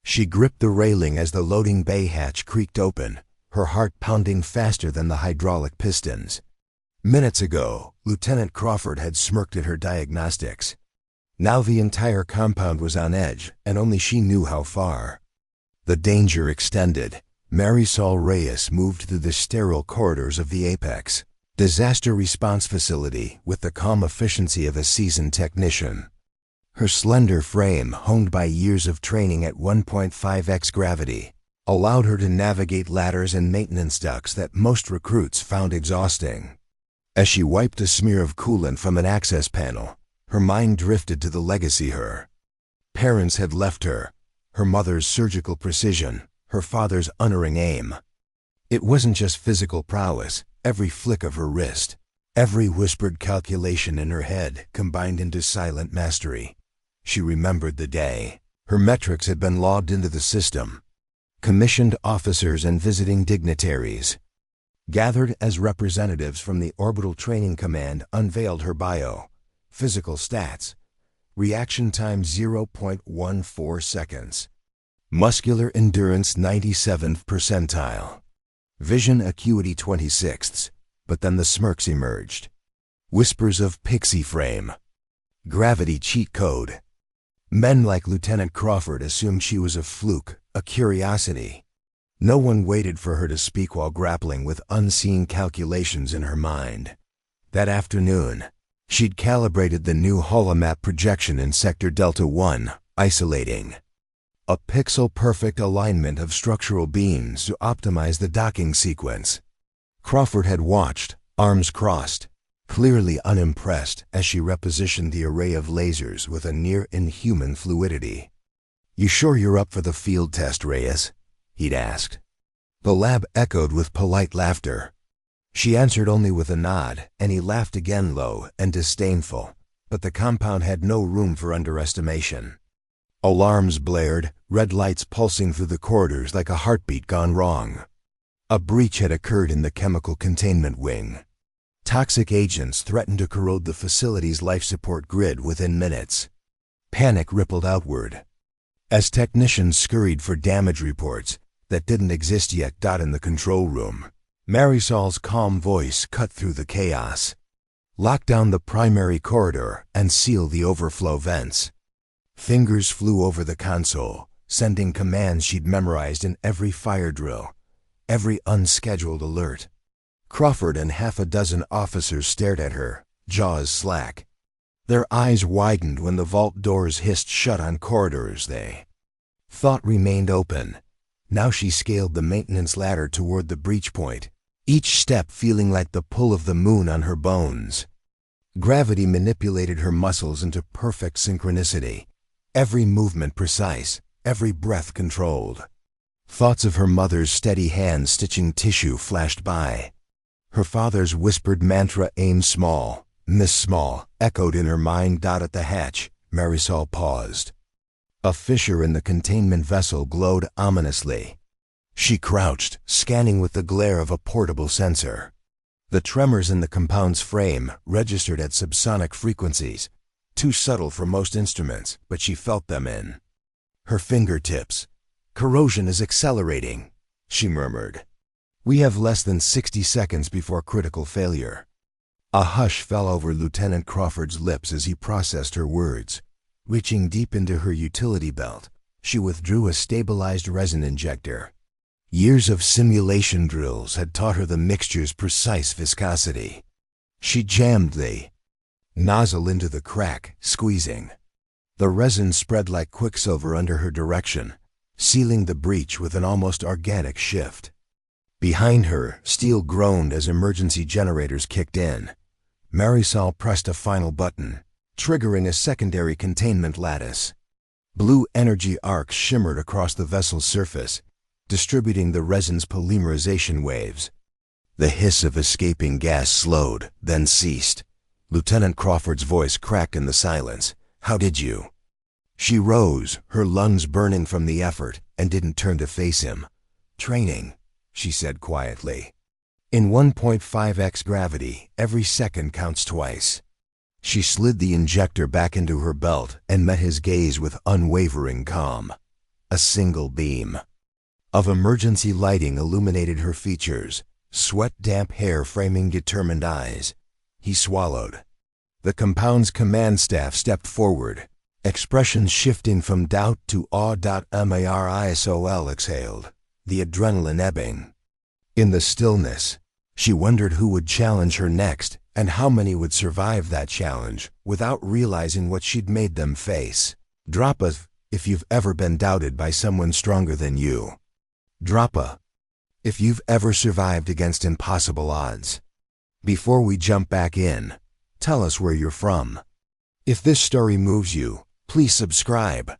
She gripped the railing as the loading bay hatch creaked open, her heart pounding faster than the hydraulic pistons. Minutes ago, Lieutenant Crawford had smirked at her diagnostics. Now the entire compound was on edge, and only she knew how far. The danger extended. Marisol Reyes moved through the sterile corridors of the Apex Disaster Response Facility with the calm efficiency of a seasoned technician. Her slender frame, honed by years of training at 1.5x gravity, allowed her to navigate ladders and maintenance ducts that most recruits found exhausting. As she wiped a smear of coolant from an access panel, her mind drifted to the legacy her parents had left her, her mother's surgical precision, her father's unerring aim. It wasn't just physical prowess. Every flick of her wrist, every whispered calculation in her head combined into silent mastery. She remembered the day. Her metrics had been logged into the system. Commissioned officers and visiting dignitaries, gathered as representatives from the Orbital Training Command, unveiled her bio. Physical stats. Reaction time 0.14 seconds. Muscular endurance 97th percentile. Vision acuity 26th, but then the smirks emerged. Whispers of pixie frame. Gravity cheat code. Men like Lieutenant Crawford assumed she was a fluke, a curiosity. No one waited for her to speak while grappling with unseen calculations in her mind. That afternoon, she'd calibrated the new holomap projection in Sector Delta 1, isolating a pixel-perfect alignment of structural beams to optimize the docking sequence. Crawford had watched, arms crossed, clearly unimpressed as she repositioned the array of lasers with a near-inhuman fluidity. "You sure you're up for the field test, Reyes?" he'd asked. The lab echoed with polite laughter. She answered only with a nod, and he laughed again, low and disdainful, but the compound had no room for underestimation. Alarms blared, red lights pulsing through the corridors like a heartbeat gone wrong. A breach had occurred in the chemical containment wing. Toxic agents threatened to corrode the facility's life support grid within minutes. Panic rippled outward. As technicians scurried for damage reports that didn't exist yet in the control room, Marisol's calm voice cut through the chaos. "Lock down the primary corridor and seal the overflow vents." Fingers flew over the console, sending commands she'd memorized in every fire drill, every unscheduled alert. Crawford and half a dozen officers stared at her, jaws slack. Their eyes widened when the vault doors hissed shut on corridors they thought remained open. Now she scaled the maintenance ladder toward the breach point, each step feeling like the pull of the moon on her bones. Gravity manipulated her muscles into perfect synchronicity. Every movement precise, every breath controlled. Thoughts of her mother's steady hands stitching tissue flashed by. Her father's whispered mantra, "Aim small, miss small," echoed in her mind. At the hatch, Marisol paused. A fissure in the containment vessel glowed ominously. She crouched, scanning with the glare of a portable sensor. The tremors in the compound's frame registered at subsonic frequencies, too subtle for most instruments, but she felt them in her fingertips. "Corrosion is accelerating," she murmured. "We have less than 60 seconds before critical failure." A hush fell over Lieutenant Crawford's lips as he processed her words. Reaching deep into her utility belt, she withdrew a stabilized resin injector. Years of simulation drills had taught her the mixture's precise viscosity. She jammed the nozzle into the crack, squeezing. The resin spread like quicksilver under her direction, sealing the breach with an almost organic shift. Behind her, steel groaned as emergency generators kicked in. Marisol pressed a final button, triggering a secondary containment lattice. Blue energy arcs shimmered across the vessel's surface, distributing the resin's polymerization waves. The hiss of escaping gas slowed, then ceased. Lieutenant Crawford's voice cracked in the silence. "How did you?" She rose, her lungs burning from the effort, and didn't turn to face him. "Training," she said quietly. "In 1.5x gravity, every second counts twice." She slid the injector back into her belt and met his gaze with unwavering calm. A single beam of emergency lighting illuminated her features, sweat-damp hair framing determined eyes. He swallowed. The compound's command staff stepped forward, expressions shifting from doubt to awe. Marisol exhaled, the adrenaline ebbing. In the stillness, she wondered who would challenge her next and how many would survive that challenge without realizing what she'd made them face. Drop a if you've ever been doubted by someone stronger than you. Drop a if you've ever survived against impossible odds. Before we jump back in, tell us where you're from. If this story moves you, please subscribe.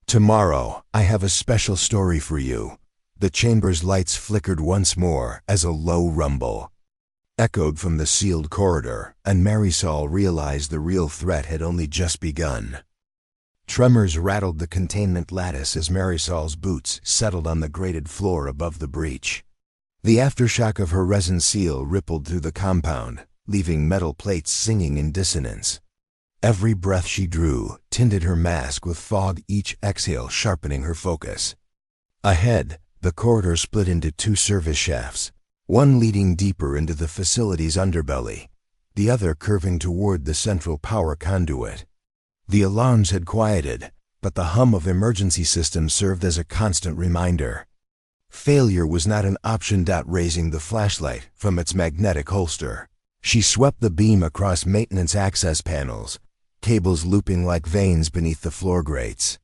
Tomorrow, I have a special story for you. The chamber's lights flickered once more as a low rumble echoed from the sealed corridor, and Marisol realized the real threat had only just begun. Tremors rattled the containment lattice as Marisol's boots settled on the grated floor above the breach. The aftershock of her resin seal rippled through the compound, leaving metal plates singing in dissonance. Every breath she drew tinted her mask with fog, each exhale sharpening her focus. Ahead, the corridor split into two service shafts, one leading deeper into the facility's underbelly, the other curving toward the central power conduit. The alarms had quieted, but the hum of emergency systems served as a constant reminder. Failure was not an option. Raising the flashlight from its magnetic holster, she swept the beam across maintenance access panels, cables looping like veins beneath the floor grates.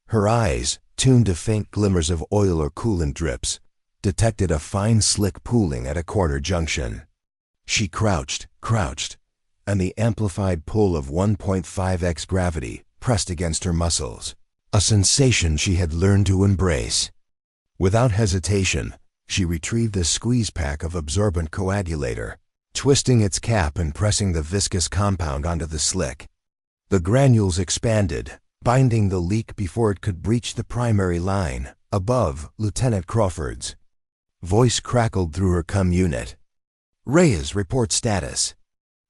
Her eyes, tuned to faint glimmers of oil or coolant drips, detected a fine slick pooling at a corner junction. She crouched, and the amplified pull of 1.5x gravity pressed against her muscles, a sensation she had learned to embrace. Without hesitation, she retrieved a squeeze pack of absorbent coagulator, twisting its cap and pressing the viscous compound onto the slick. The granules expanded, binding the leak before it could breach the primary line. Above, Lieutenant Crawford's voice crackled through her comm unit. "Reyes, report status."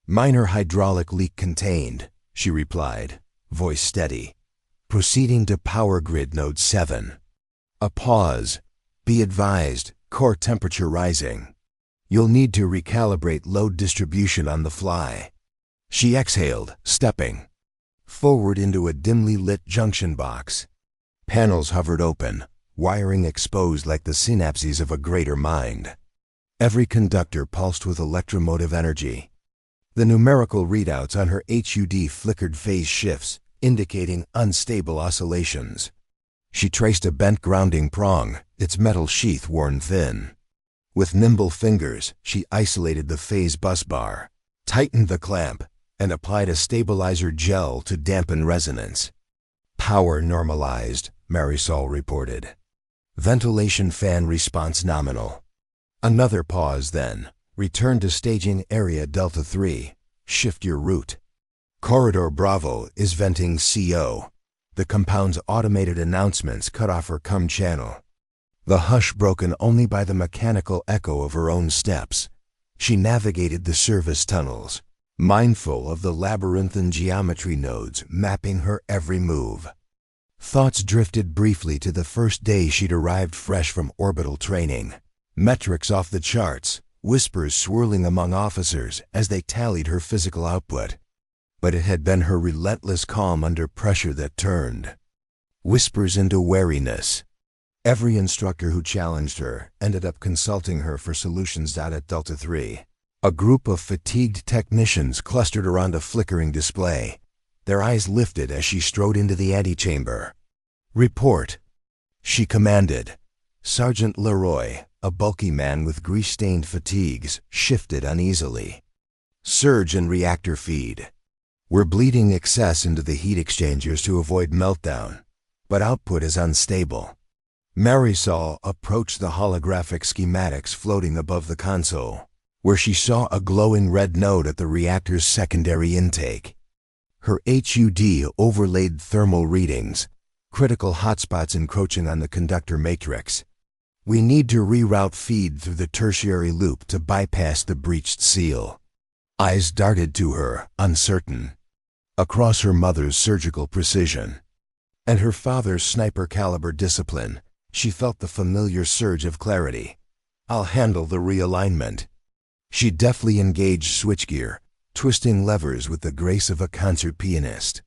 "Minor hydraulic leak contained," she replied, voice steady. "Proceeding to power grid node 7. A pause. Be advised, core temperature rising. You'll need to recalibrate load distribution on the fly." She exhaled, stepping forward into a dimly lit junction box. Panels hovered open, wiring exposed like the synapses of a greater mind. Every conductor pulsed with electromotive energy. The numerical readouts on her HUD flickered phase shifts, indicating unstable oscillations. She traced a bent grounding prong, its metal sheath worn thin. With nimble fingers, she isolated the phase bus bar, tightened the clamp, and applied a stabilizer gel to dampen resonance. "Power normalized," Marisol reported. "Ventilation fan response nominal." Another pause then. "Return to staging area Delta 3. Shift your route." "Corridor Bravo is venting CO." The compound's automated announcements cut off her comm channel. The hush broken only by the mechanical echo of her own steps. She navigated the service tunnels, mindful of the labyrinthine geometry nodes mapping her every move. Thoughts drifted briefly to the first day she'd arrived fresh from orbital training. Metrics off the charts, whispers swirling among officers as they tallied her physical output. But it had been her relentless calm under pressure that turned whispers into wariness. Every instructor who challenged her ended up consulting her for solutions. At Delta 3, a group of fatigued technicians clustered around a flickering display, their eyes lifted as she strode into the antechamber. "Report," she commanded. Sergeant Leroy, a bulky man with grease-stained fatigues, shifted uneasily. "Surge and reactor feed. We're bleeding excess into the heat exchangers to avoid meltdown, but output is unstable." Marisol approached the holographic schematics floating above the console, where she saw a glowing red node at the reactor's secondary intake. Her HUD overlaid thermal readings, critical hotspots encroaching on the conductor matrix. "We need to reroute feed through the tertiary loop to bypass the breached seal." Eyes darted to her, uncertain, across her mother's surgical precision. and her father's sniper-caliber discipline, she felt the familiar surge of clarity. I'll handle the realignment. She deftly engaged switchgear, twisting levers with the grace of a concert pianist.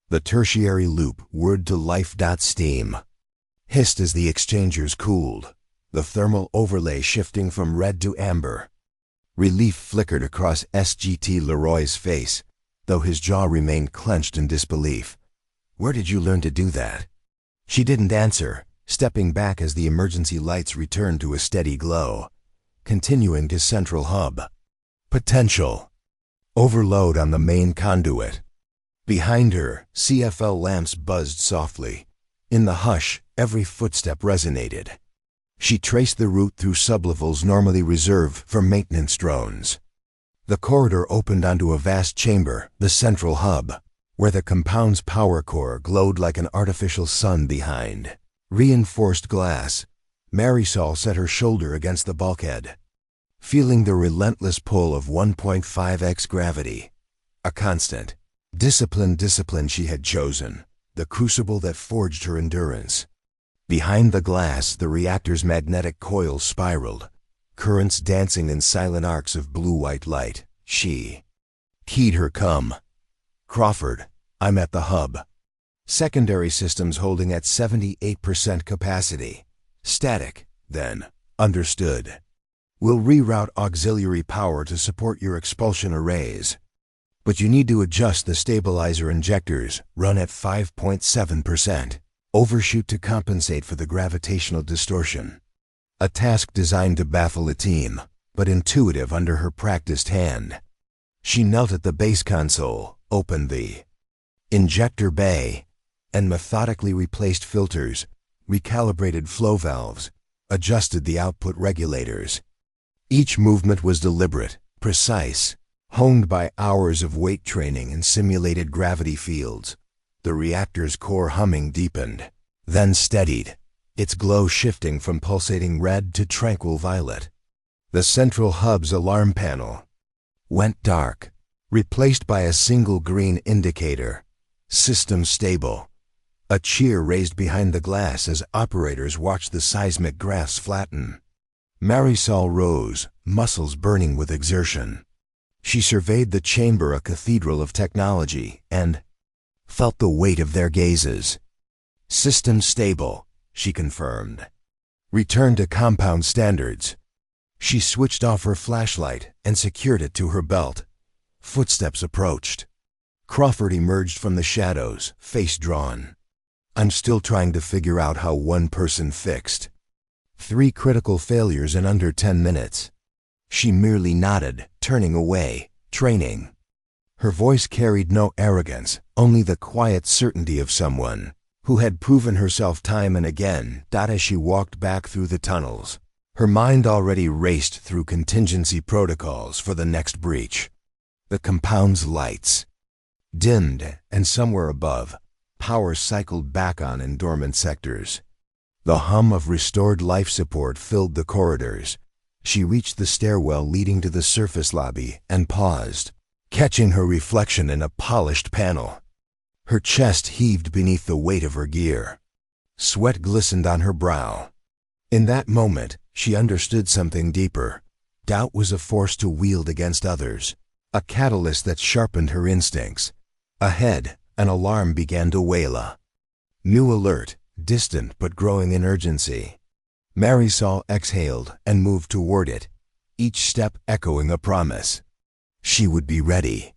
The tertiary loop whirred to life. Steam hissed as the exchangers cooled, the thermal overlay shifting from red to amber. Relief flickered across SGT Leroy's face, though his jaw remained clenched in disbelief. Where did you learn to do that? She didn't answer, stepping back as the emergency lights returned to a steady glow. Continuing to Central Hub. Potential. Overload on the main conduit. Behind her, CFL lamps buzzed softly. In the hush, every footstep resonated. She traced the route through sublevels normally reserved for maintenance drones. The corridor opened onto a vast chamber, the Central Hub, where the compound's power core glowed like an artificial sun behind. Reinforced glass. Marisol set her shoulder against the bulkhead, feeling the relentless pull of 1.5x gravity. A constant, discipline she had chosen, the crucible that forged her endurance. Behind the glass, the reactor's magnetic coils spiraled, currents dancing in silent arcs of blue-white light. She keyed her come. Crawford, I'm at the hub. Secondary systems holding at 78% capacity. Static, then. Understood. We'll reroute auxiliary power to support your expulsion arrays. But you need to adjust the stabilizer injectors, run at 5.7%. Overshoot to compensate for the gravitational distortion. A task designed to baffle a team, but intuitive under her practiced hand. She knelt at the base console, opened the injector bay, and methodically replaced filters, recalibrated flow valves, adjusted the output regulators. Each movement was deliberate, precise, honed by hours of weight training and simulated gravity fields. The reactor's core humming deepened, then steadied, its glow shifting from pulsating red to tranquil violet. The Central Hub's alarm panel went dark, replaced by a single green indicator. System stable. A cheer raised behind the glass as operators watched the seismic graphs flatten. Marisol rose, muscles burning with exertion. She surveyed the chamber, a cathedral of technology, and felt the weight of their gazes. System stable, she confirmed. Return to compound standards. She switched off her flashlight and secured it to her belt. Footsteps approached. Crawford emerged from the shadows, face drawn. I'm still trying to figure out how one person fixed 3 critical failures in under 10 minutes. She merely nodded, turning away. Training. Her voice carried no arrogance, only the quiet certainty of someone who had proven herself time and again. As she walked back through the tunnels, her mind already raced through contingency protocols for the next breach. The compound's lights dimmed, and somewhere above, power cycled back on in dormant sectors. The hum of restored life support filled the corridors. She reached the stairwell leading to the surface lobby and paused, catching her reflection in a polished panel. Her chest heaved beneath the weight of her gear. Sweat glistened on her brow. In that moment, she understood something deeper. Doubt was a force to wield against others, a catalyst that sharpened her instincts. Ahead, an alarm began to wail. New alert, distant but growing in urgency. Marisol exhaled and moved toward it, each step echoing a promise. She would be ready.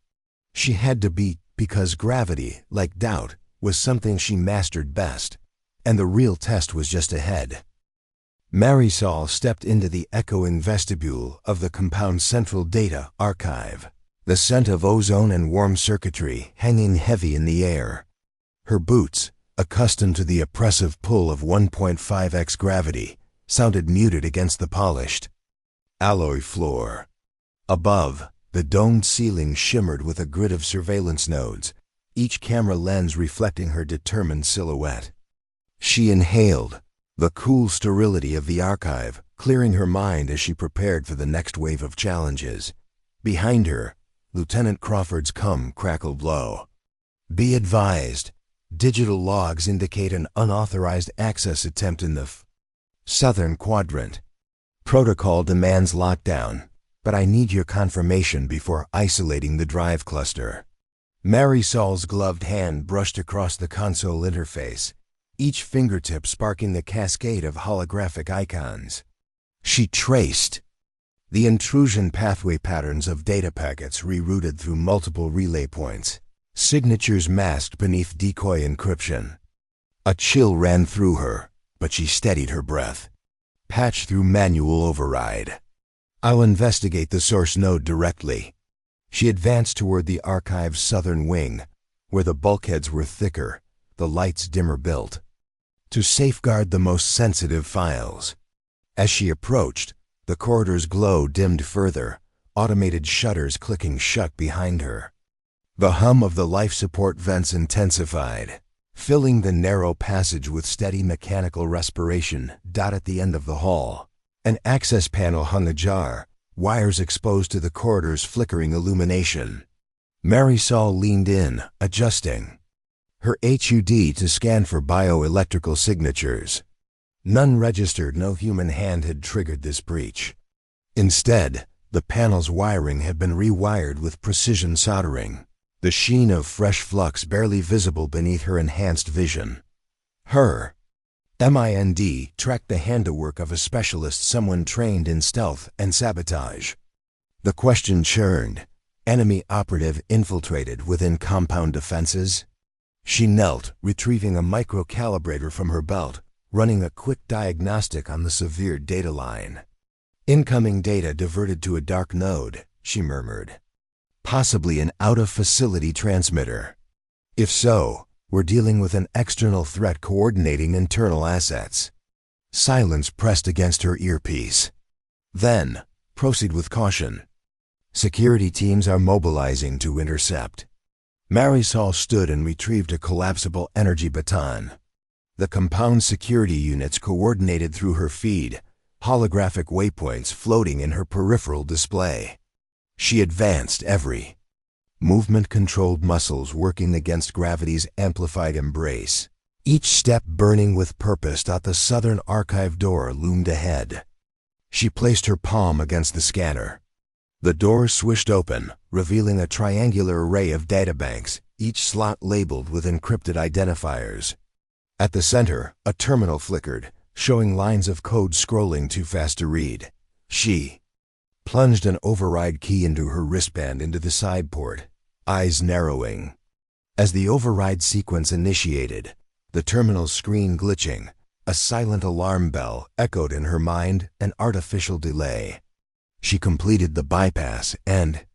She had to be, because gravity, like doubt, was something she mastered best, and the real test was just ahead. Marisol stepped into the echoing vestibule of the compound's central data archive, the scent of ozone and warm circuitry hanging heavy in the air. Her boots, accustomed to the oppressive pull of 1.5x gravity, sounded muted against the polished alloy floor. Above, the domed ceiling shimmered with a grid of surveillance nodes, each camera lens reflecting her determined silhouette. She inhaled the cool sterility of the archive, clearing her mind as she prepared for the next wave of challenges. Behind her, Lieutenant Crawford's cum crackled low. Be advised, Digital logs indicate an unauthorized access attempt in the southern quadrant. Protocol demands lockdown, but I need your confirmation before isolating the drive cluster. Marisol's gloved hand brushed across the console interface, each fingertip sparking the cascade of holographic icons. She traced the intrusion pathway patterns of data packets rerouted through multiple relay points, signatures masked beneath decoy encryption. A chill ran through her, but she steadied her breath. Patch through manual override. I'll investigate the source node directly. She advanced toward the archive's southern wing, where the bulkheads were thicker, the lights dimmer built, to safeguard the most sensitive files. As she approached, the corridor's glow dimmed further, automated shutters clicking shut behind her. The hum of the life support vents intensified, filling the narrow passage with steady mechanical respiration. At the end of the hall, an access panel hung ajar, wires exposed to the corridor's flickering illumination. Marisol leaned in, adjusting her HUD to scan for bioelectrical signatures. None registered. No human hand had triggered this breach. Instead, the panel's wiring had been rewired with precision soldering, the sheen of fresh flux barely visible beneath her enhanced vision. Her MIND tracked the handiwork of a specialist, someone trained in stealth and sabotage. The question churned. Enemy operative infiltrated within compound defenses? She knelt, retrieving a microcalibrator from her belt, running a quick diagnostic on the severe data line. Incoming data diverted to a dark node, she murmured. Possibly an out-of-facility transmitter. If so, we're dealing with an external threat coordinating internal assets. Silence pressed against her earpiece. Then, proceed with caution. Security teams are mobilizing to intercept. Marisol stood and retrieved a collapsible energy baton. The compound security units coordinated through her feed, holographic waypoints floating in her peripheral display. She advanced, every movement-controlled muscles working against gravity's amplified embrace. Each step burning with purpose. The southern archive door loomed ahead. She placed her palm against the scanner. The door swished open, revealing a triangular array of databanks, each slot labeled with encrypted identifiers. At the center, a terminal flickered, showing lines of code scrolling too fast to read. She plunged an override key into her wristband into the side port, eyes narrowing. As the override sequence initiated, the terminal screen glitching, a silent alarm bell echoed in her mind, an artificial delay. She completed the bypass and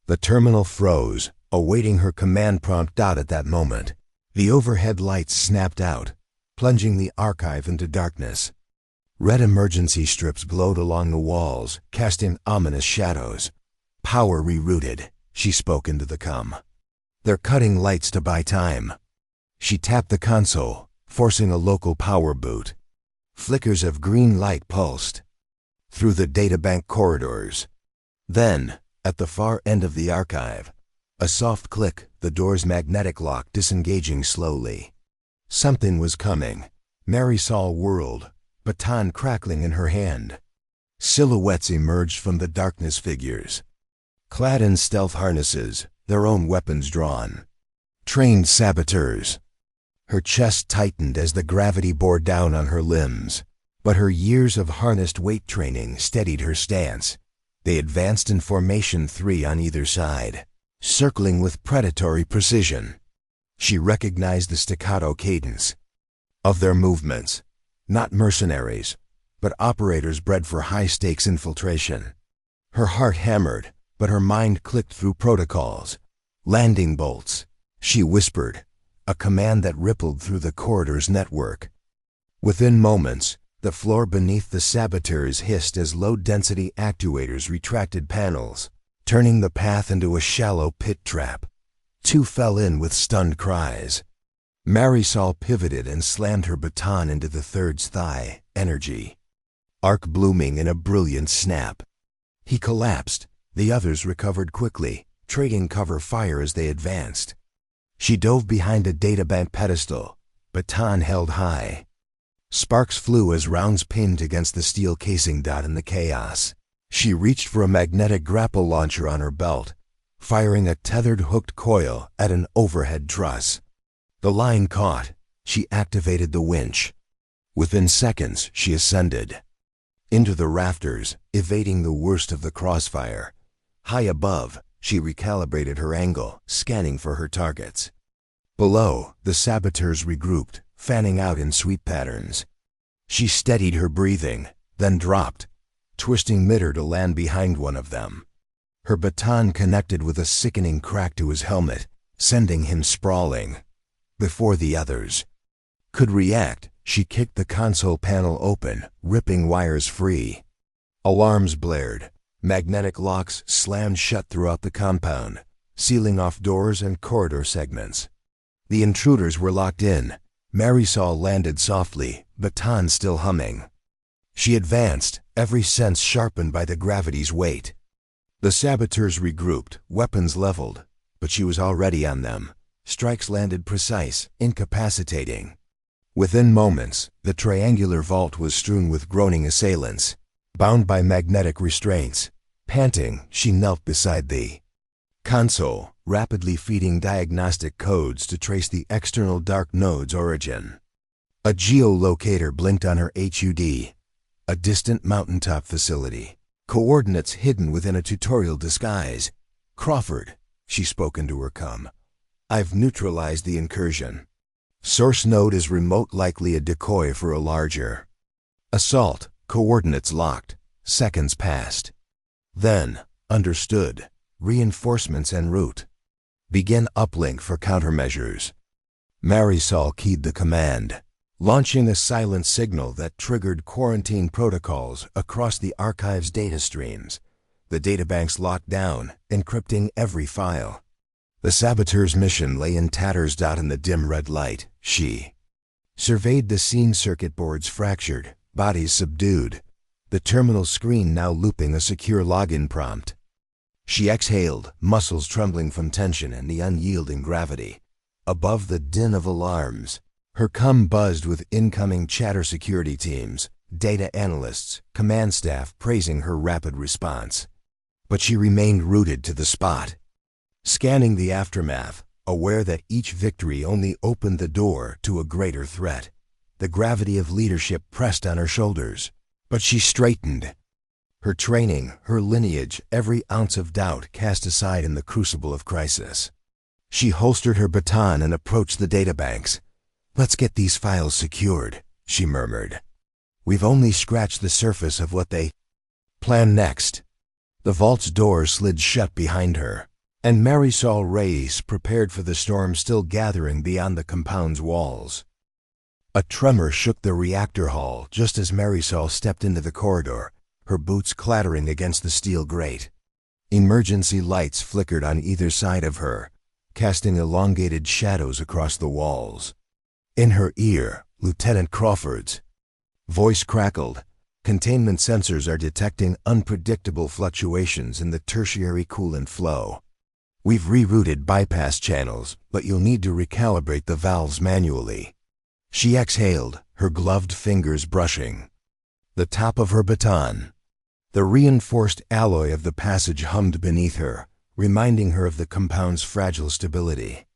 the terminal froze, awaiting her command prompt. At that moment, the overhead lights snapped out, plunging the archive into darkness. Red emergency strips glowed along the walls, casting ominous shadows. Power rerouted, she spoke into the comm. They're cutting lights to buy time. She tapped the console, forcing a local power boot. Flickers of green light pulsed through the databank corridors. Then, at the far end of the archive, a soft click, the door's magnetic lock disengaging slowly. Something was coming. Marisol whirled, baton crackling in her hand. Silhouettes emerged from the darkness, figures clad in stealth harnesses, their own weapons drawn. Trained saboteurs. Her chest tightened as the gravity bore down on her limbs, but her years of harnessed weight training steadied her stance. They advanced in formation, 3 on either side, circling with predatory precision. She recognized the staccato cadence of their movements. Not mercenaries, but operators bred for high-stakes infiltration. Her heart hammered, but her mind clicked through protocols. Landing bolts, she whispered, a command that rippled through the corridor's network. Within moments, the floor beneath the saboteurs hissed as low-density actuators retracted panels, turning the path into a shallow pit trap. 2 fell in with stunned cries. Marisol pivoted and slammed her baton into the third's thigh, energy arc blooming in a brilliant snap. He collapsed. The others recovered quickly, trading cover fire as they advanced. She dove behind a databank pedestal, baton held high. Sparks flew as rounds pinned against the steel casing. In the chaos, she reached for a magnetic grapple launcher on her belt, firing a tethered hooked coil at an overhead truss. The line caught. She activated the winch. Within seconds, she ascended into the rafters, evading the worst of the crossfire. High above, she recalibrated her angle, scanning for her targets. Below, the saboteurs regrouped, fanning out in sweep patterns. She steadied her breathing, then dropped, twisting midair to land behind one of them. Her baton connected with a sickening crack to his helmet, sending him sprawling. Before the others could react, she kicked the console panel open, ripping wires free. Alarms blared. Magnetic locks slammed shut throughout the compound, sealing off doors and corridor segments. The intruders were locked in. Marisol landed softly, baton still humming. She advanced, every sense sharpened by the gravity's weight. The saboteurs regrouped, weapons leveled, but she was already on them. Strikes landed precise, incapacitating. Within moments, the triangular vault was strewn with groaning assailants, bound by magnetic restraints. Panting, she knelt beside the console, rapidly feeding diagnostic codes to trace the external dark node's origin. A geolocator blinked on her HUD, a distant mountaintop facility, coordinates hidden within a tutorial disguise. "Crawford," she spoke into her com. "I've neutralized the incursion. Source node is remote, likely a decoy for a larger assault. Coordinates locked. Seconds passed. Then, understood. Reinforcements en route. Begin uplink for countermeasures." Marisol keyed the command, launching a silent signal that triggered quarantine protocols across the archive's data streams. The databanks locked down, encrypting every file. The saboteur's mission lay in tatters. In the dim red light, she surveyed the scene. Circuit boards fractured, bodies subdued, the terminal screen now looping a secure login prompt. She exhaled, muscles trembling from tension and the unyielding gravity. Above the din of alarms, her com buzzed with incoming chatter. Security teams, data analysts, command staff praising her rapid response. But she remained rooted to the spot, scanning the aftermath, aware that each victory only opened the door to a greater threat. The gravity of leadership pressed on her shoulders, but she straightened. Her training, her lineage, every ounce of doubt cast aside in the crucible of crisis. She holstered her baton and approached the databanks. "Let's get these files secured," she murmured. "We've only scratched the surface of what they plan next." The vault's door slid shut behind her, and Marisol Reyes prepared for the storm still gathering beyond the compound's walls. A tremor shook the reactor hall just as Marisol stepped into the corridor, her boots clattering against the steel grate. Emergency lights flickered on either side of her, casting elongated shadows across the walls. In her ear, Lieutenant Crawford's voice crackled. "Containment sensors are detecting unpredictable fluctuations in the tertiary coolant flow. We've rerouted bypass channels, but you'll need to recalibrate the valves manually." She exhaled, her gloved fingers brushing the top of her baton. The reinforced alloy of the passage hummed beneath her, reminding her of the compound's fragile stability.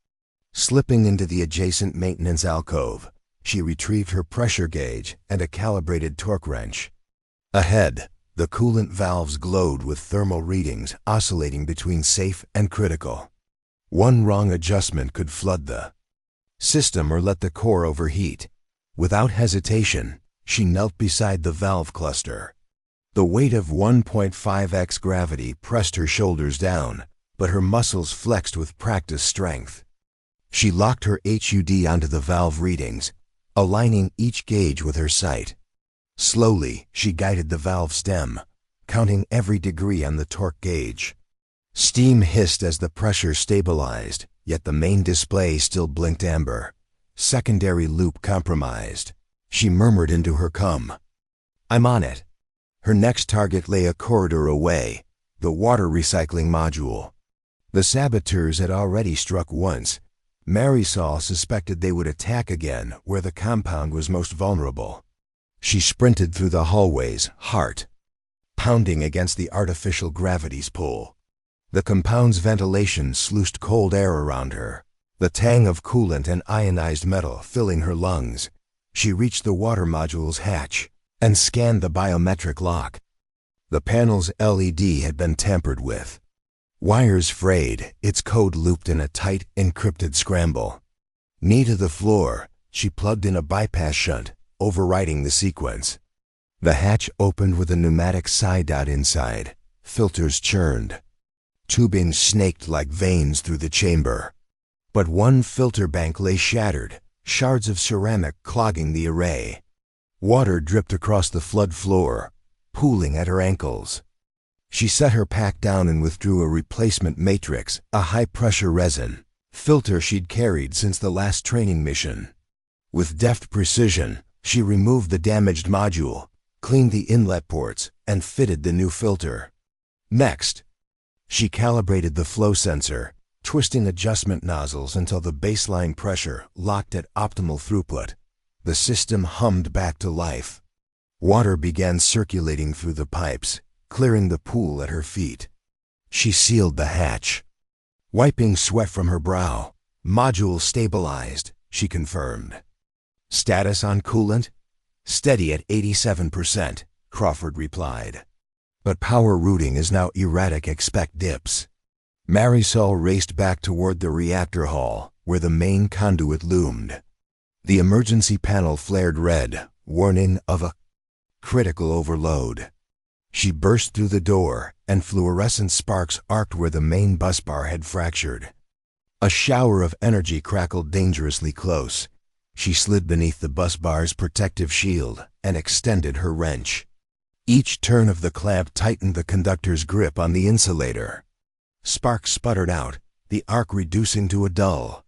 Slipping into the adjacent maintenance alcove, she retrieved her pressure gauge and a calibrated torque wrench. Ahead, the coolant valves glowed with thermal readings oscillating between safe and critical. One wrong adjustment could flood the system or let the core overheat. Without hesitation, she knelt beside the valve cluster. The weight of 1.5x gravity pressed her shoulders down, but her muscles flexed with practiced strength. She locked her HUD onto the valve readings, aligning each gauge with her sight. Slowly, she guided the valve stem, counting every degree on the torque gauge. Steam hissed as the pressure stabilized, yet the main display still blinked amber. Secondary loop compromised. She murmured into her com. "I'm on it." Her next target lay a corridor away, the water recycling module. The saboteurs had already struck once, Marisol suspected they would attack again where the compound was most vulnerable. She sprinted through the hallways, heart pounding against the artificial gravity's pull. The compound's ventilation sluiced cold air around her, the tang of coolant and ionized metal filling her lungs. She reached the water module's hatch and scanned the biometric lock. The panel's LED had been tampered with. Wires frayed, its code looped in a tight, encrypted scramble. Knee to the floor, she plugged in a bypass shunt, overriding the sequence. The hatch opened with a pneumatic side dot inside. Filters churned. Tubing snaked like veins through the chamber. But one filter bank lay shattered, shards of ceramic clogging the array. Water dripped across the flood floor, pooling at her ankles. She set her pack down and withdrew a replacement matrix, a high-pressure resin filter she'd carried since the last training mission. With deft precision, she removed the damaged module, cleaned the inlet ports, and fitted the new filter. Next, she calibrated the flow sensor, twisting adjustment nozzles until the baseline pressure locked at optimal throughput. The system hummed back to life. Water began circulating through the pipes, clearing the pool at her feet. She sealed the hatch. Wiping sweat from her brow, module stabilized, she confirmed. Status on coolant? Steady at 87%, Crawford replied. But power routing is now erratic, expect dips. Marisol raced back toward the reactor hall, where the main conduit loomed. The emergency panel flared red, warning of a critical overload. She burst through the door, and fluorescent sparks arced where the main busbar had fractured. A shower of energy crackled dangerously close. She slid beneath the busbar's protective shield and extended her wrench. Each turn of the clamp tightened the conductor's grip on the insulator. Sparks sputtered out, the arc reducing to a dull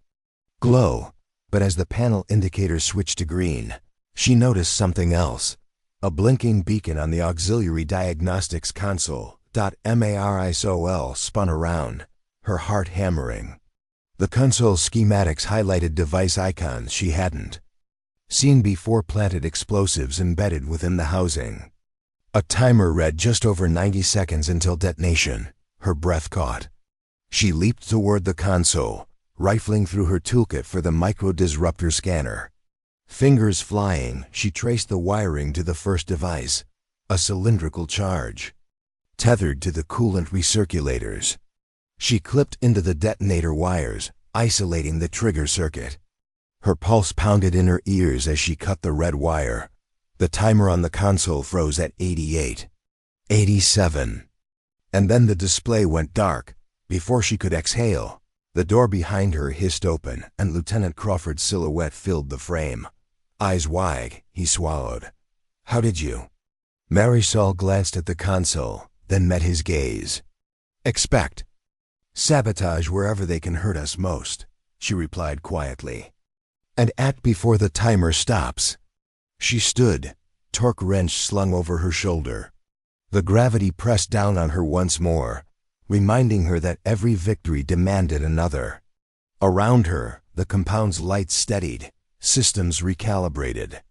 glow. But as the panel indicator switched to green, she noticed something else. A blinking beacon on the auxiliary diagnostics console. Marisol spun around, her heart hammering. The console schematics highlighted device icons she hadn't seen before, planted explosives embedded within the housing. A timer read just over 90 seconds until detonation. Her breath caught. She leaped toward the console, rifling through her toolkit for the micro-disruptor scanner. Fingers flying, she traced the wiring to the first device, a cylindrical charge, tethered to the coolant recirculators. She clipped into the detonator wires, isolating the trigger circuit. Her pulse pounded in her ears as she cut the red wire. The timer on the console froze at 88, 87. And then the display went dark. Before she could exhale, the door behind her hissed open, and Lieutenant Crawford's silhouette filled the frame. Eyes wide, he swallowed. "How did you?" Marisol glanced at the console, then met his gaze. "Expect sabotage wherever they can hurt us most," she replied quietly. "And act before the timer stops." She stood, torque wrench slung over her shoulder. The gravity pressed down on her once more, reminding her that every victory demanded another. Around her, the compound's lights steadied, systems recalibrated.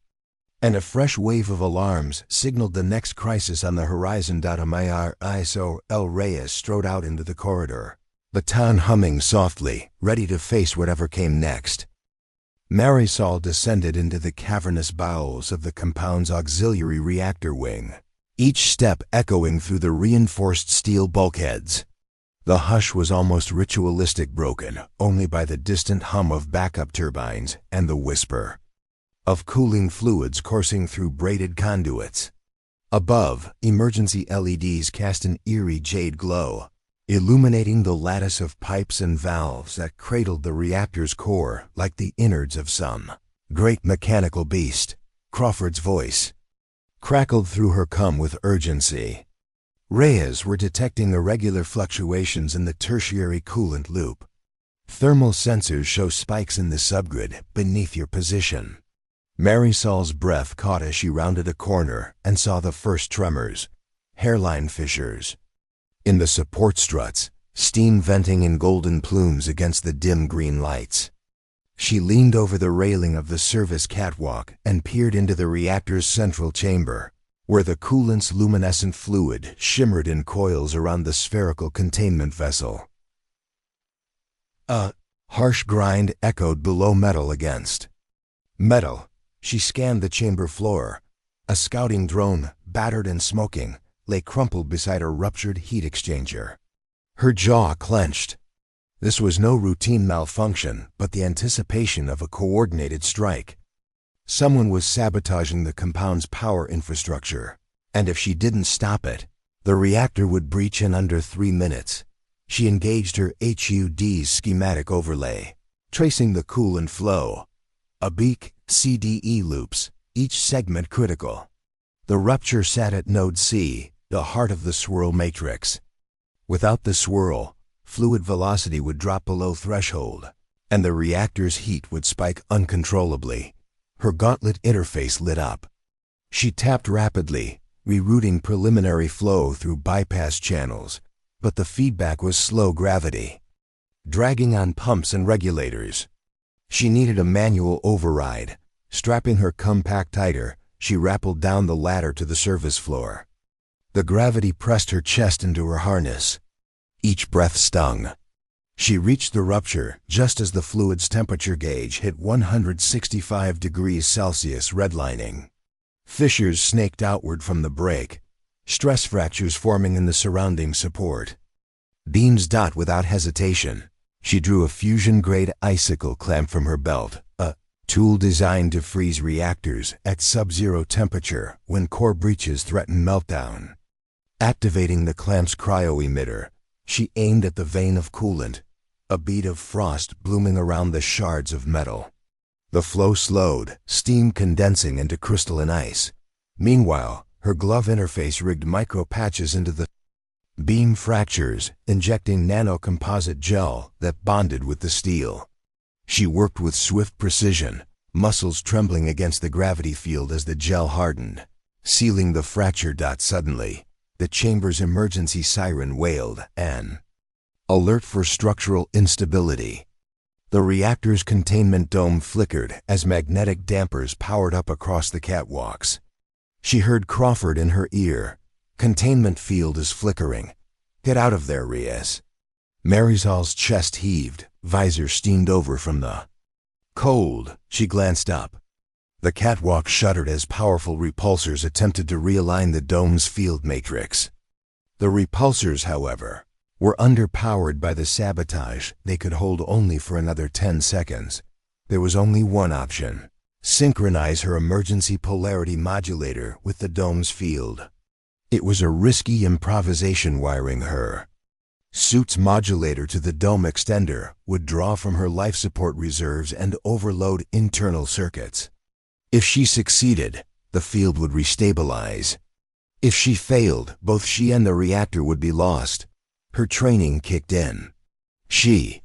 And a fresh wave of alarms signaled the next crisis on the horizon. Marisol Reyes strode out into the corridor, the town humming softly, ready to face whatever came next. Marisol descended into the cavernous bowels of the compound's auxiliary reactor wing, each step echoing through the reinforced steel bulkheads. The hush was almost ritualistic, broken only by the distant hum of backup turbines and the whisper of cooling fluids coursing through braided conduits. Above, emergency LEDs cast an eerie jade glow, illuminating the lattice of pipes and valves that cradled the reactor's core like the innards of some great mechanical beast. Crawford's voice crackled through her come with urgency. Reyes were detecting irregular fluctuations in the tertiary coolant loop. Thermal sensors show spikes in the subgrid beneath your position. Marisol's breath caught as she rounded a corner and saw the first tremors, hairline fissures. In the support struts, steam venting in golden plumes against the dim green lights. She leaned over the railing of the service catwalk and peered into the reactor's central chamber, where the coolant's luminescent fluid shimmered in coils around the spherical containment vessel. A harsh grind echoed below metal against metal. She scanned the chamber floor. A scouting drone, battered and smoking, lay crumpled beside a ruptured heat exchanger. Her jaw clenched. This was no routine malfunction, but the anticipation of a coordinated strike. Someone was sabotaging the compound's power infrastructure, and if she didn't stop it, the reactor would breach in under 3 minutes. She engaged her HUD's schematic overlay, tracing the coolant flow. A beak, CDE loops, each segment critical. The rupture sat at node C, the heart of the swirl matrix. Without the swirl, fluid velocity would drop below threshold, and the reactor's heat would spike uncontrollably. Her gauntlet interface lit up. She tapped rapidly, rerouting preliminary flow through bypass channels, but the feedback was slow gravity, dragging on pumps and regulators. She needed a manual override. Strapping her compact tighter, she rappelled down the ladder to the service floor. The gravity pressed her chest into her harness. Each breath stung. She reached the rupture just as the fluid's temperature gauge hit 165 degrees Celsius redlining. Fissures snaked outward from the break, stress fractures forming in the surrounding support. Beams dot without hesitation. She drew a fusion-grade icicle clamp from her belt, a tool designed to freeze reactors at sub-zero temperature when core breaches threaten meltdown. Activating the clamp's cryo-emitter, she aimed at the vein of coolant, a bead of frost blooming around the shards of metal. The flow slowed, steam condensing into crystalline ice. Meanwhile, her glove interface rigged micro-patches into the beam fractures, injecting nanocomposite gel that bonded with the steel. She worked with swift precision, muscles trembling against the gravity field as the gel hardened, sealing the fracture. Suddenly, the chamber's emergency siren wailed, an alert for structural instability. The reactor's containment dome flickered as magnetic dampers powered up across the catwalks. She heard Crawford in her ear. Containment field is flickering. Get out of there, Reyes. Marizal's chest heaved, visor steamed over from the cold. She glanced up. The catwalk shuddered as powerful repulsors attempted to realign the dome's field matrix. The repulsors, however, were underpowered by the sabotage. They could hold only for another 10 seconds. There was only one option: synchronize her emergency polarity modulator with the dome's field. It was a risky improvisation. Wiring her suit's modulator to the dome extender would draw from her life support reserves and overload internal circuits. If she succeeded, the field would restabilize. If she failed, both she and the reactor would be lost. Her training kicked in. She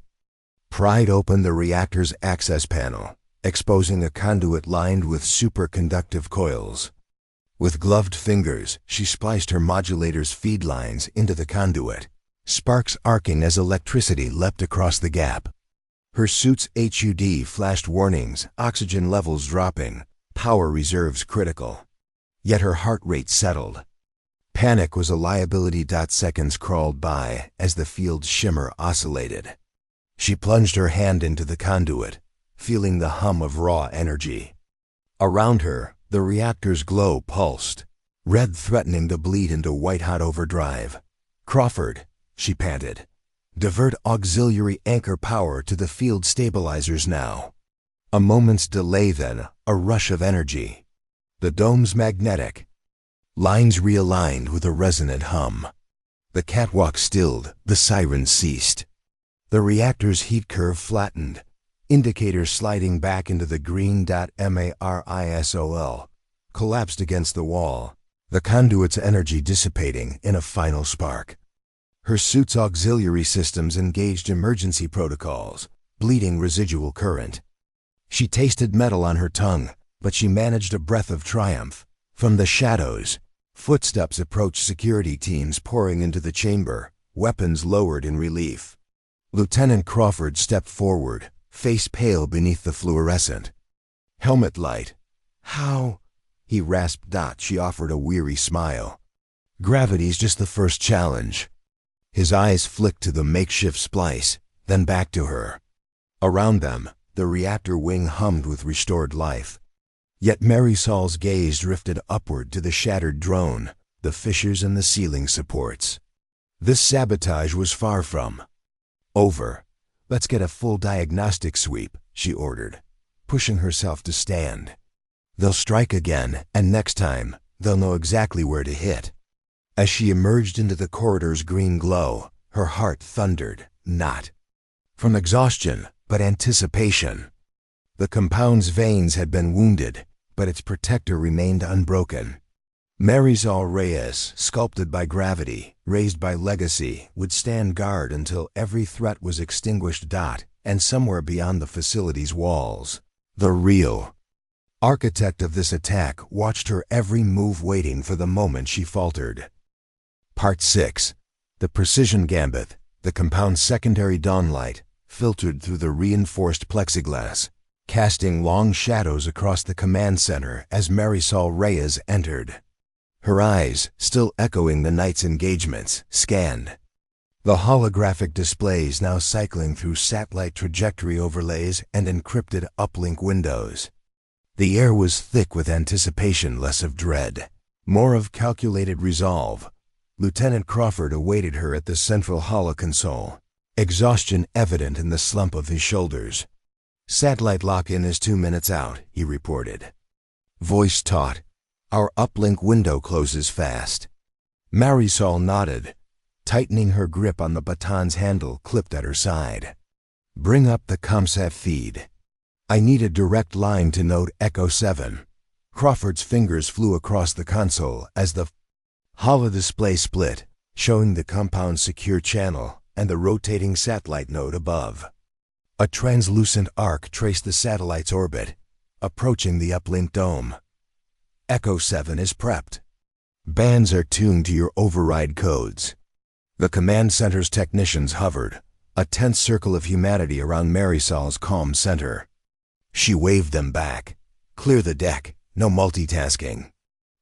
pried open the reactor's access panel, exposing a conduit lined with superconductive coils. With gloved fingers, she spliced her modulator's feed lines into the conduit, sparks arcing as electricity leapt across the gap. Her suit's HUD flashed warnings, oxygen levels dropping, power reserves critical. Yet her heart rate settled. Panic was a liability. Seconds crawled by as the field's shimmer oscillated. She plunged her hand into the conduit, feeling the hum of raw energy. Around her, the reactor's glow pulsed, red threatening to bleed into white-hot overdrive. Crawford, she panted. Divert auxiliary anchor power to the field stabilizers now. A moment's delay, then a rush of energy. The dome's magnetic lines realigned with a resonant hum. The catwalk stilled, the sirens ceased. The reactor's heat curve flattened, indicators sliding back into the green. Marisol collapsed against the wall, the conduit's energy dissipating in a final spark. Her suit's auxiliary systems engaged emergency protocols, bleeding residual current. She tasted metal on her tongue, but she managed a breath of triumph. From the shadows, footsteps approached, security teams pouring into the chamber, weapons lowered in relief. Lieutenant Crawford stepped forward, face pale beneath the fluorescent. Helmet light. How? He rasped. She offered a weary smile. Gravity's just the first challenge. His eyes flicked to the makeshift splice, then back to her. Around them, the reactor wing hummed with restored life. Yet Marisol's gaze drifted upward to the shattered drone, the fissures in the ceiling supports. This sabotage was far from over. Let's get a full diagnostic sweep, she ordered, pushing herself to stand. They'll strike again, and next time, they'll know exactly where to hit. As she emerged into the corridor's green glow, her heart thundered, not from exhaustion, but anticipation. The compound's veins had been wounded, but its protector remained unbroken. Marisol Reyes, sculpted by gravity, raised by legacy, would stand guard until every threat was extinguished. And somewhere beyond the facility's walls, the real architect of this attack watched her every move, waiting for the moment she faltered. Part 6. The Precision Gambit. The compound's secondary dawnlight filtered through the reinforced plexiglass, casting long shadows across the command center as Marisol Reyes entered. Her eyes, still echoing the night's engagements, scanned the holographic displays now cycling through satellite trajectory overlays and encrypted uplink windows. The air was thick with anticipation, less of dread, more of calculated resolve. Lieutenant Crawford awaited her at the central holoconsole, exhaustion evident in the slump of his shoulders. "Satellite lock-in is 2 minutes out," he reported. Voice taut. "Our uplink window closes fast." Marisol nodded, tightening her grip on the baton's handle clipped at her side. "Bring up the ComSat feed. I need a direct line to node Echo 7. Crawford's fingers flew across the console as the holodisplay split, showing the compound's secure channel and the rotating satellite node above. A translucent arc traced the satellite's orbit, approaching the uplink dome. "Echo 7 is prepped. Bands are tuned to your override codes." The command center's technicians hovered, a tense circle of humanity around Marisol's calm center. She waved them back. "Clear the deck, no multitasking.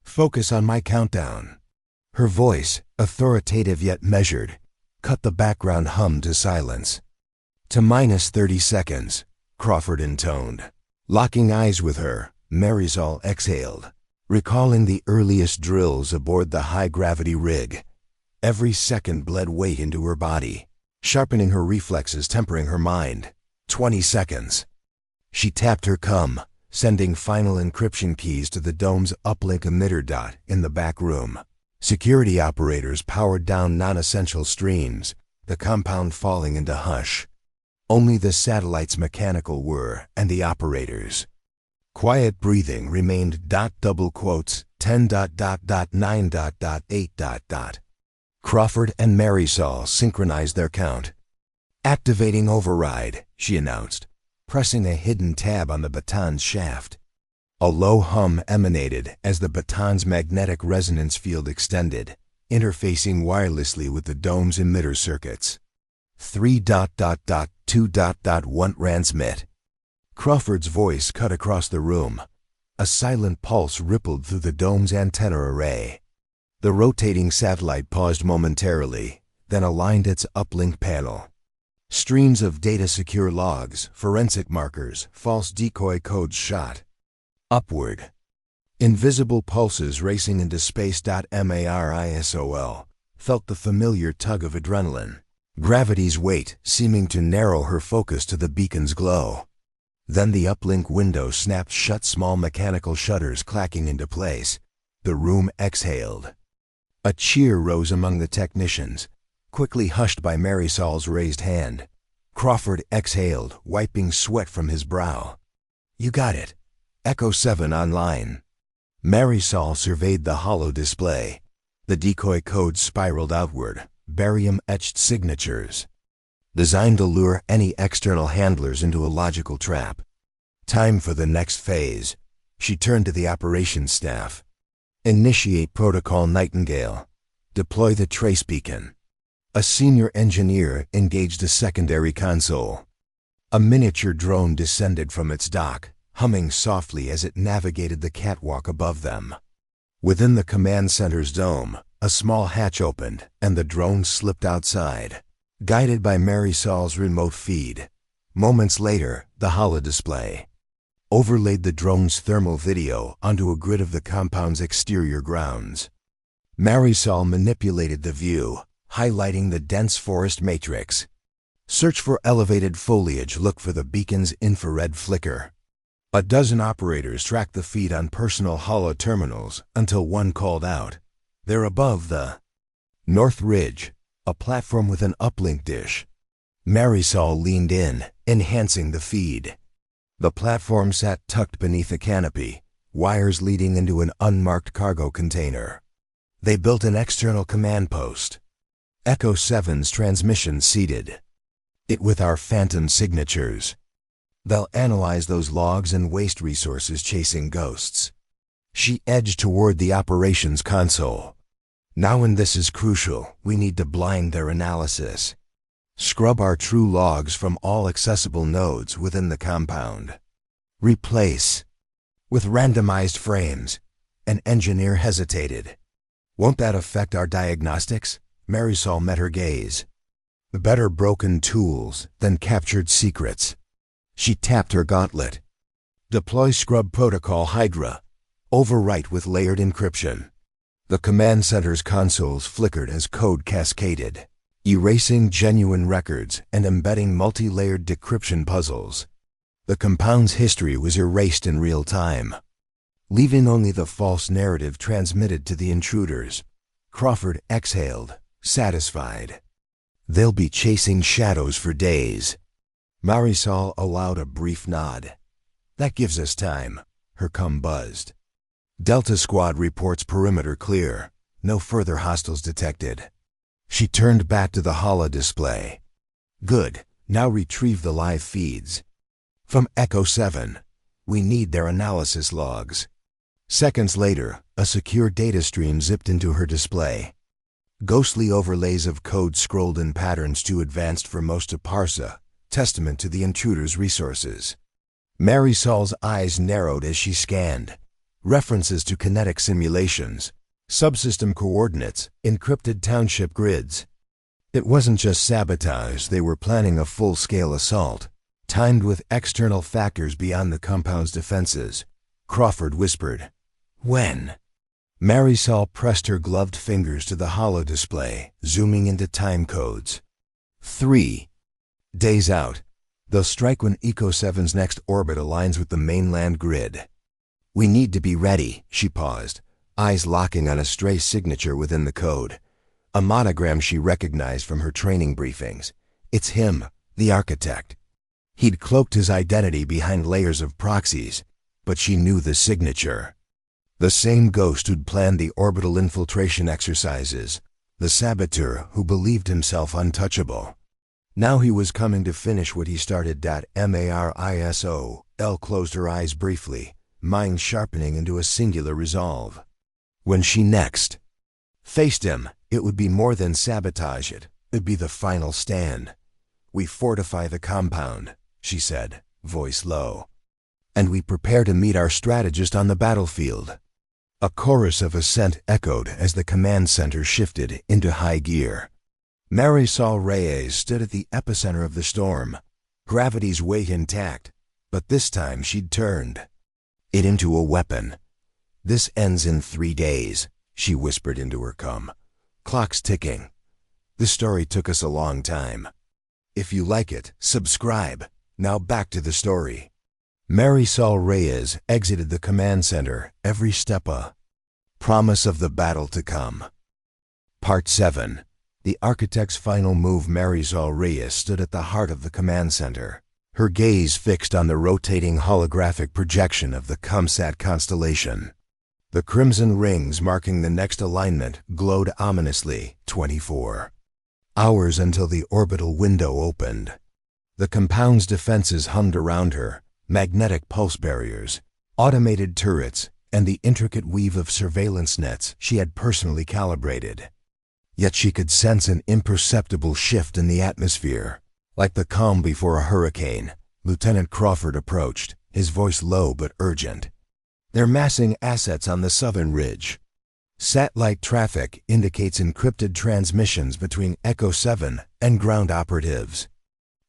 Focus on my countdown." Her voice, authoritative yet measured, cut the background hum to silence. "To -30 seconds, Crawford intoned. Locking eyes with her, Marisol exhaled, recalling the earliest drills aboard the high-gravity rig. Every second bled weight into her body, sharpening her reflexes, tempering her mind. 20 seconds. She tapped her COM, sending final encryption keys to the dome's uplink emitter. In the back room, security operators powered down non-essential streams, the compound falling into hush. Only the satellite's mechanical whir and the operators. Quiet breathing remained. Double quotes, 10.9.8. Crawford and Marisol synchronized their count. "Activating override," she announced, pressing a hidden tab on the baton's shaft. A low hum emanated as the baton's magnetic resonance field extended, interfacing wirelessly with the dome's emitter circuits. 3.2.1 transmit. Crawford's voice cut across the room. A silent pulse rippled through the dome's antenna array. The rotating satellite paused momentarily, then aligned its uplink panel. Streams of data-secure logs, forensic markers, false decoy codes shot upward. Invisible pulses racing into space. Marisol felt the familiar tug of adrenaline, gravity's weight seeming to narrow her focus to the beacon's glow. Then the uplink window snapped shut, small mechanical shutters clacking into place. The room exhaled. A cheer rose among the technicians, quickly hushed by Marisol's raised hand. Crawford exhaled, wiping sweat from his brow. "You got it. Echo 7 online." Marisol surveyed the holo display. The decoy code spiraled outward, barium-etched signatures, designed to lure any external handlers into a logical trap. Time for the next phase. She turned to the operations staff. "Initiate Protocol Nightingale. Deploy the trace beacon." A senior engineer engaged a secondary console. A miniature drone descended from its dock, humming softly as it navigated the catwalk above them. Within the command center's dome, a small hatch opened, and the drone slipped outside, guided by Marisol's remote feed. Moments later, the holodisplay overlaid the drone's thermal video onto a grid of the compound's exterior grounds. Marisol manipulated the view, highlighting the dense forest matrix. Search for elevated foliage, look for the beacon's infrared flicker. A dozen operators tracked the feed on personal holo terminals until one called out. They're above the North Ridge, a platform with an uplink dish. Marisol leaned in, enhancing the feed. The platform sat tucked beneath a canopy, wires leading into an unmarked cargo container. They built an external command post. Echo 7's transmission seated it with our phantom signatures. They'll analyze those logs and waste resources chasing ghosts. She edged toward the operations console. Now, and this is crucial, we need to blind their analysis. Scrub our true logs from all accessible nodes within the compound. Replace with randomized frames. An engineer hesitated. Won't that affect our diagnostics? Marisol met her gaze. Better broken tools than captured secrets. She tapped her gauntlet. Deploy Scrub Protocol Hydra. Overwrite with layered encryption. The command center's consoles flickered as code cascaded, erasing genuine records and embedding multi-layered decryption puzzles. The compound's history was erased in real time, leaving only the false narrative transmitted to the intruders. Crawford exhaled, satisfied. They'll be chasing shadows for days. Marisol allowed a brief nod. That gives us time, her cum buzzed. Delta Squad reports perimeter clear. No further hostiles detected. She turned back to the holodisplay. Good, now retrieve the live feeds. From Echo 7, we need their analysis logs. Seconds later, a secure data stream zipped into her display. Ghostly overlays of code scrolled in patterns too advanced for most to parse, testament to the intruder's resources. Marisol's eyes narrowed as she scanned. References to kinetic simulations, subsystem coordinates, encrypted township grids. It wasn't just sabotage, they were planning a full-scale assault, timed with external factors beyond the compound's defenses. Crawford whispered, "When?" Marisol pressed her gloved fingers to the holodisplay, zooming into time codes. 3 days out. They'll strike when Echo 7's next orbit aligns with the mainland grid. We need to be ready, she paused, eyes locking on a stray signature within the code. A monogram she recognized from her training briefings. It's him, the architect. He'd cloaked his identity behind layers of proxies, but she knew the signature. The same ghost who'd planned the orbital infiltration exercises, the saboteur who believed himself untouchable. Now he was coming to finish what he started. Marisol closed her eyes briefly, mind sharpening into a singular resolve. When she next faced him, it would be more than sabotage, it'd be the final stand. We fortify the compound, she said, voice low. And we prepare to meet our strategist on the battlefield. A chorus of assent echoed as the command center shifted into high gear. Marisol Reyes stood at the epicenter of the storm, gravity's weight intact, but this time she'd turned it into a weapon. This ends in 3 days, she whispered into her cum. Clock's ticking. This story took us a long time. If you like it, subscribe. Now back to the story. Marisol Reyes exited the command center, every step a promise of the battle to come. Part 7. The architect's final move. Marisol Reyes stood at the heart of the command center, her gaze fixed on the rotating holographic projection of the CumSat constellation. The crimson rings marking the next alignment glowed ominously. 24 hours until the orbital window opened. The compound's defenses hummed around her, magnetic pulse barriers, automated turrets, and the intricate weave of surveillance nets she had personally calibrated. Yet she could sense an imperceptible shift in the atmosphere, like the calm before a hurricane. Lieutenant Crawford approached, his voice low but urgent. "They're massing assets on the southern ridge. Satellite traffic indicates encrypted transmissions between Echo 7 and ground operatives.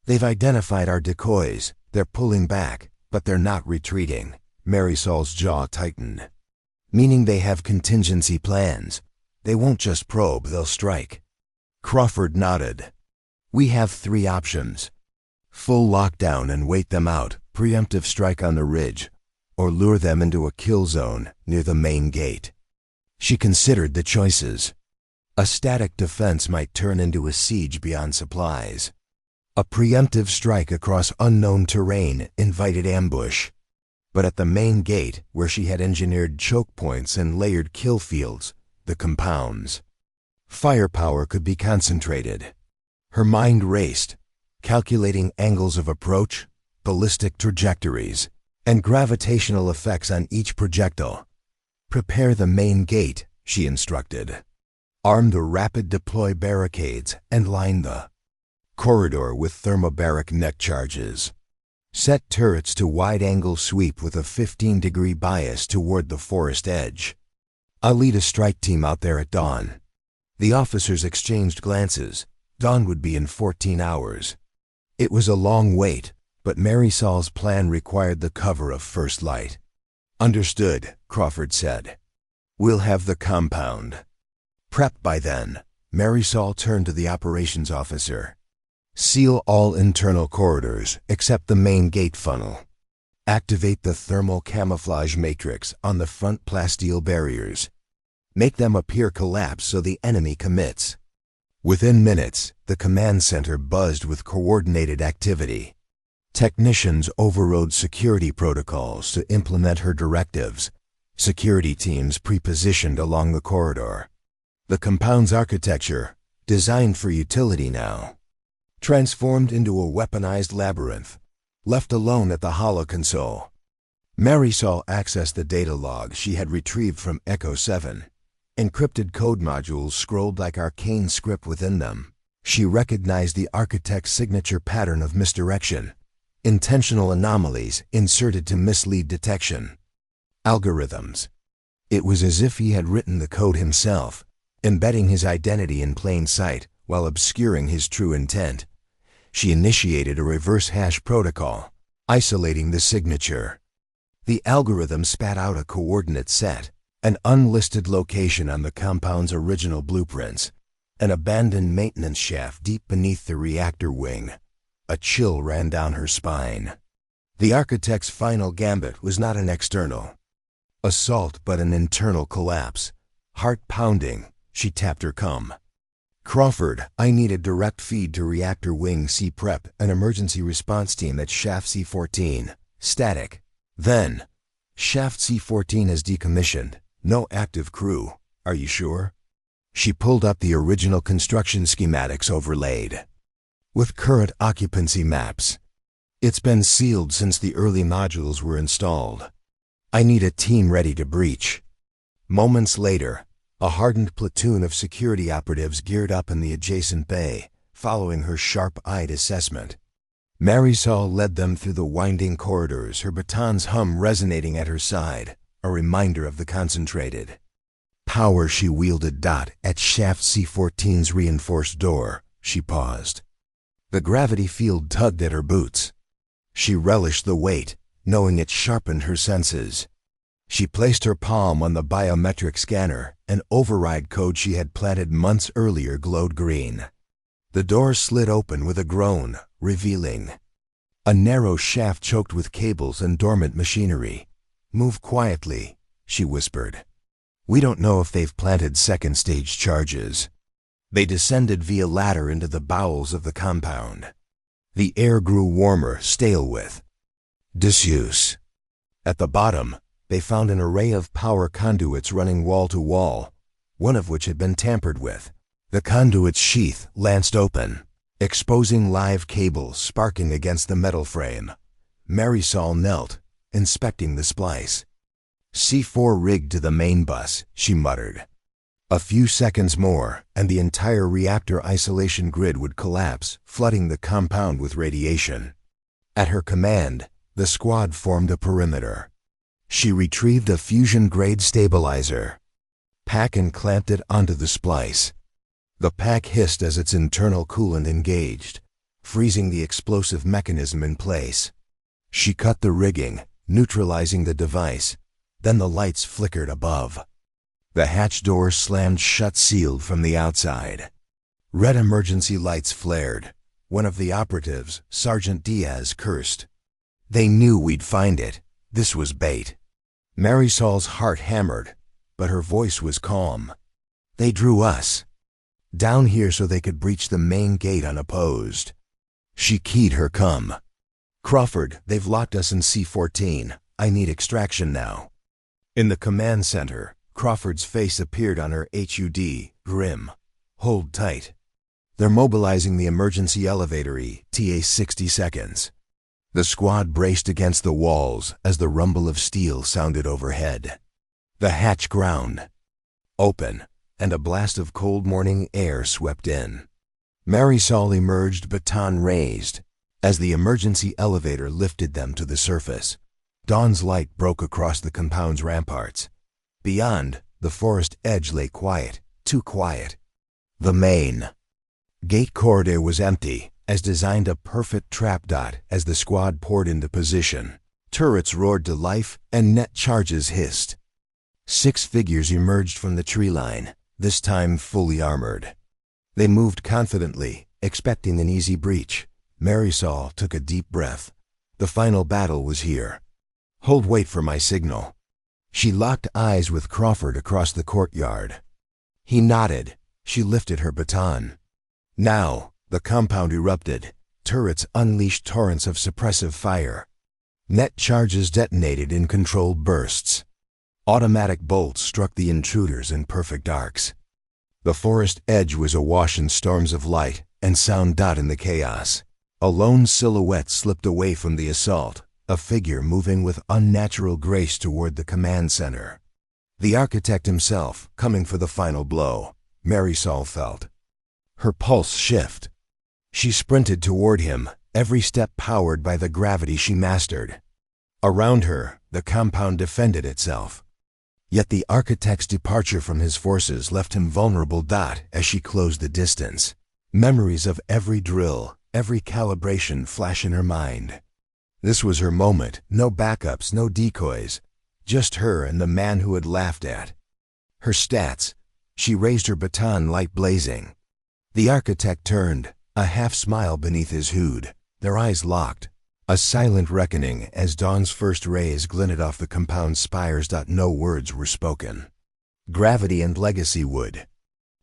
They've identified our decoys. They're pulling back, but they're not retreating." Marisol's jaw tightened. "Meaning they have contingency plans. They won't just probe, they'll strike." Crawford nodded. "We have 3 options. Full lockdown and wait them out, preemptive strike on the ridge, or lure them into a kill zone near the main gate." She considered the choices. A static defense might turn into a siege beyond supplies. A preemptive strike across unknown terrain invited ambush. But at the main gate, where she had engineered choke points and layered kill fields, the compounds, firepower could be concentrated. Her mind raced, calculating angles of approach, ballistic trajectories, and gravitational effects on each projectile. "Prepare the main gate," she instructed. "Arm the rapid deploy barricades and line the corridor with thermobaric neck charges. Set turrets to wide-angle sweep with a 15-degree bias toward the forest edge. I'll lead a strike team out there at dawn." The officers exchanged glances. Dawn would be in 14 hours. It was a long wait, but Marisol's plan required the cover of first light. "Understood," Crawford said. "We'll have the compound prepped by then." Marisol turned to the operations officer. "Seal all internal corridors except the main gate funnel. Activate the thermal camouflage matrix on the front plasteel barriers. Make them appear collapsed so the enemy commits." Within minutes, the command center buzzed with coordinated activity. Technicians overrode security protocols to implement her directives. Security teams pre-positioned along the corridor. The compound's architecture, designed for utility now, transformed into a weaponized labyrinth, left alone at the holo console. Marisol accessed the data log she had retrieved from Echo 7. Encrypted code modules scrolled like arcane script within them. She recognized the architect's signature pattern of misdirection, intentional anomalies inserted to mislead detection. Algorithms. It was as if he had written the code himself, embedding his identity in plain sight while obscuring his true intent. She initiated a reverse hash protocol, isolating the signature. The algorithm spat out a coordinate set, an unlisted location on the compound's original blueprints, an abandoned maintenance shaft deep beneath the reactor wing. A chill ran down her spine. The architect's final gambit was not an external assault but an internal collapse. Heart pounding, she tapped her com. "Crawford, I need a direct feed to reactor wing C-Prep, an emergency response team at Shaft C-14. Static." Then, "Shaft C-14 is decommissioned. No active crew. Are you sure?" She pulled up the original construction schematics overlaid with current occupancy maps. "It's been sealed since the early modules were installed. I need a team ready to breach." Moments later, a hardened platoon of security operatives geared up in the adjacent bay, following her sharp-eyed assessment. Marisol led them through the winding corridors, her baton's hum resonating at her side, a reminder of the concentrated power she wielded. At Shaft C-14's reinforced door, she paused. The gravity field tugged at her boots. She relished the weight, knowing it sharpened her senses. She placed her palm on the biometric scanner, an override code she had planted months earlier glowed green. The door slid open with a groan, revealing a narrow shaft choked with cables and dormant machinery. "Move quietly," she whispered. "We don't know if they've planted second-stage charges." They descended via ladder into the bowels of the compound. The air grew warmer, stale with disuse. At the bottom, they found an array of power conduits running wall to wall, one of which had been tampered with. The conduit's sheath lanced open, exposing live cables sparking against the metal frame. Marisol knelt, inspecting the splice. "C4 rigged to the main bus," she muttered. A few seconds more, and the entire reactor isolation grid would collapse, flooding the compound with radiation. At her command, the squad formed a perimeter. She retrieved a fusion-grade stabilizer. Pack and clamped it onto the splice. The pack hissed as its internal coolant engaged, freezing the explosive mechanism in place. She cut the rigging, neutralizing the device. Then the lights flickered above. The hatch doors slammed shut, sealed from the outside. Red emergency lights flared. One of the operatives, Sergeant Diaz, cursed. They knew we'd find it. This was bait. Marisol's heart hammered, but her voice was calm. They drew us down here so they could breach the main gate unopposed. She keyed her come. Crawford, they've locked us in C-14. I need extraction now. In the command center, Crawford's face appeared on her HUD, grim. Hold tight. They're mobilizing the emergency elevator ETA 60 seconds. The squad braced against the walls as the rumble of steel sounded overhead. The hatch ground open, and a blast of cold morning air swept in. Marisol emerged, baton raised, as the emergency elevator lifted them to the surface. Dawn's light broke across the compound's ramparts. Beyond, the forest edge lay quiet, too quiet. The main gate corridor was empty, as designed a perfect trap dot as the squad poured into position. Turrets roared to life and net charges hissed. 6 figures emerged from the tree line, this time fully armored. They moved confidently, expecting an easy breach. Marisol took a deep breath. The final battle was here. Hold, wait for my signal. She locked eyes with Crawford across the courtyard. He nodded. She lifted her baton. Now, the compound erupted. Turrets unleashed torrents of suppressive fire. Net charges detonated in controlled bursts. Automatic bolts struck the intruders in perfect arcs. The forest edge was awash in storms of light and sound in the chaos. A lone silhouette slipped away from the assault, a figure moving with unnatural grace toward the command center. The architect himself, coming for the final blow, Marisol felt. Her pulse shift. She sprinted toward him, every step powered by the gravity she mastered. Around her, the compound defended itself. Yet the architect's departure from his forces left him vulnerable. As she closed the distance, memories of every drill, every calibration flash in her mind. This was her moment, no backups, no decoys, just her and the man who had laughed at her stats. She raised her baton, light blazing. The architect turned, a half smile beneath his hood, their eyes locked. A silent reckoning as dawn's first rays glinted off the compound's spires. No words were spoken. Gravity and legacy would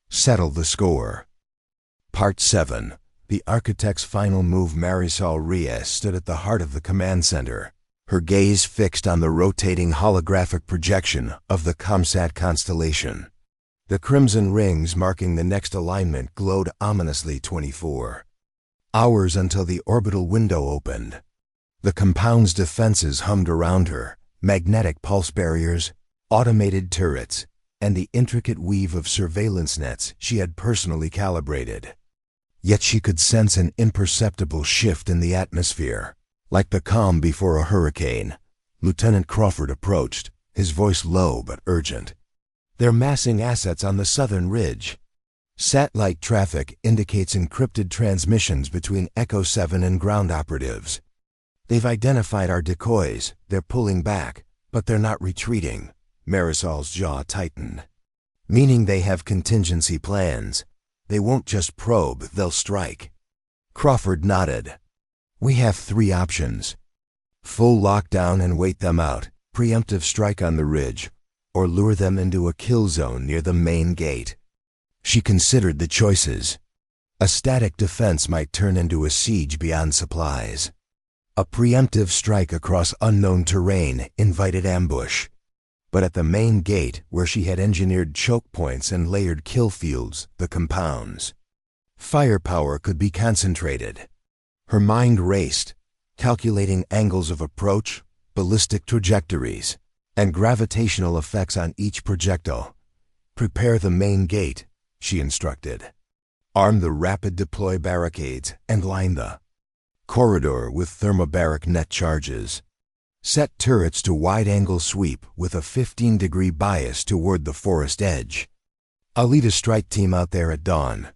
settle the score. Part 7. The architect's final move. Marisol Reyes stood at the heart of the command center, her gaze fixed on the rotating holographic projection of the ComSat constellation. The crimson rings marking the next alignment glowed ominously. 24 hours until the orbital window opened. The compound's defenses hummed around her, magnetic pulse barriers, automated turrets, and the intricate weave of surveillance nets she had personally calibrated. Yet she could sense an imperceptible shift in the atmosphere. Like the calm before a hurricane, Lieutenant Crawford approached, his voice low but urgent. They're massing assets on the southern ridge. Satellite traffic indicates encrypted transmissions between Echo 7 and ground operatives. They've identified our decoys. They're pulling back, but they're not retreating. Marisol's jaw tightened. Meaning they have contingency plans. They won't just probe, they'll strike. Crawford nodded. We have 3 options. Full lockdown and wait them out, preemptive strike on the ridge, or lure them into a kill zone near the main gate. She considered the choices. A static defense might turn into a siege beyond supplies. A preemptive strike across unknown terrain invited ambush. But at the main gate, where she had engineered choke points and layered kill fields, the compounds, firepower could be concentrated. Her mind raced, calculating angles of approach, ballistic trajectories, and gravitational effects on each projectile. Prepare the main gate, she instructed. Arm the rapid deploy barricades and line the Corridor with thermobaric net charges. Set turrets to wide-angle sweep with a 15-degree bias toward the forest edge. I'll lead a strike team out there at dawn.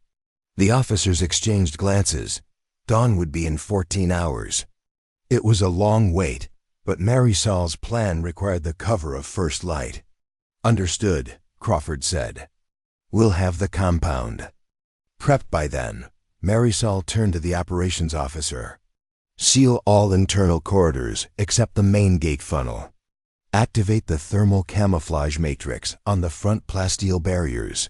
The officers exchanged glances. Dawn would be in 14 hours. It was a long wait, but Marisol's plan required the cover of first light. Understood, Crawford said. We'll have the compound prepped by then. Marisol turned to the operations officer. Seal all internal corridors except the main gate funnel. Activate the thermal camouflage matrix on the front plasteel barriers.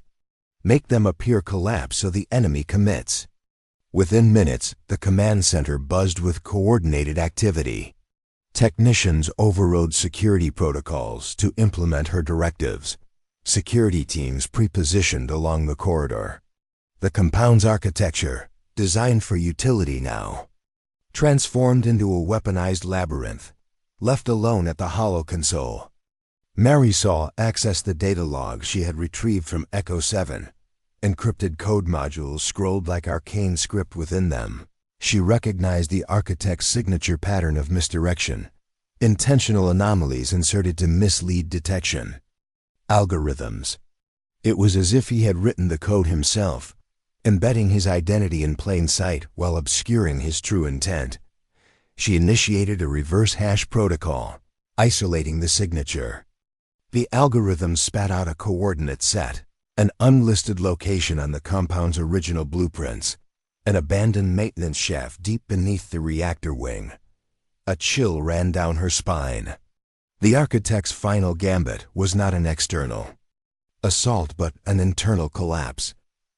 Make them appear collapsed so the enemy commits. Within minutes, the command center buzzed with coordinated activity. Technicians overrode security protocols to implement her directives. Security teams pre-positioned along the corridor. The compound's architecture, designed for utility now, transformed into a weaponized labyrinth, left alone at the hollow console. Marisol accessed the data logs she had retrieved from Echo 7. Encrypted code modules scrolled like arcane script within them. She recognized the architect's signature pattern of misdirection, intentional anomalies inserted to mislead detection. Algorithms. It was as if he had written the code himself, embedding his identity in plain sight while obscuring his true intent. She initiated a reverse hash protocol, isolating the signature. The algorithm spat out a coordinate set, an unlisted location on the compound's original blueprints, an abandoned maintenance shaft deep beneath the reactor wing. A chill ran down her spine. The architect's final gambit was not an external assault but an internal collapse.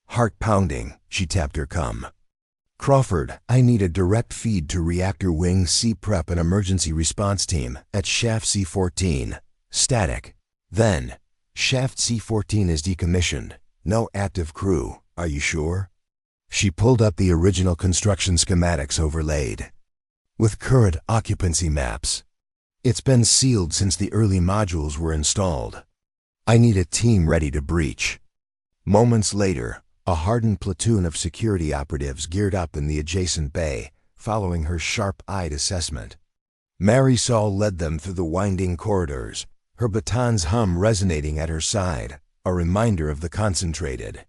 Heart pounding, she tapped her cum. Crawford, I need a direct feed to reactor wing C-Prep and emergency response team at shaft C-14. Static. Then, shaft C-14 is decommissioned. No active crew. Are you sure? She pulled up the original construction schematics overlaid with current occupancy maps. It's been sealed since the early modules were installed. I need a team ready to breach. Moments later, a hardened platoon of security operatives geared up in the adjacent bay, following her sharp-eyed assessment. Marisol led them through the winding corridors, her baton's hum resonating at her side, a reminder of the concentrated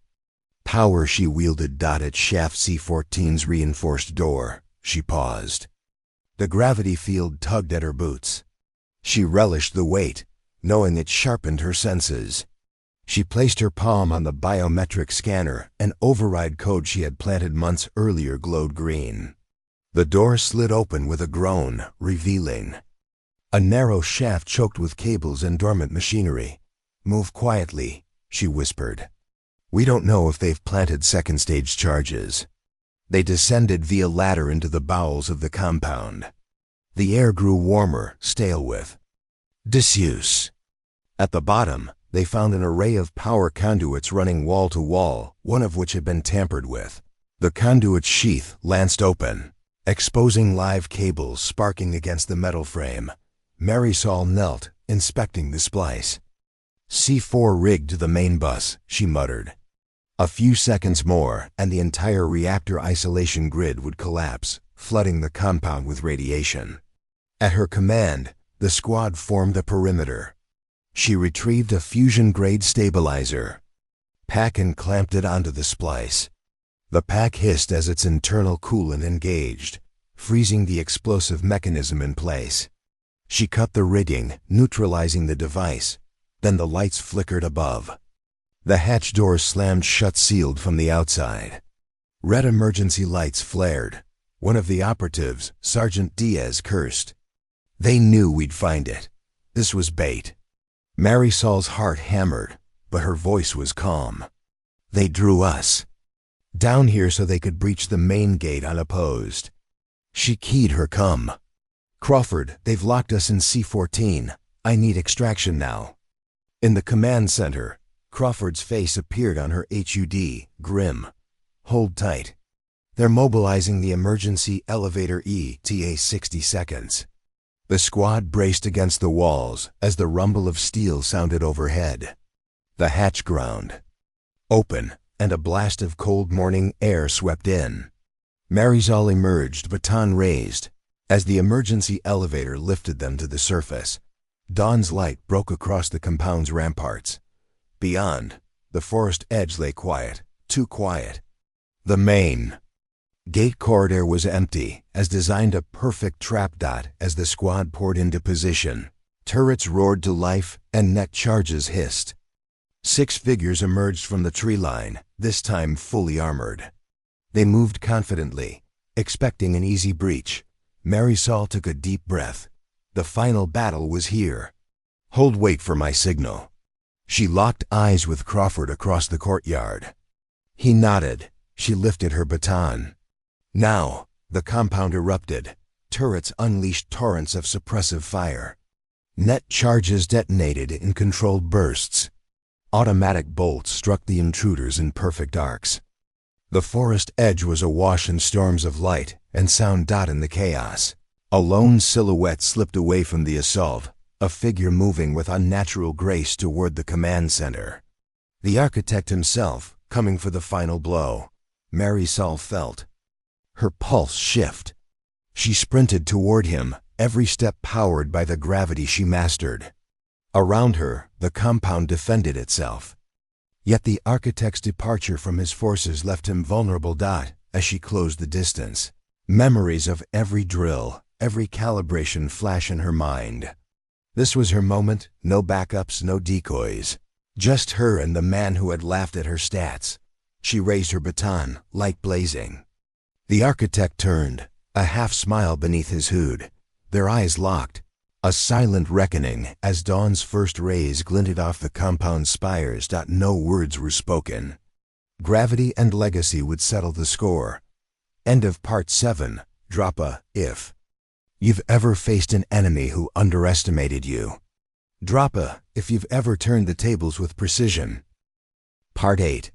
power she wielded. At shaft C-14's reinforced door, she paused. The gravity field tugged at her boots. She relished the weight, knowing it sharpened her senses. She placed her palm on the biometric scanner, and override code she had planted months earlier glowed green. The door slid open with a groan, revealing a narrow shaft choked with cables and dormant machinery. Move quietly, she whispered. We don't know if they've planted second-stage charges. They descended via ladder into the bowels of the compound. The air grew warmer, stale with disuse. At the bottom, they found an array of power conduits running wall to wall, one of which had been tampered with. The conduit's sheath lanced open, exposing live cables sparking against the metal frame. Marisol knelt, inspecting the splice. C4 rigged to the main bus, she muttered. A few seconds more, and the entire reactor isolation grid would collapse, flooding the compound with radiation. At her command, the squad formed a perimeter. She retrieved a fusion-grade stabilizer. Pack and clamped it onto the splice. The pack hissed as its internal coolant engaged, freezing the explosive mechanism in place. She cut the rigging, neutralizing the device. Then the lights flickered above. The hatch doors slammed shut, sealed from the outside. Red emergency lights flared. One of the operatives, Sergeant Diaz, cursed. They knew we'd find it. This was bait. Marisol's heart hammered, but her voice was calm. They drew us down here so they could breach the main gate unopposed. She keyed her cum. Crawford, they've locked us in C-14. I need extraction now. In the command center, Crawford's face appeared on her HUD, grim. Hold tight. They're mobilizing the emergency elevator ETA 60 seconds. The squad braced against the walls as the rumble of steel sounded overhead. The hatch ground open, and a blast of cold morning air swept in. Marisol emerged, baton raised. As the emergency elevator lifted them to the surface, dawn's light broke across the compound's ramparts. Beyond, the forest edge lay quiet, too quiet. The main gate corridor was empty, as designed a perfect trap dot as the squad poured into position. Turrets roared to life, and net charges hissed. 6 figures emerged from the tree line, this time fully armored. They moved confidently, expecting an easy breach. Marisol took a deep breath. The final battle was here. "Hold wait for my signal." She locked eyes with Crawford across the courtyard. He nodded. She lifted her baton. Now, the compound erupted. Turrets unleashed torrents of suppressive fire. Net charges detonated in controlled bursts. Automatic bolts struck the intruders in perfect arcs. The forest edge was awash in storms of light and sound in the chaos. A lone silhouette slipped away from the assault, a figure moving with unnatural grace toward the command center. The architect himself, coming for the final blow. Marisol felt her pulse shift. She sprinted toward him, every step powered by the gravity she mastered. Around her, the compound defended itself. Yet the architect's departure from his forces left him vulnerable. As she closed the distance, memories of every drill, every calibration flash in her mind. This was her moment, no backups, no decoys. Just her and the man who had laughed at her stats. She raised her baton, light blazing. The architect turned, a half smile beneath his hood. Their eyes locked. A silent reckoning as dawn's first rays glinted off the compound's spires. No words were spoken. Gravity and legacy would settle the score. End of Part 7. Drop a if you've ever faced an enemy who underestimated you. Drop a if you've ever turned the tables with precision. Part 8.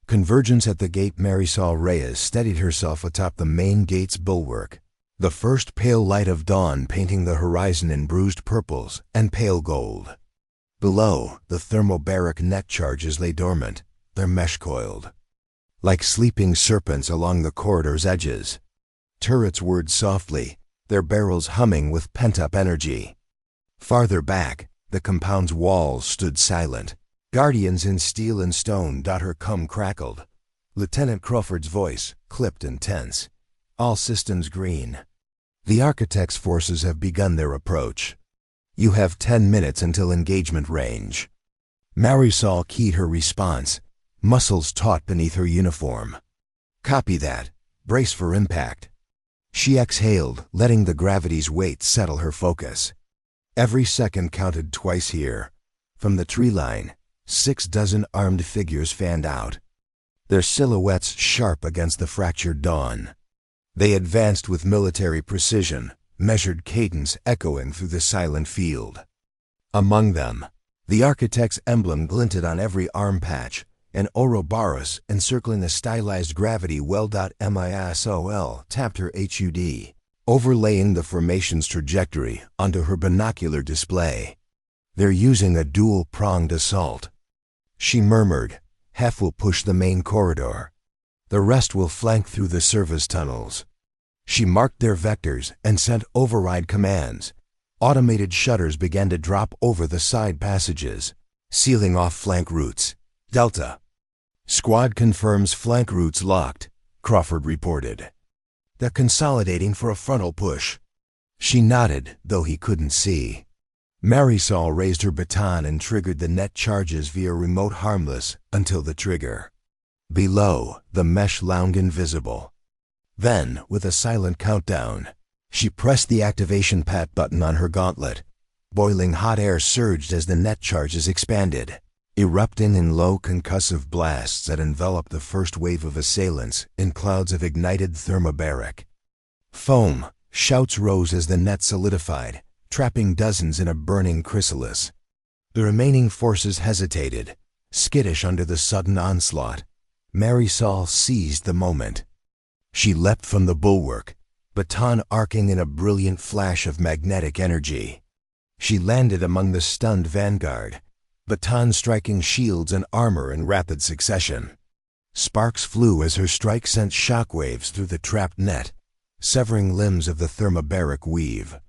Convergence at the gate. Marisol Reyes steadied herself atop the main gate's bulwark. The first pale light of dawn painting the horizon in bruised purples and pale gold. Below, the thermobaric net charges lay dormant, their mesh coiled. Like sleeping serpents along the corridor's edges. Turrets whirred softly, their barrels humming with pent-up energy. Farther back, the compound's walls stood silent. Guardians in steel and stone. Her cum crackled. Lieutenant Crawford's voice, clipped and tense. All systems green. The architect's forces have begun their approach. You have 10 minutes until engagement range. Marisol keyed her response, muscles taut beneath her uniform. Copy that. Brace for impact. She exhaled, letting the gravity's weight settle her focus. Every second counted twice here. From the tree line, 6 dozen armed figures fanned out, their silhouettes sharp against the fractured dawn. They advanced with military precision, measured cadence echoing through the silent field. Among them, the architect's emblem glinted on every arm patch, an Ouroboros encircling the stylized gravity well. Marisol tapped her HUD, overlaying the formation's trajectory onto her binocular display. They're using a dual-pronged assault. She murmured, half will push the main corridor. The rest will flank through the service tunnels. She marked their vectors and sent override commands. Automated shutters began to drop over the side passages, sealing off flank routes. Delta. Squad confirms flank routes locked, Crawford reported. They're consolidating for a frontal push. She nodded, though he couldn't see. Marisol raised her baton and triggered the net charges via remote harmless until the trigger. Below, the mesh lounged invisible. Then, with a silent countdown, she pressed the activation pat button on her gauntlet. Boiling hot air surged as the net charges expanded, erupting in low concussive blasts that enveloped the first wave of assailants in clouds of ignited thermobaric foam. Shouts rose as the net solidified, trapping dozens in a burning chrysalis. The remaining forces hesitated, skittish under the sudden onslaught. Marisol seized the moment. She leapt from the bulwark, baton arcing in a brilliant flash of magnetic energy. She landed among the stunned vanguard, baton striking shields and armor in rapid succession. Sparks flew as her strike sent shockwaves through the trapped net, severing limbs of the thermobaric weave.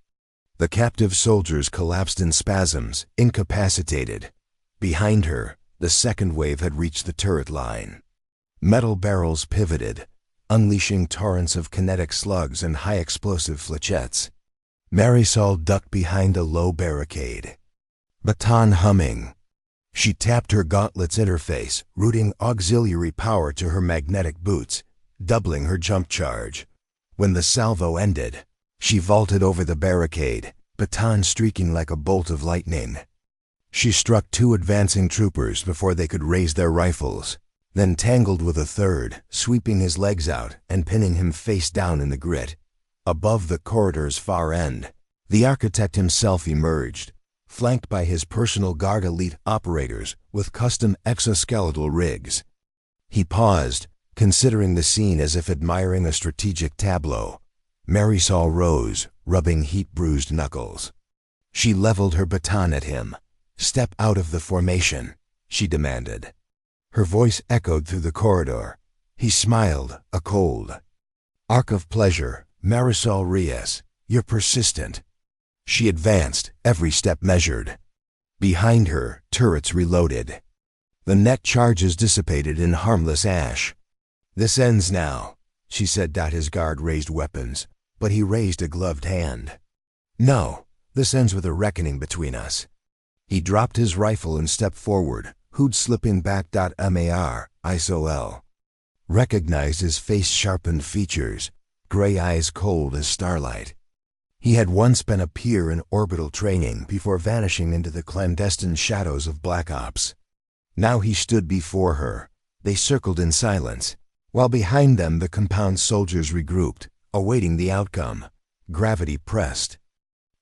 The captive soldiers collapsed in spasms, incapacitated. Behind her, the second wave had reached the turret line. Metal barrels pivoted, unleashing torrents of kinetic slugs and high-explosive flechettes. Marisol ducked behind a low barricade, baton humming. She tapped her gauntlet's interface, routing auxiliary power to her magnetic boots, doubling her jump charge. When the salvo ended, she vaulted over the barricade, baton streaking like a bolt of lightning. She struck 2 advancing troopers before they could raise their rifles, then tangled with a third, sweeping his legs out and pinning him face down in the grit. Above the corridor's far end, the architect himself emerged, flanked by his personal guard elite operators with custom exoskeletal rigs. He paused, considering the scene as if admiring a strategic tableau. Marisol rose, rubbing heat-bruised knuckles. She leveled her baton at him. "Step out of the formation," she demanded. Her voice echoed through the corridor. He smiled, a cold arc of pleasure. "Marisol Reyes, you're persistent." She advanced, every step measured. Behind her, turrets reloaded. The net charges dissipated in harmless ash. "This ends now," she said. His guard raised weapons, but he raised a gloved hand. "No, this ends with a reckoning between us." He dropped his rifle and stepped forward, hood slipping back. "MAR, ISO-L." Recognized his face-sharpened features, gray eyes cold as starlight. He had once been a peer in orbital training before vanishing into the clandestine shadows of Black Ops. Now he stood before her. They circled in silence, while behind them the compound soldiers regrouped, awaiting the outcome. Gravity pressed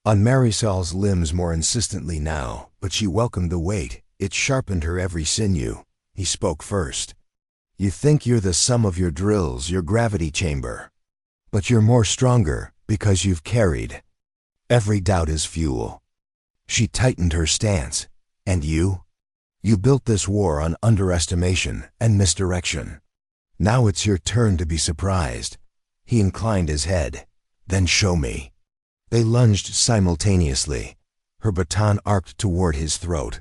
on Marisol's limbs more insistently now, but she welcomed the weight. It sharpened her every sinew. He spoke first. "You think you're the sum of your drills, your gravity chamber. But you're more stronger because you've carried. Every doubt is fuel." She tightened her stance. "And you? You built this war on underestimation and misdirection. Now it's your turn to be surprised." He inclined his head. "Then show me." They lunged simultaneously. Her baton arced toward his throat.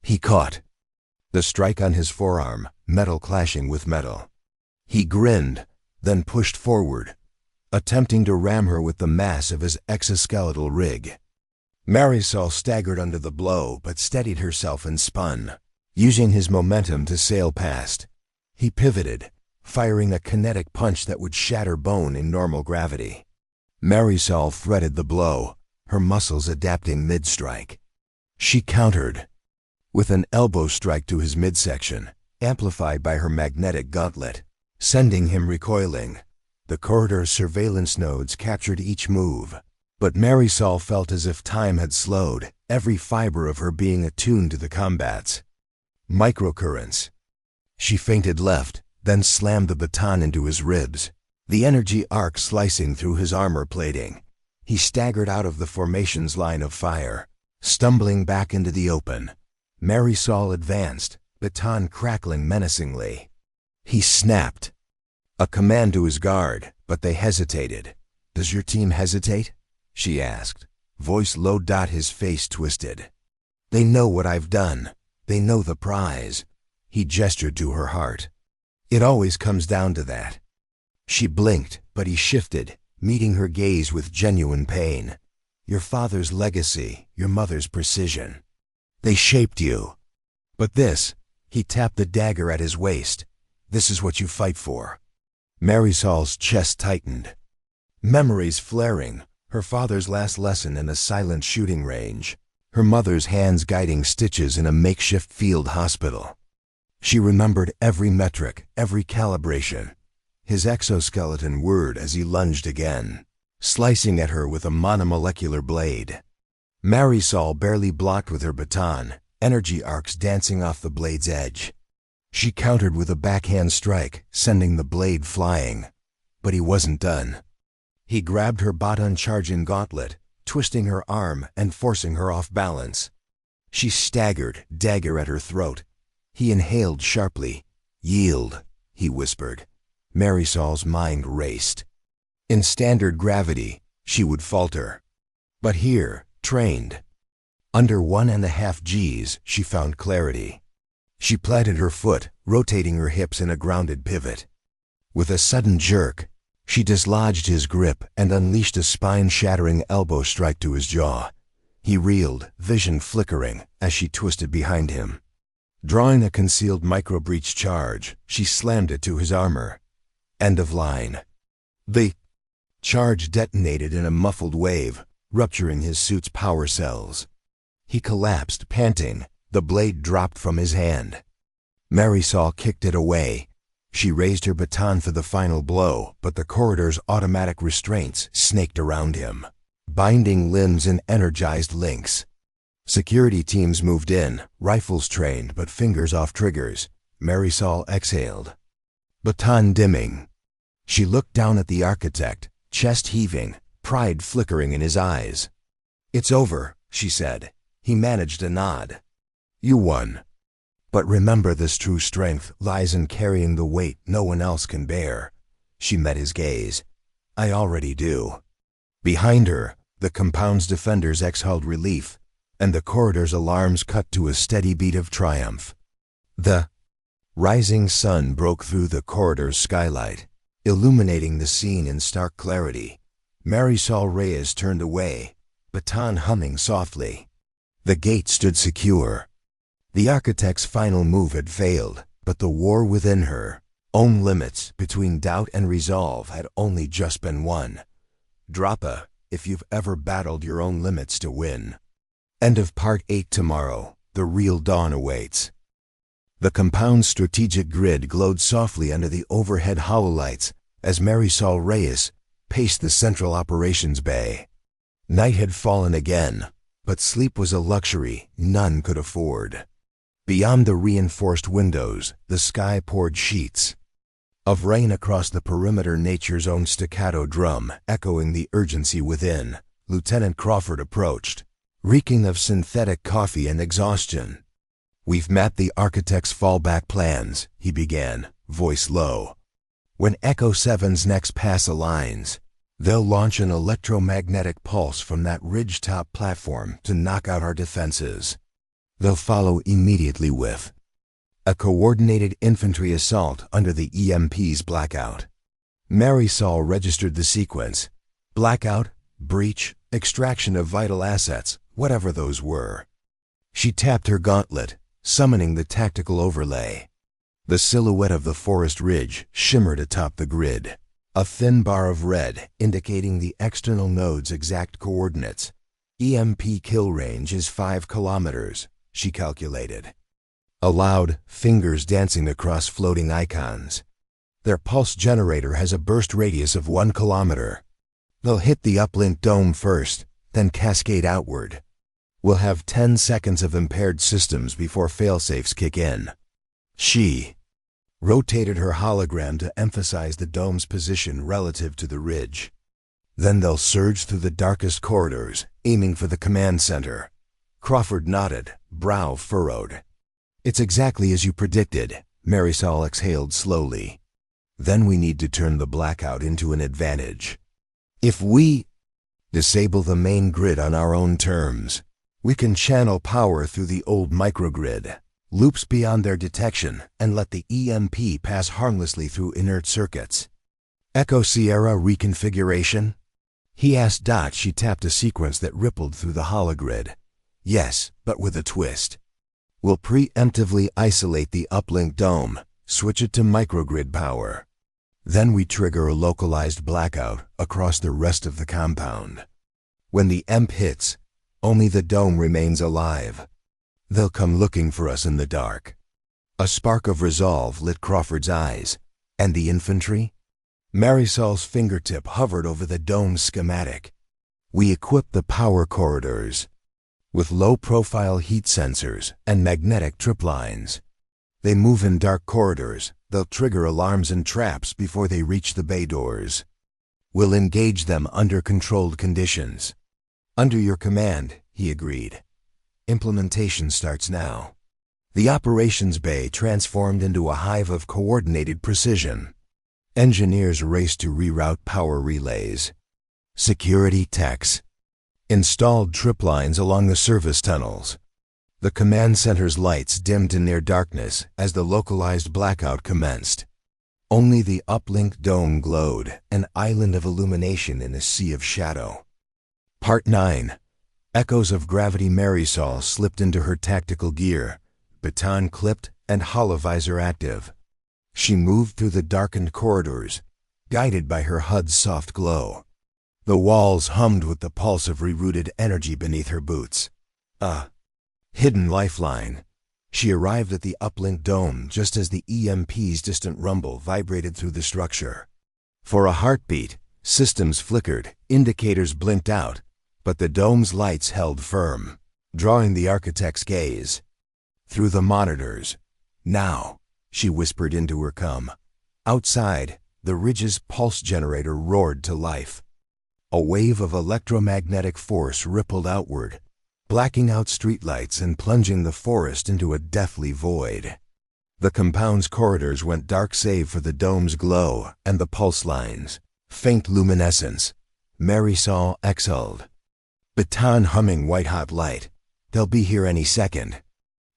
He caught the strike on his forearm, metal clashing with metal. He grinned, then pushed forward, attempting to ram her with the mass of his exoskeletal rig. Marisol staggered under the blow but steadied herself and spun, using his momentum to sail past. He pivoted, firing a kinetic punch that would shatter bone in normal gravity. Marisol threaded the blow, her muscles adapting mid-strike. She countered with an elbow strike to his midsection, amplified by her magnetic gauntlet, sending him recoiling. The corridor's surveillance nodes captured each move, but Marisol felt as if time had slowed, every fiber of her being attuned to the combats. Microcurrents. She feinted left, then slammed the baton into his ribs, the energy arc slicing through his armor plating. He staggered out of the formation's line of fire, stumbling back into the open. Marisol advanced, baton crackling menacingly. He snapped a command to his guard, but they hesitated. "Does your team hesitate?" she asked, voice low. His face twisted. "They know what I've done. They know the prize." He gestured to her heart. "It always comes down to that." She blinked, but he shifted, meeting her gaze with genuine pain. "Your father's legacy, your mother's precision. They shaped you. But this," he tapped the dagger at his waist, "this is what you fight for." Marisol's chest tightened. Memories flaring, her father's last lesson in a silent shooting range, her mother's hands guiding stitches in a makeshift field hospital. She remembered every metric, every calibration. His exoskeleton whirred as he lunged again, slicing at her with a monomolecular blade. Marisol barely blocked with her baton, energy arcs dancing off the blade's edge. She countered with a backhand strike, sending the blade flying. But he wasn't done. He grabbed her baton-charging gauntlet, twisting her arm and forcing her off balance. She staggered, dagger at her throat. He inhaled sharply. "Yield." he whispered. Marisol's mind raced. In standard gravity, she would falter. But here, trained, under 1.5 Gs, she found clarity. She planted her foot, rotating her hips in a grounded pivot. With a sudden jerk, she dislodged his grip and unleashed a spine-shattering elbow strike to his jaw. He reeled, vision flickering, as she twisted behind him. Drawing a concealed micro-breach charge, she slammed it to his armor. End of line. The charge detonated in a muffled wave, rupturing his suit's power cells. He collapsed, panting. The blade dropped from his hand. Marisol kicked it away. She raised her baton for the final blow, but the corridor's automatic restraints snaked around him, binding limbs in energized links. Security teams moved in, rifles trained but fingers off triggers. Marisol exhaled. Baton dimming. She looked down at the architect, chest heaving, pride flickering in his eyes. "It's over," she said. He managed a nod. "You won. But remember, this true strength lies in carrying the weight no one else can bear." She met his gaze. "I already do." Behind her, the compound's defenders exhaled relief, and the corridor's alarms cut to a steady beat of triumph. The rising sun broke through the corridor's skylight, illuminating the scene in stark clarity. Marisol Reyes turned away, baton humming softly. The gate stood secure. The architect's final move had failed, but the war within her, own limits between doubt and resolve, had only just been won. Drop a if you've ever battled your own limits to win. End of Part 8 tomorrow. The real dawn awaits. The compound's strategic grid glowed softly under the overhead hololights as Marisol Reyes paced the central operations bay. Night had fallen again, but sleep was a luxury none could afford. Beyond the reinforced windows, the sky poured sheets of rain across the perimeter, nature's own staccato drum echoing the urgency within. Lieutenant Crawford approached, reeking of synthetic coffee and exhaustion. "We've mapped the architect's fallback plans," he began, voice low. "When Echo 7's next pass aligns, they'll launch an electromagnetic pulse from that ridgetop platform to knock out our defenses. They'll follow immediately with a coordinated infantry assault under the EMP's blackout." Marisol registered the sequence. Blackout, breach, extraction of vital assets, whatever those were. She tapped her gauntlet, summoning the tactical overlay. The silhouette of the forest ridge shimmered atop the grid, a thin bar of red indicating the external node's exact coordinates. EMP kill range is 5 kilometers, she calculated. Aloud, fingers dancing across floating icons. Their pulse generator has a burst radius of 1 kilometer. They'll hit the uplink dome first, then cascade outward. We'll have 10 seconds of impaired systems before failsafes kick in. She rotated her hologram to emphasize the dome's position relative to the ridge. Then they'll surge through the darkest corridors, aiming for the command center. Crawford nodded, brow furrowed. "It's exactly as you predicted," Marisol exhaled slowly. "Then we need to turn the blackout into an advantage. If we disable the main grid on our own terms, we can channel power through the old microgrid, loops beyond their detection, and let the EMP pass harmlessly through inert circuits." "Echo Sierra reconfiguration?" he asked. She tapped a sequence that rippled through the hologrid. "Yes, but with a twist. We'll preemptively isolate the uplink dome, switch it to microgrid power. Then we trigger a localized blackout across the rest of the compound. When the EMP hits, only the dome remains alive. They'll come looking for us in the dark." A spark of resolve lit Crawford's eyes. "And the infantry?" Marisol's fingertip hovered over the dome's schematic. "We equip the power corridors with low-profile heat sensors and magnetic trip lines. They move in dark corridors. They'll trigger alarms and traps before they reach the bay doors. We'll engage them under controlled conditions." "Under your command," he agreed. "Implementation starts now." The operations bay transformed into a hive of coordinated precision. Engineers raced to reroute power relays. Security techs installed trip lines along the service tunnels. The command center's lights dimmed in near darkness as the localized blackout commenced. Only the uplink dome glowed, an island of illumination in a sea of shadow. Part 9. Echoes of gravity. Marisol slipped into her tactical gear, baton clipped and holovisor active. She moved through the darkened corridors, guided by her HUD's soft glow. The walls hummed with the pulse of rerouted energy beneath her boots. A hidden lifeline. She arrived at the uplink dome just as the EMP's distant rumble vibrated through the structure. For a heartbeat, systems flickered, indicators blinked out, but the dome's lights held firm, drawing the architect's gaze. Through the monitors. Now, she whispered into her com. Outside, the ridge's pulse generator roared to life. A wave of electromagnetic force rippled outward, blacking out streetlights and plunging the forest into a deathly void. The compound's corridors went dark save for the dome's glow and the pulse lines. Faint luminescence. Marisol exhaled. Baton humming white-hot light. They'll be here any second.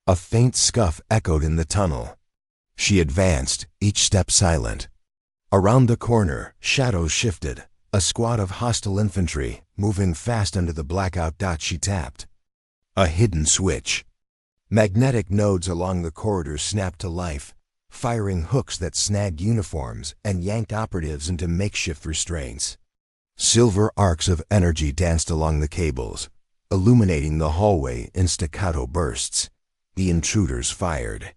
A faint scuff echoed in the tunnel. She advanced, each step silent. Around the corner, shadows shifted. A squad of hostile infantry, moving fast under the blackout dot. She tapped. A hidden switch. Magnetic nodes along the corridor snapped to life, firing hooks that snagged uniforms and yanked operatives into makeshift restraints. Silver arcs of energy danced along the cables, illuminating the hallway in staccato bursts. The intruders fired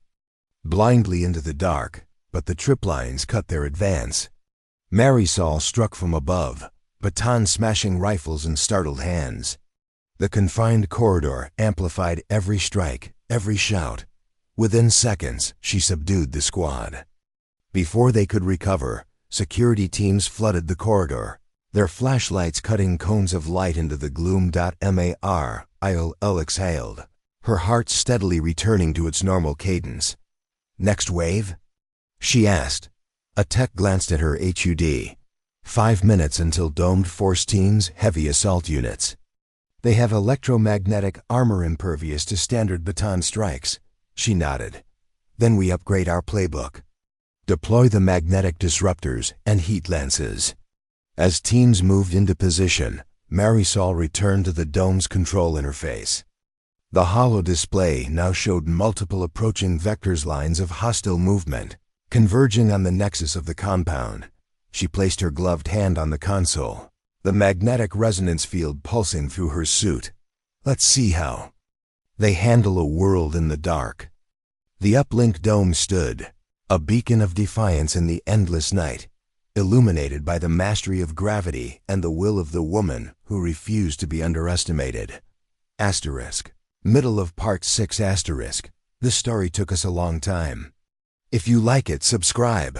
blindly into the dark, but the trip lines cut their advance. Marisol struck from above, baton smashing rifles in startled hands. The confined corridor amplified every strike, every shout. Within seconds, she subdued the squad. Before they could recover, security teams flooded the corridor, their flashlights cutting cones of light into the gloom. Marisol exhaled, her heart steadily returning to its normal cadence. Next wave? She asked. A tech glanced at her HUD. 5 minutes until domed force teams, heavy assault units. They have electromagnetic armor impervious to standard baton strikes. She nodded. Then we upgrade our playbook. Deploy the magnetic disruptors and heat lances. As teams moved into position, Marisol returned to the dome's control interface. The holo display now showed multiple approaching vectors, lines of hostile movement, converging on the nexus of the compound. She placed her gloved hand on the console, the magnetic resonance field pulsing through her suit. Let's see how they handle a world in the dark. The uplink dome stood, a beacon of defiance in the endless night, illuminated by the mastery of gravity and the will of the woman who refused to be underestimated. Asterisk. Middle of Part 6 asterisk. This story took us a long time. If you like it, subscribe.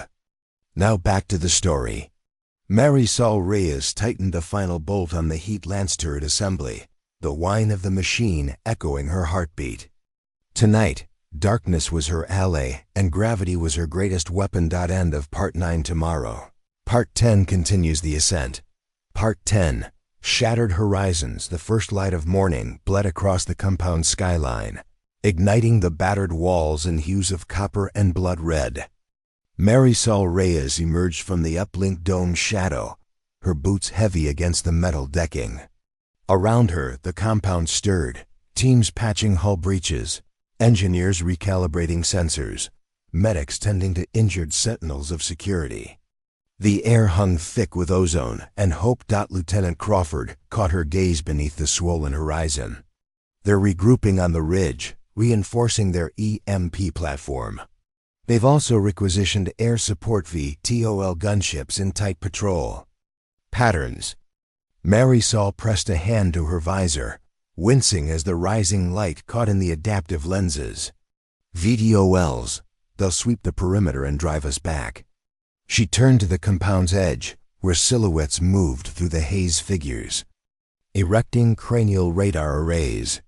Now back to the story. Marisol Reyes tightened the final bolt on the heat lance turret assembly, the whine of the machine echoing her heartbeat. Tonight, darkness was her ally and gravity was her greatest weapon. End of Part 9. Tomorrow. Part 10 continues the ascent. Part 10. Shattered horizons. The first light of morning bled across the compound skyline, igniting the battered walls in hues of copper and blood red. Marisol Reyes emerged from the uplink dome's shadow, her boots heavy against the metal decking. Around her, the compound stirred, teams patching hull breaches, engineers recalibrating sensors, medics tending to injured sentinels of security. The air hung thick with ozone, and hope. Lieutenant Crawford caught her gaze beneath the swollen horizon. They're regrouping on the ridge, reinforcing their EMP platform. They've also requisitioned air support VTOL gunships in tight patrol. Patterns. Marisol pressed a hand to her visor, wincing as the rising light caught in the adaptive lenses. VTOLs. They'll sweep the perimeter and drive us back. She turned to the compound's edge, where silhouettes moved through the haze. Figures erecting cranial radar arrays.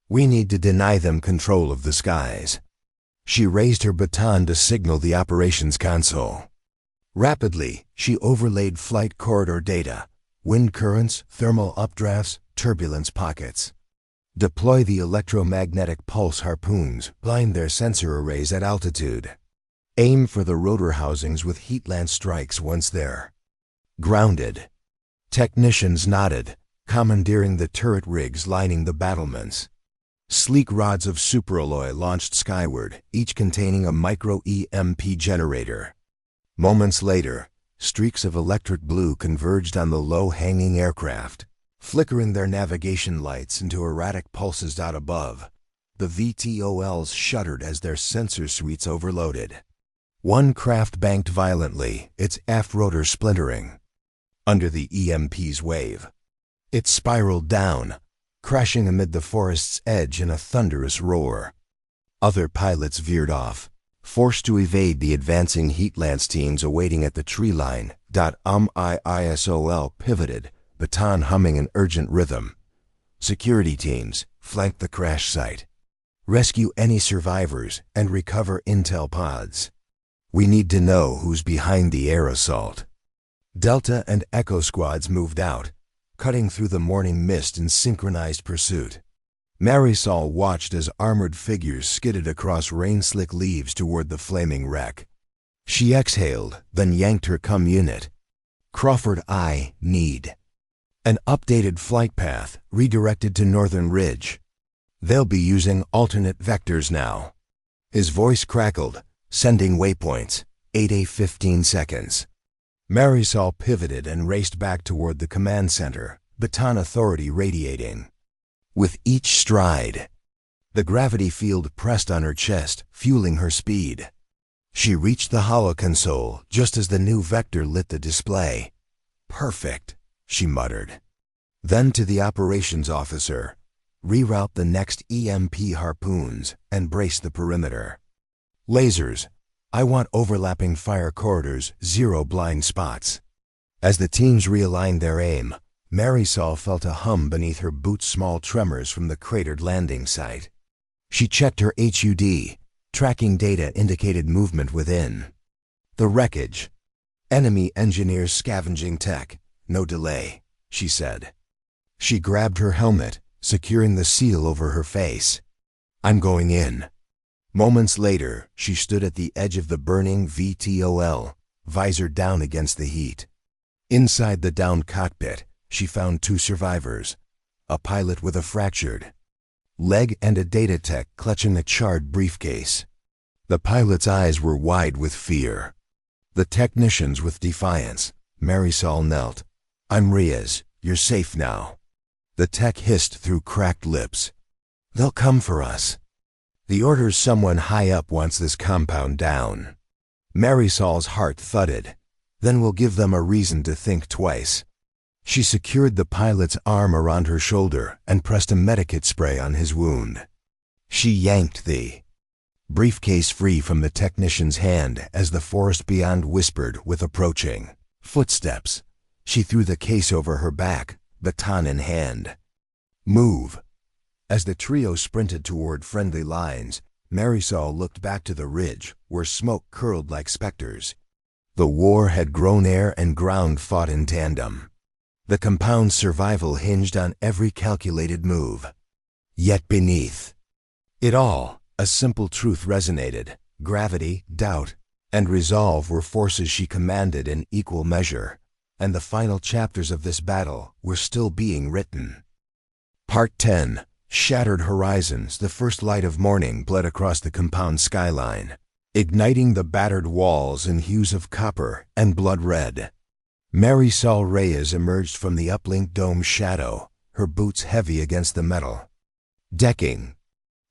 We need to deny them control of the skies. She raised her baton to signal the operations console. Rapidly, she overlaid flight corridor data, wind currents, thermal updrafts, turbulence pockets. Deploy the electromagnetic pulse harpoons, blind their sensor arrays at altitude. Aim for the rotor housings with heat-lance strikes once there. Grounded. Technicians nodded, commandeering the turret rigs lining the battlements. Sleek rods of superalloy launched skyward, each containing a micro-EMP generator. Moments later, streaks of electric blue converged on the low-hanging aircraft, flickering their navigation lights into erratic pulses out above. The VTOLs shuddered as their sensor suites overloaded. One craft banked violently, its aft rotor splintering. Under the EMP's wave, it spiraled down, crashing amid the forest's edge in a thunderous roar. Other pilots veered off, forced to evade the advancing heat-lance teams awaiting at the tree line. ISOL pivoted, baton humming an urgent rhythm. Security teams flanked the crash site. Rescue any survivors and recover intel pods. We need to know who's behind the air assault. Delta and Echo squads moved out, cutting through the morning mist in synchronized pursuit. Marisol watched as armored figures skidded across rain-slick leaves toward the flaming wreck. She exhaled, then yanked her cum unit. Crawford, I need an updated flight path, redirected to Northern Ridge. They'll be using alternate vectors now. His voice crackled, sending waypoints, 8A 15 seconds. Marisol pivoted and raced back toward the command center, baton authority radiating. With each stride, the gravity field pressed on her chest, fueling her speed. She reached the holoconsole just as the new vector lit the display. Perfect, she muttered. Then to the operations officer, reroute the next EMP harpoons and brace the perimeter. Lasers, I want overlapping fire corridors, 0 blind spots. As the teams realigned their aim, Marisol felt a hum beneath her boots, small tremors from the cratered landing site. She checked her HUD. Tracking data indicated movement within. The wreckage. Enemy engineers scavenging tech. No delay, she said. She grabbed her helmet, securing the seal over her face. I'm going in. Moments later, she stood at the edge of the burning VTOL, visor down against the heat. Inside the downed cockpit, she found 2 survivors, a pilot with a fractured leg and a data tech clutching a charred briefcase. The pilot's eyes were wide with fear. The technicians with defiance. Marisol knelt. I'm Riaz, you're safe now. The tech hissed through cracked lips. They'll come for us. The order's someone high up wants this compound down. Marisol's heart thudded. Then we'll give them a reason to think twice. She secured the pilot's arm around her shoulder and pressed a medikit spray on his wound. She yanked the briefcase free from the technician's hand as the forest beyond whispered with approaching footsteps. She threw the case over her back, baton in hand. Move. As the trio sprinted toward friendly lines, Marisol looked back to the ridge, where smoke curled like specters. The war had grown, air and ground fought in tandem. The compound's survival hinged on every calculated move. Yet beneath it all, a simple truth resonated. Gravity, doubt, and resolve were forces she commanded in equal measure, and the final chapters of this battle were still being written. Part 10. Shattered horizons. The first light of morning bled across the compound skyline, igniting the battered walls in hues of copper and blood red. Marisol Reyes emerged from the uplinked dome's shadow, her boots heavy against the metal decking.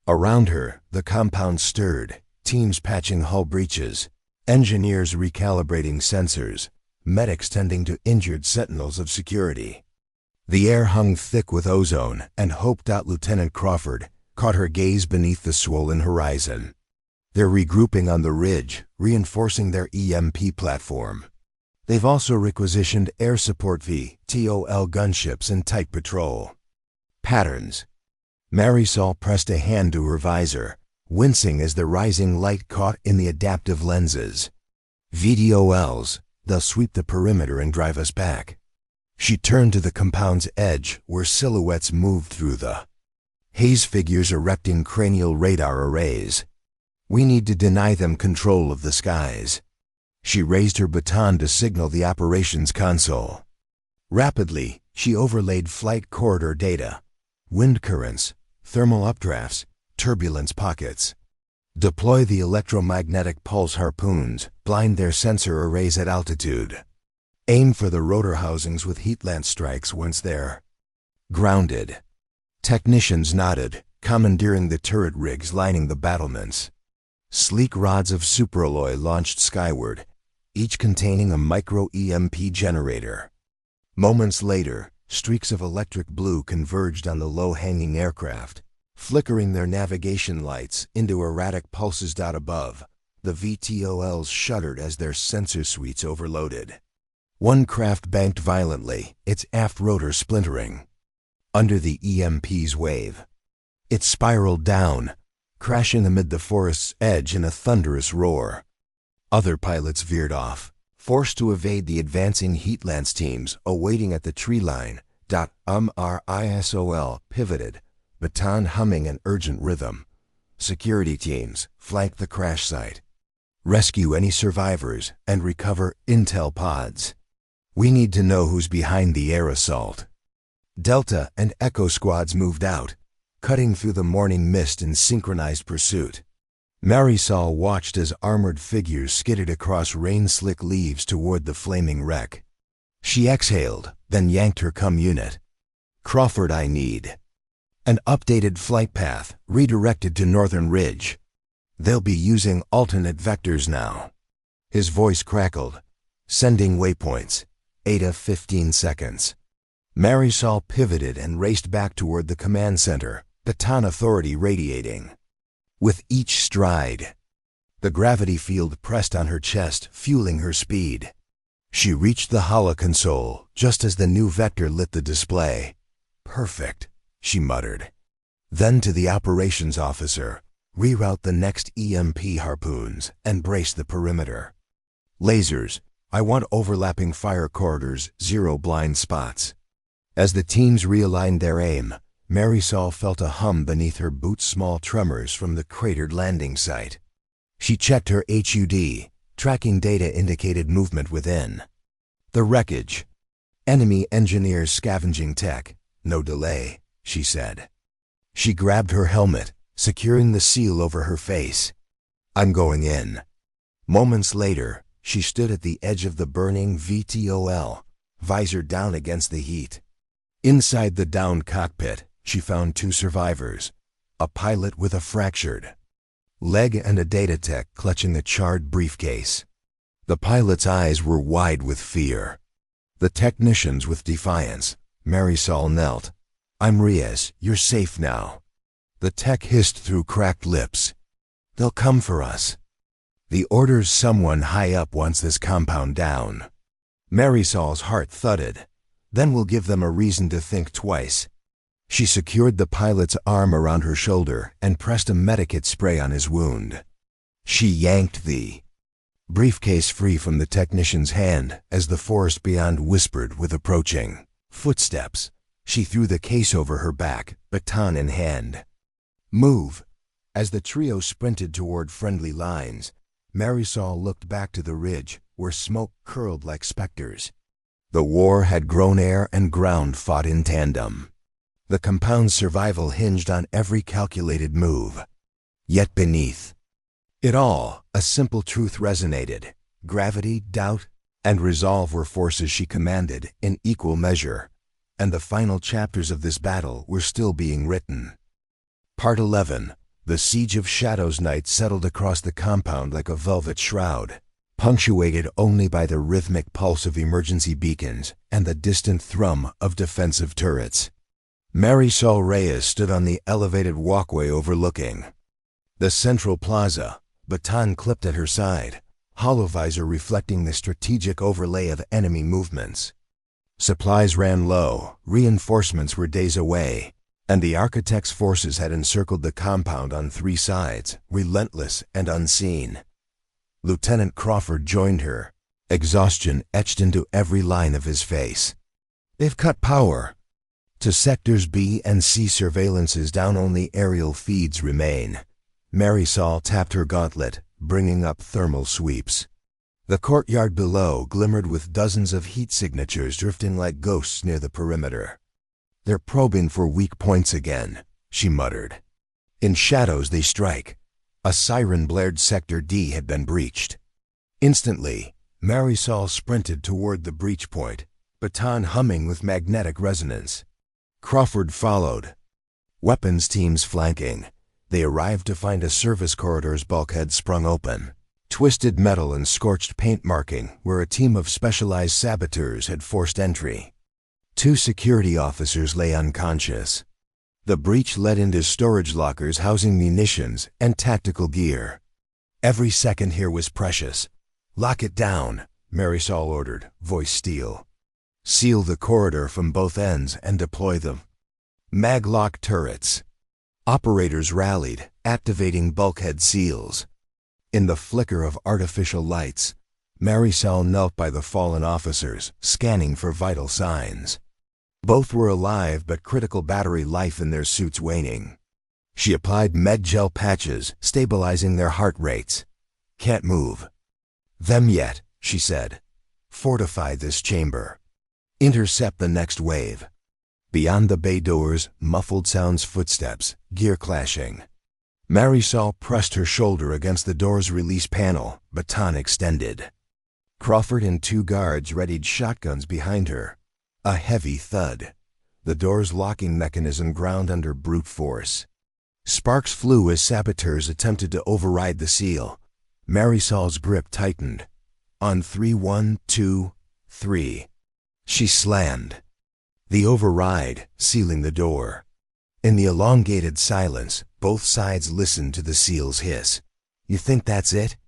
Around her, the compound stirred, teams patching hull breaches, engineers recalibrating sensors, medics tending to injured sentinels of security. The air hung thick with ozone, and Hope. Lieutenant Crawford caught her gaze beneath the swollen horizon. They're regrouping on the ridge, reinforcing their EMP platform. They've also requisitioned air support VTOL gunships in tight patrol. Patterns. Marisol pressed a hand to her visor, wincing as the rising light caught in the adaptive lenses. VTOLs, they'll sweep the perimeter and drive us back. She turned to the compound's edge where silhouettes moved through the haze, figures erecting cranial radar arrays. We need to deny them control of the skies. She raised her baton to signal the operations console. Rapidly, she overlaid flight corridor data, wind currents, thermal updrafts, turbulence pockets. Deploy the electromagnetic pulse harpoons, blind their sensor arrays at altitude. Aim for the rotor housings with heatland strikes once they're grounded. Technicians nodded, commandeering the turret rigs lining the battlements. Sleek rods of superalloy launched skyward, each containing a micro-EMP generator. Moments later, streaks of electric blue converged on the low-hanging aircraft, flickering their navigation lights into erratic pulses. Above, the VTOLs shuddered as their sensor suites overloaded. One craft banked violently, its aft rotor splintering under the EMP's wave. It spiraled down, crashing amid the forest's edge in a thunderous roar. Other pilots veered off, forced to evade the advancing Heatlands teams awaiting at the tree line. RISOL pivoted, baton humming an urgent rhythm. Security teams flanked the crash site. Rescue any survivors and recover intel pods. We need to know who's behind the air assault. Delta and Echo squads moved out, cutting through the morning mist in synchronized pursuit. Marisol watched as armored figures skidded across rain-slick leaves toward the flaming wreck. She exhaled, then yanked her unit. Crawford, I need an updated flight path, redirected to Northern Ridge. They'll be using alternate vectors now. His voice crackled. Sending waypoints. Eta 15 seconds. Marisol pivoted and raced back toward the command center, baton authority radiating. With each stride, the gravity field pressed on her chest, fueling her speed. She reached the holoconsole just as the new vector lit the display. Perfect, she muttered. Then to the operations officer, reroute the next EMP harpoons and brace the perimeter. Lasers, I want overlapping fire corridors, 0 blind spots. As the teams realigned their aim, Marisol felt a hum beneath her boots, small tremors from the cratered landing site. She checked her HUD. Tracking data indicated movement within the wreckage. Enemy engineers scavenging tech. No delay, she said. She grabbed her helmet, securing the seal over her face. I'm going in. Moments later, she stood at the edge of the burning VTOL, visor down against the heat. Inside the downed cockpit, she found 2 survivors, a pilot with a fractured leg and a data tech clutching a charred briefcase. The pilot's eyes were wide with fear. The technicians with defiance. Marisol knelt. I'm Reyes, you're safe now. The tech hissed through cracked lips. They'll come for us. The order's someone high up wants this compound down. Marisol's heart thudded. Then we'll give them a reason to think twice. She secured the pilot's arm around her shoulder and pressed a medikit spray on his wound. She yanked the briefcase free from the technician's hand as the forest beyond whispered with approaching footsteps. She threw the case over her back, baton in hand. Move! As the trio sprinted toward friendly lines, Marisol looked back to the ridge where smoke curled like specters. The war had grown, air and ground fought in tandem. The compound's survival hinged on every calculated move. Yet beneath it all, a simple truth resonated. Gravity, doubt, and resolve were forces she commanded in equal measure, and the final chapters of this battle were still being written. Part 11. The Siege of Shadows. Night settled across the compound like a velvet shroud, punctuated only by the rhythmic pulse of emergency beacons and the distant thrum of defensive turrets. Marisol Reyes stood on the elevated walkway overlooking the central plaza, baton clipped at her side, holovisor reflecting the strategic overlay of enemy movements. Supplies ran low, reinforcements were days away, And the architect's forces had encircled the compound on 3 sides, relentless and unseen. Lieutenant Crawford joined her, exhaustion etched into every line of his face. They've cut power. To Sectors B and C surveillances down, only aerial feeds remain. Marisol tapped her gauntlet, bringing up thermal sweeps. The courtyard below glimmered with dozens of heat signatures drifting like ghosts near the perimeter. They're probing for weak points again, she muttered. In shadows they strike. A siren blared. Sector D had been breached. Instantly, Marisol sprinted toward the breach point, baton humming with magnetic resonance. Crawford followed. Weapons teams flanking. They arrived to find a service corridor's bulkhead sprung open. Twisted metal and scorched paint marking where a team of specialized saboteurs had forced entry. 2 security officers lay unconscious. The breach led into storage lockers housing munitions and tactical gear. Every second here was precious. Lock it down, Marisol ordered, voice steel. Seal the corridor from both ends and deploy them. Maglock turrets. Operators rallied, activating bulkhead seals. In the flicker of artificial lights, Marisol knelt by the fallen officers, scanning for vital signs. Both were alive, but critical battery life in their suits waning. She applied med-gel patches, stabilizing their heart rates. Can't move them yet, she said. Fortify this chamber. Intercept the next wave. Beyond the bay doors, muffled sounds, footsteps, gear clashing. Marisol pressed her shoulder against the door's release panel, baton extended. Crawford and 2 guards readied shotguns behind her. A heavy thud. The door's locking mechanism ground under brute force. Sparks flew as saboteurs attempted to override the seal. Marisol's grip tightened. On 3, 1, 2, 3. She slammed the override, sealing the door. In the elongated silence, both sides listened to the seal's hiss. You think that's it?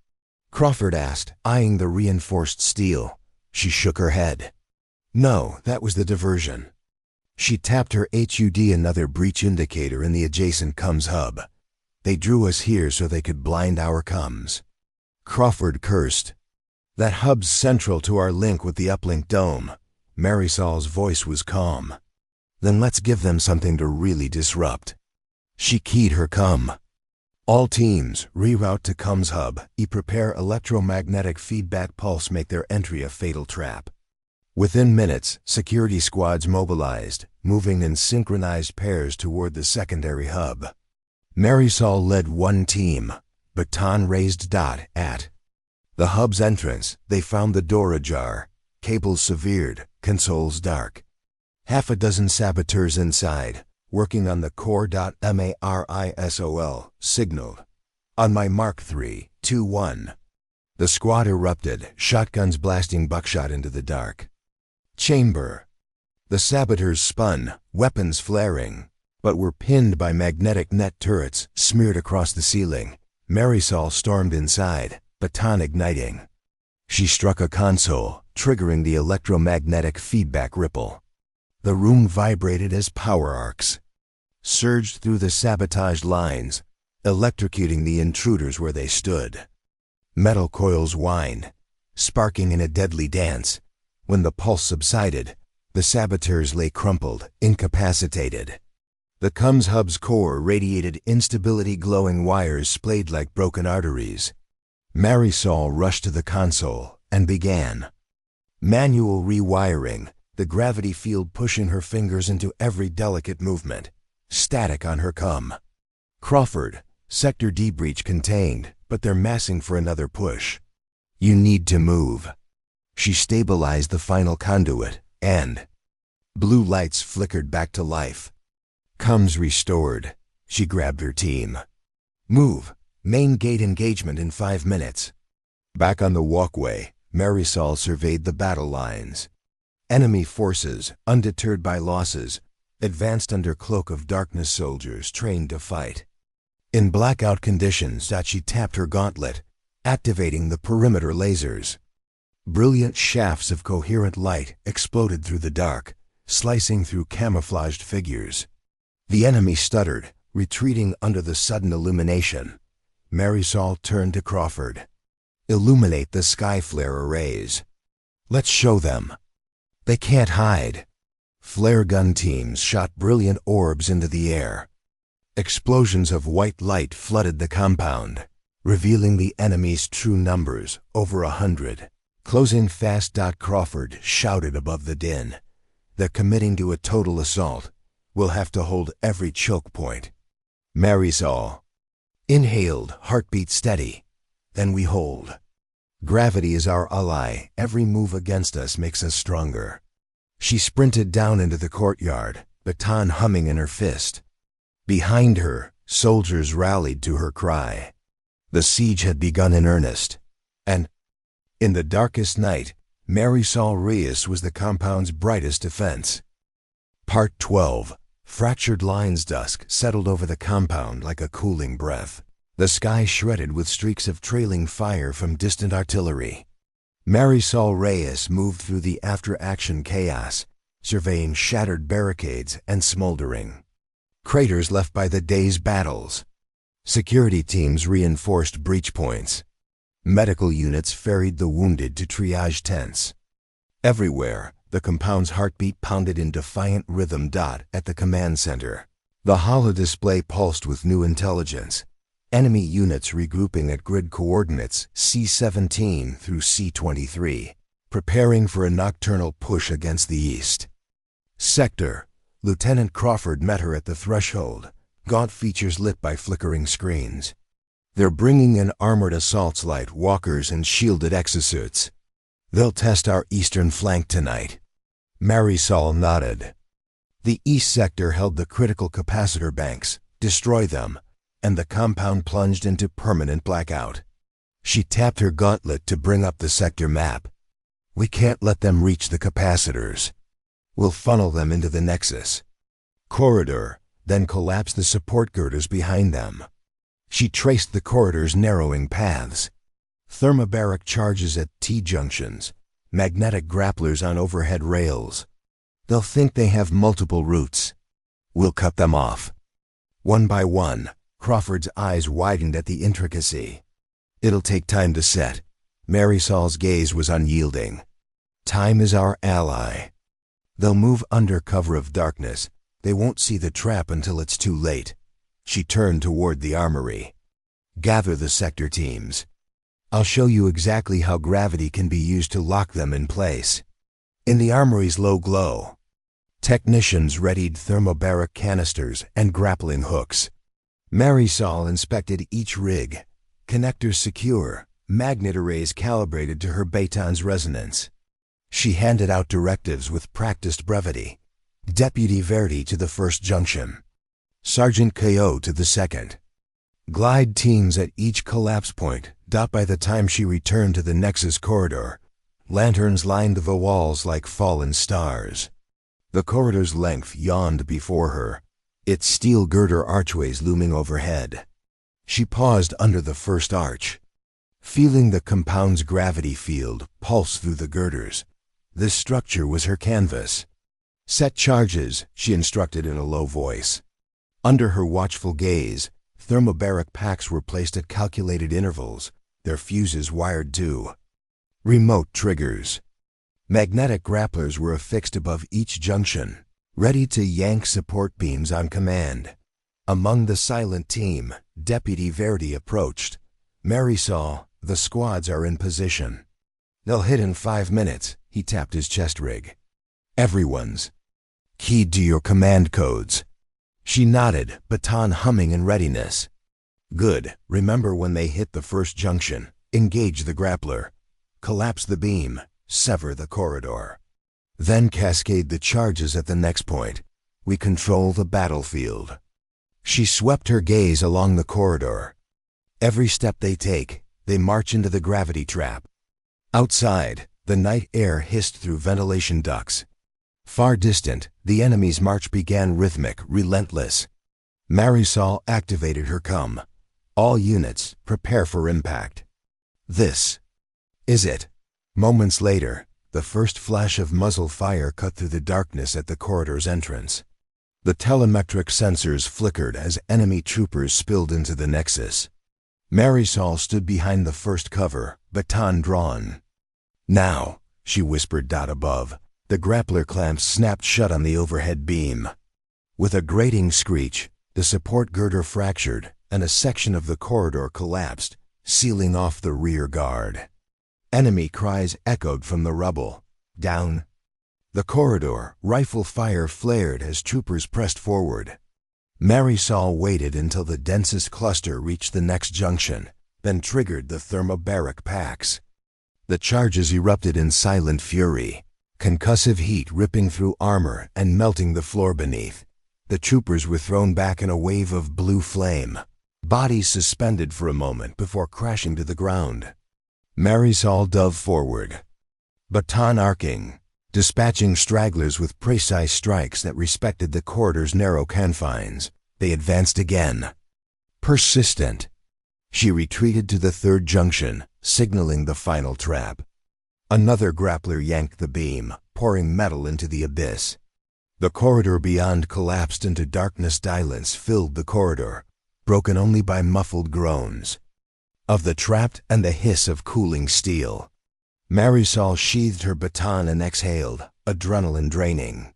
Crawford asked, eyeing the reinforced steel. She shook her head. No, that was the diversion. She tapped her HUD, another breach indicator in the adjacent comms hub. They drew us here so they could blind our comms. Crawford cursed. That hub's central to our link with the uplink dome. Marisol's voice was calm. Then let's give them something to really disrupt. She keyed her comm. All teams, reroute to comms hub. Prepare electromagnetic feedback pulse. Make their entry a fatal trap. Within minutes, security squads mobilized, moving in synchronized pairs toward the secondary hub. Marisol led 1 team, baton raised dot at the hub's entrance. They found the door ajar, cables severed, consoles dark. Half a dozen saboteurs inside, working on the core.Marisol, signaled. On my mark, 3, 2, 1. The squad erupted, shotguns blasting buckshot into the dark. Chamber. The saboteurs spun, weapons flaring, but were pinned by magnetic net turrets smeared across the ceiling. Marisol stormed inside, baton igniting. She struck a console, triggering the electromagnetic feedback ripple. The room vibrated as power arcs surged through the sabotaged lines, electrocuting the intruders where they stood. Metal coils whined, sparking in a deadly dance. When the pulse subsided, the saboteurs lay crumpled, incapacitated. The comms hub's core radiated instability, glowing wires splayed like broken arteries. Marisol rushed to the console and began manual rewiring, the gravity field pushing her fingers into every delicate movement. Static on her comm. Crawford, Sector D breach contained, but they're massing for another push. You need to move. She stabilized the final conduit, and blue lights flickered back to life. Comms restored. She grabbed her team. Move. Main gate engagement in 5 minutes. Back on the walkway, Marisol surveyed the battle lines. Enemy forces, undeterred by losses, advanced under cloak of darkness, soldiers trained to fight. In blackout conditions, she tapped her gauntlet, activating the perimeter lasers. Brilliant shafts of coherent light exploded through the dark, slicing through camouflaged figures. The enemy stuttered, retreating under the sudden illumination. Marisol turned to Crawford. "Illuminate the sky flare arrays. Let's show them. They can't hide." Flare gun teams shot brilliant orbs into the air. Explosions of white light flooded the compound, revealing the enemy's true numbers, over 100. "Closing fast." Crawford shouted above the din. "They're committing to a total assault. We'll have to hold every choke point." Marisol inhaled, heartbeat steady. "Then we hold. Gravity is our ally. Every move against us makes us stronger." She sprinted down into the courtyard, baton humming in her fist. Behind her, soldiers rallied to her cry. The siege had begun in earnest, and in the darkest night, Marisol Reyes was the compound's brightest defense. Part 12. Fractured lines. Dusk settled over the compound like a cooling breath. The sky shredded with streaks of trailing fire from distant artillery. Marisol Reyes moved through the after-action chaos, surveying shattered barricades and smoldering craters left by the day's battles. Security teams reinforced breach points. Medical units ferried the wounded to triage tents. Everywhere, the compound's heartbeat pounded in defiant rhythm. At the command center, the holodisplay pulsed with new intelligence. Enemy units regrouping at grid coordinates C-17 through C-23, preparing for a nocturnal push against the east. Sector. Lieutenant Crawford met her at the threshold, gaunt features lit by flickering screens. "They're bringing in armored assaults, light walkers and shielded exosuits. They'll test our eastern flank tonight." Marisol nodded. The east sector held the critical capacitor banks. Destroy them, and the compound plunged into permanent blackout. She tapped her gauntlet to bring up the sector map. "We can't let them reach the capacitors. We'll funnel them into the nexus corridor, then collapse the support girders behind them." She traced the corridor's narrowing paths. Thermobaric charges at T-junctions, magnetic grapplers on overhead rails. "They'll think they have multiple routes. We'll cut them off." One by one, Crawford's eyes widened at the intricacy. "It'll take time to set." Marisol's gaze was unyielding. "Time is our ally. They'll move under cover of darkness. They won't see the trap until it's too late." She turned toward the armory. "Gather the sector teams. I'll show you exactly how gravity can be used to lock them in place." In the armory's low glow, technicians readied thermobaric canisters and grappling hooks. Marisol inspected each rig, connectors secure, magnet arrays calibrated to her baton's resonance. She handed out directives with practiced brevity. Deputy Verdi to the first junction. Sergeant Ko to the second. Glide teams at each collapse point. By the time she returned to the Nexus corridor, lanterns lined the walls like fallen stars. The corridor's length yawned before her, its steel girder archways looming overhead. She paused under the first arch, feeling the compound's gravity field pulse through the girders. This structure was her canvas. "Set charges," she instructed in a low voice. Under her watchful gaze, thermobaric packs were placed at calculated intervals, their fuses wired to remote triggers. Magnetic grapplers were affixed above each junction, ready to yank support beams on command. Among the silent team, Deputy Verdi approached. "Marisol, the squads are in position. They'll hit in 5 minutes." He tapped his chest rig. "Everyone's keyed to your command codes." She nodded, baton humming in readiness. "Good. Remember when they hit the first junction, engage the grappler. Collapse the beam, sever the corridor. Then cascade the charges at the next point. We control the battlefield." She swept her gaze along the corridor. Every step they take, they march into the gravity trap. Outside, the night air hissed through ventilation ducts. Far distant, the enemy's march began rhythmic, relentless. Marisol activated her CUM. "All units, prepare for impact." "This is it." Moments later, the first flash of muzzle fire cut through the darkness at the corridor's entrance. The telemetric sensors flickered as enemy troopers spilled into the nexus. Marisol stood behind the first cover, baton drawn. "Now," she whispered. Above, the grappler clamps snapped shut on the overhead beam. With a grating screech, the support girder fractured, and a section of the corridor collapsed, sealing off the rear guard. Enemy cries echoed from the rubble. "Down!" The corridor, rifle fire flared as troopers pressed forward. Marisol waited until the densest cluster reached the next junction, then triggered the thermobaric packs. The charges erupted in silent fury, concussive heat ripping through armor and melting the floor beneath. The troopers were thrown back in a wave of blue flame, bodies suspended for a moment before crashing to the ground. Marisol dove forward, baton arcing, dispatching stragglers with precise strikes that respected the corridor's narrow confines. They advanced again. Persistent. She retreated to the third junction, signaling the final trap. Another grappler yanked the beam, pouring metal into the abyss. The corridor beyond collapsed into darkness. Silence filled the corridor, broken only by muffled groans of the trapped and the hiss of cooling steel. Marisol sheathed her baton and exhaled, adrenaline draining.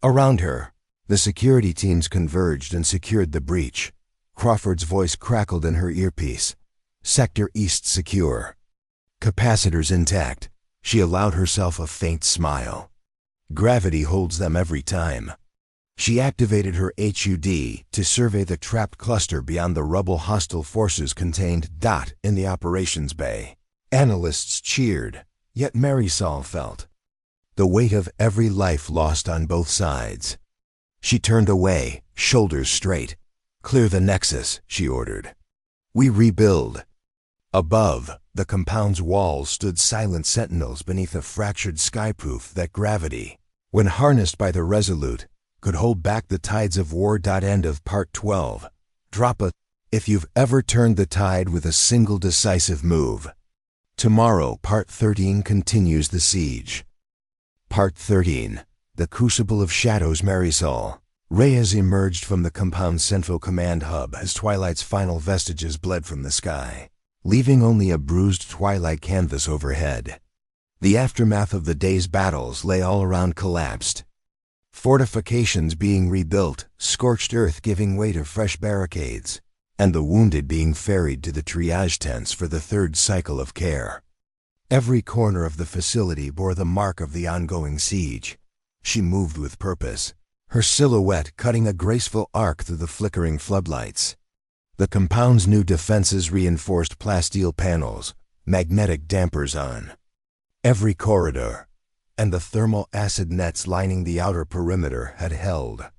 Around her, the security teams converged and secured the breach. Crawford's voice crackled in her earpiece. "Sector East secure. Capacitors intact." She allowed herself a faint smile. "Gravity holds them every time." She activated her HUD to survey the trapped cluster beyond the rubble. Hostile forces contained. In the operations bay. Analysts cheered, yet Marisol felt the weight of every life lost on both sides. She turned away, shoulders straight. "Clear the nexus," she ordered. "We rebuild." Above, the compound's walls stood silent sentinels beneath a fractured skyproof that gravity, when harnessed by the Resolute, could hold back the tides of war. End of Part 12. Drop a if you've ever turned the tide with a single decisive move. Tomorrow, Part 13 continues the siege. Part 13. The Crucible of Shadows. Marisol. Reyes emerged from the compound's central command hub as Twilight's final vestiges bled from the sky, leaving only a bruised Twilight canvas overhead. The aftermath of the day's battles lay all around. Collapsed fortifications being rebuilt, scorched earth giving way to fresh barricades, and the wounded being ferried to the triage tents for the third cycle of care. Every corner of the facility bore the mark of the ongoing siege. She moved with purpose, her silhouette cutting a graceful arc through the flickering floodlights. The compound's new defenses reinforced plasteel panels, magnetic dampers on every corridor, and the thermal acid nets lining the outer perimeter had held.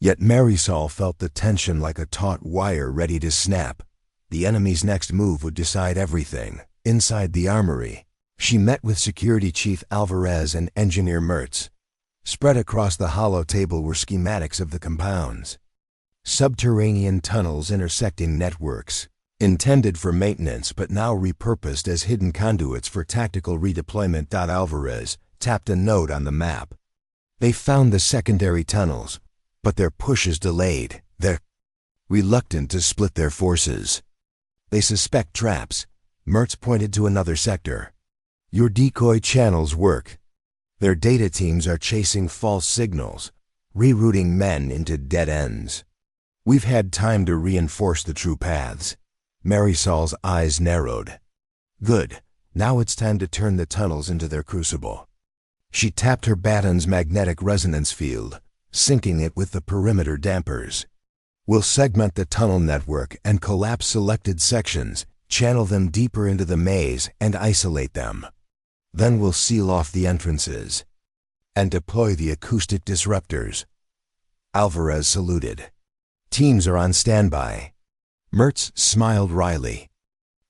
Yet Marisol felt the tension like a taut wire ready to snap. The enemy's next move would decide everything. Inside the armory, she met with Security Chief Alvarez and Engineer Mertz. Spread across the hollow table were schematics of the compounds. Subterranean tunnels intersecting networks, intended for maintenance but now repurposed as hidden conduits for tactical redeployment. Alvarez tapped a note on the map. They found the secondary tunnels, but their push is delayed. They're reluctant to split their forces. They suspect traps. Mertz pointed to another sector. Your decoy channels work. Their data teams are chasing false signals, rerouting men into dead ends. We've had time to reinforce the true paths. Marisol's eyes narrowed. Good. Now it's time to turn the tunnels into their crucible. She tapped her baton's magnetic resonance field, syncing it with the perimeter dampers. We'll segment the tunnel network and collapse selected sections, channel them deeper into the maze, and isolate them. Then we'll seal off the entrances and deploy the acoustic disruptors. Alvarez saluted. Teams are on standby. Mertz smiled wryly.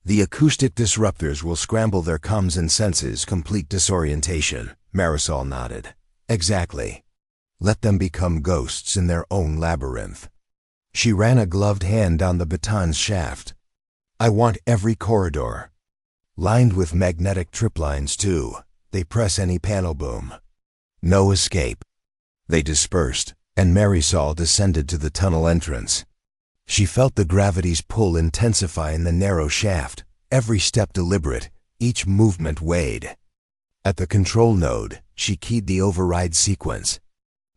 The acoustic disruptors will scramble their comms and senses, complete disorientation. Marisol nodded. Exactly. Let them become ghosts in their own labyrinth. She ran a gloved hand down the baton's shaft. I want every corridor lined with magnetic trip lines too. They press any panel boom. No escape. They dispersed, and Marisol descended to the tunnel entrance. She felt the gravity's pull intensify in the narrow shaft, every step deliberate, each movement weighed. At the control node, she keyed the override sequence.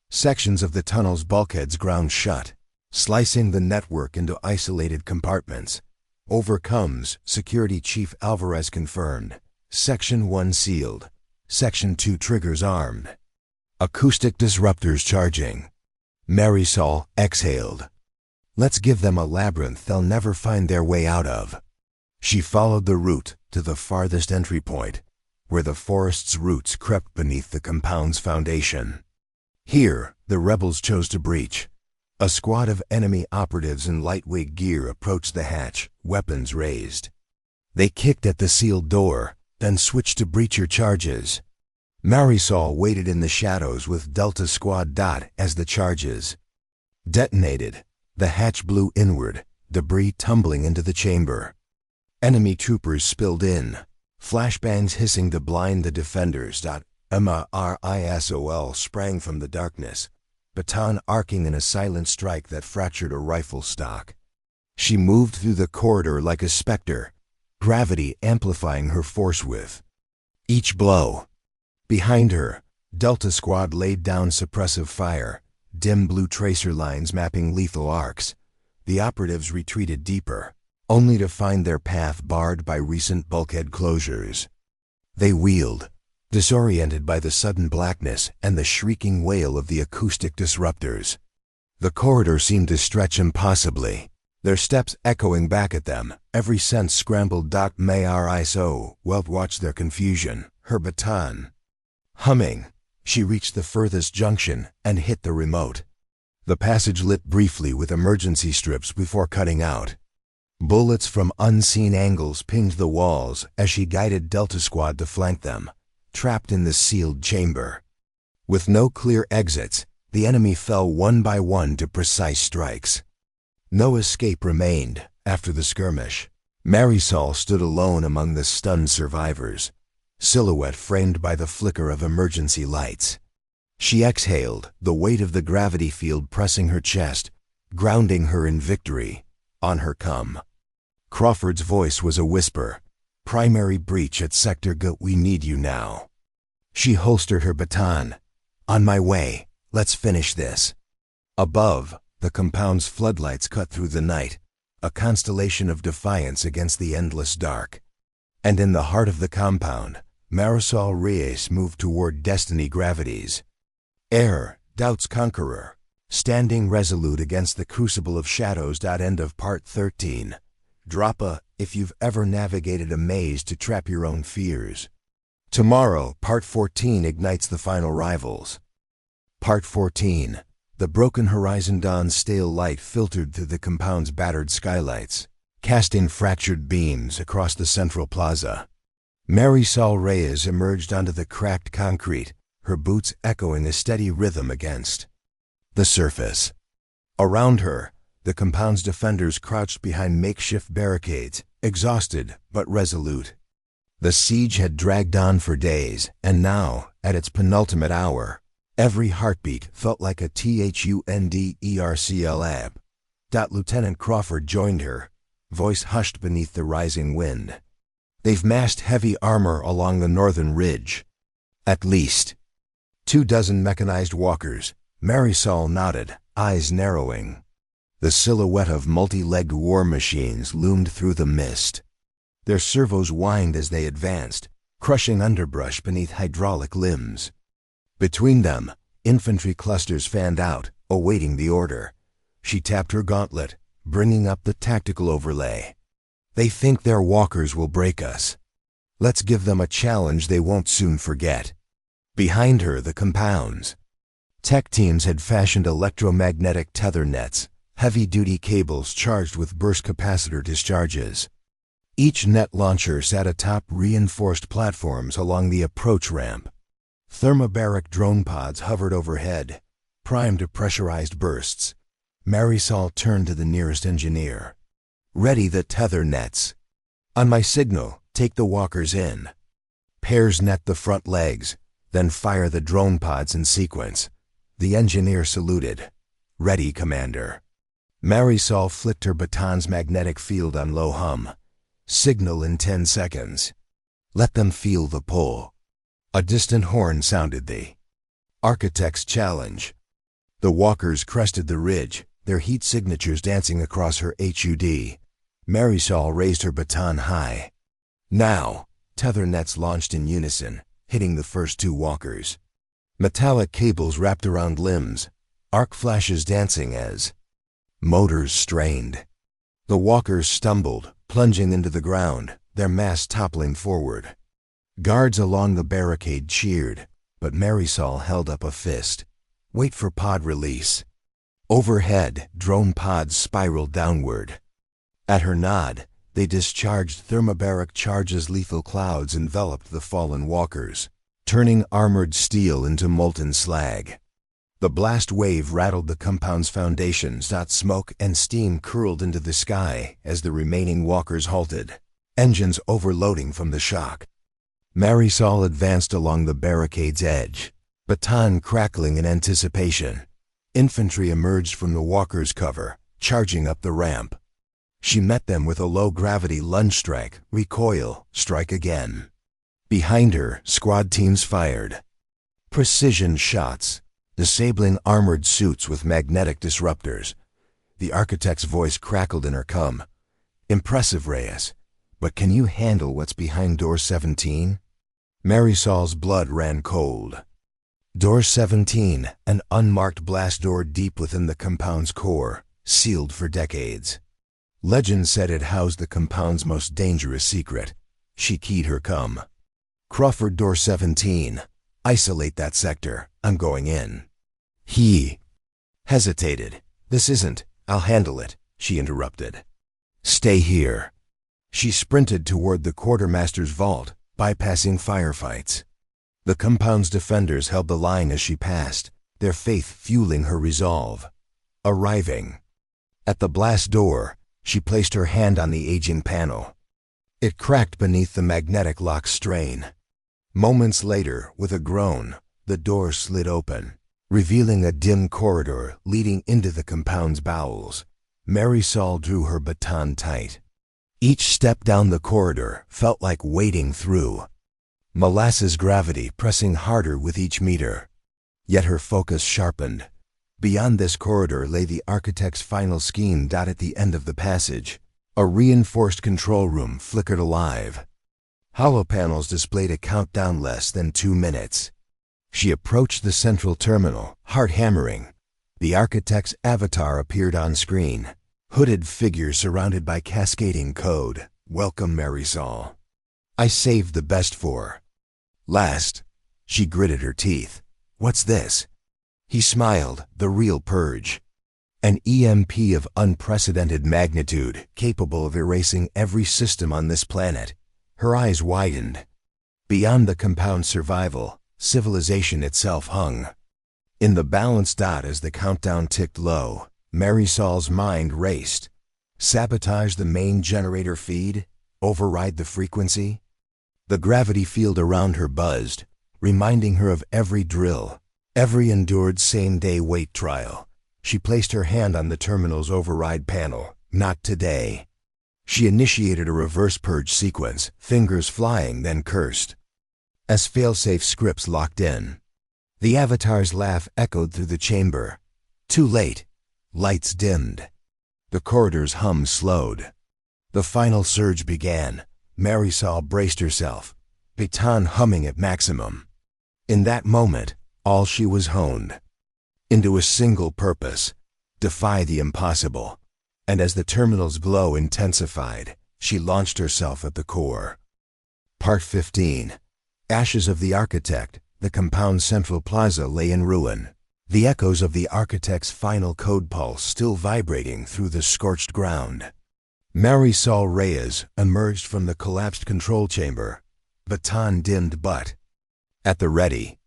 Sections of the tunnel's bulkheads ground shut, slicing the network into isolated compartments. Overcomes, Security Chief Alvarez confirmed. Section 1 sealed. Section 2 triggers armed. Acoustic disruptors charging. Marisol exhaled. Let's give them a labyrinth they'll never find their way out of. She followed the route to the farthest entry point, where the forest's roots crept beneath the compound's foundation. Here, the rebels chose to breach. A squad of enemy operatives in lightweight gear approached the hatch, weapons raised. They kicked at the sealed door, then switched to breacher charges. Marisol waited in the shadows with Delta Squad Dot as the charges detonated. The hatch blew inward, debris tumbling into the chamber. Enemy troopers spilled in, flashbangs hissing to blind the defenders. Marisol sprang from the darkness, baton arcing in a silent strike that fractured a rifle stock. She moved through the corridor like a specter, gravity amplifying her force with each blow. Behind her, Delta Squad laid down suppressive fire, dim blue tracer lines mapping lethal arcs. The operatives retreated deeper, only to find their path barred by recent bulkhead closures. They wheeled, disoriented by the sudden blackness and the shrieking wail of the acoustic disruptors. The corridor seemed to stretch impossibly, their steps echoing back at them, every sense scrambled. Marisol watched their confusion, her baton humming. She reached the furthest junction and hit the remote. The passage lit briefly with emergency strips before cutting out. Bullets from unseen angles pinged the walls as she guided Delta Squad to flank them, trapped in the sealed chamber. With no clear exits, the enemy fell one by one to precise strikes. No escape remained after the skirmish. Marisol stood alone among the stunned survivors, silhouette framed by the flicker of emergency lights. She exhaled, the weight of the gravity field pressing her chest, grounding her in victory. On her come. Crawford's voice was a whisper. Primary breach at Sector G. We need you now. She holstered her baton. On my way. Let's finish this. Above, the compound's floodlights cut through the night, a constellation of defiance against the endless dark. And in the heart of the compound, Marisol Reyes moved toward Destiny Gravities. Air, Doubt's conqueror, standing resolute against the crucible of shadows. End of Part 13. Drop a if you've ever navigated a maze to trap your own fears. Tomorrow, Part 14 ignites the final rivals. Part 14. The broken horizon. Dawn's stale light filtered through the compound's battered skylights, casting fractured beams across the central plaza. Marisol Reyes emerged onto the cracked concrete, her boots echoing a steady rhythm against the surface. Around her, the compound's defenders crouched behind makeshift barricades, exhausted but resolute. The siege had dragged on for days, and now, at its penultimate hour, every heartbeat felt like a THUNDERCL. Lieutenant Crawford joined her, voice hushed beneath the rising wind. They've massed heavy armor along the northern ridge. At least 24 mechanized walkers. Marisol nodded, eyes narrowing. The silhouette of multi-legged war machines loomed through the mist. Their servos whined as they advanced, crushing underbrush beneath hydraulic limbs. Between them, infantry clusters fanned out, awaiting the order. She tapped her gauntlet, bringing up the tactical overlay. They think their walkers will break us. Let's give them a challenge they won't soon forget. Behind her, the compounds. Tech teams had fashioned electromagnetic tether nets, heavy-duty cables charged with burst capacitor discharges. Each net launcher sat atop reinforced platforms along the approach ramp. Thermobaric drone pods hovered overhead, primed to pressurized bursts. Marisol turned to the nearest engineer. Ready the tether nets. On my signal, take the walkers in. Pairs net the front legs, then fire the drone pods in sequence. The engineer saluted. "Ready, Commander." Marisol flicked her baton's magnetic field on low hum. "Signal in 10 seconds. Let them feel the pull." A distant horn sounded the Architect's challenge. The walkers crested the ridge, their heat signatures dancing across her HUD. Marisol raised her baton high. Now, tether nets launched in unison, hitting the first 2 walkers. Metallic cables wrapped around limbs, arc flashes dancing as motors strained. The walkers stumbled, plunging into the ground, their mass toppling forward. Guards along the barricade cheered, but Marisol held up a fist. "Wait for pod release." Overhead, drone pods spiraled downward. At her nod, they discharged thermobaric charges. Lethal clouds enveloped the fallen walkers, turning armored steel into molten slag. The blast wave rattled the compound's foundations. Smoke and steam curled into the sky as the remaining walkers halted, engines overloading from the shock. Marisol advanced along the barricade's edge, baton crackling in anticipation. Infantry emerged from the walkers' cover, charging up the ramp. She met them with a low-gravity lunge strike, recoil, strike again. Behind her, squad teams fired. Precision shots, disabling armored suits with magnetic disruptors. The Architect's voice crackled in her cum. "Impressive, Reyes, but can you handle what's behind Door 17? Marisol's blood ran cold. Door 17, an unmarked blast door deep within the compound's core, sealed for decades. Legend said it housed the compound's most dangerous secret. She keyed her cum. "Crawford, Door 17. Isolate that sector. I'm going in." He hesitated. "This isn't. I'll handle it," she interrupted. "Stay here." She sprinted toward the quartermaster's vault, bypassing firefights. The compound's defenders held the line as she passed, their faith fueling her resolve. Arriving at the blast door, she placed her hand on the aging panel. It cracked beneath the magnetic lock's strain. Moments later, with a groan, the door slid open, revealing a dim corridor leading into the compound's bowels. Marisol drew her baton tight. Each step down the corridor felt like wading through molasses gravity, pressing harder with each meter. Yet her focus sharpened. Beyond this corridor lay the Architect's final scheme. At the end of the passage, a reinforced control room flickered alive. Hollow panels displayed a countdown: less than 2 minutes. She approached the central terminal, heart hammering. The Architect's avatar appeared on screen, hooded figure surrounded by cascading code. "Welcome, Marisol. I saved the best for last." She gritted her teeth. "What's this?" He smiled. "The real purge. An EMP of unprecedented magnitude, capable of erasing every system on this planet." Her eyes widened. Beyond the compound's survival, civilization itself hung in the balance. As the countdown ticked low, Marisol's mind raced. Sabotage the main generator feed? Override the frequency? The gravity field around her buzzed, reminding her of every drill, every endured same-day wait trial. She placed her hand on the terminal's override panel. "Not today." She initiated a reverse purge sequence, fingers flying, then cursed. As failsafe scripts locked in, the avatar's laugh echoed through the chamber. Too late. Lights dimmed. The corridor's hum slowed. The final surge began. Marisol braced herself, baton humming at maximum. In that moment, all she was honed into a single purpose: defy the impossible. And as the terminal's glow intensified, she launched herself at the core. Part 15. Ashes of the Architect. The compound's central plaza lay in ruin, the echoes of the Architect's final code pulse still vibrating through the scorched ground. Marisol Reyes emerged from the collapsed control chamber, baton dimmed but at the ready.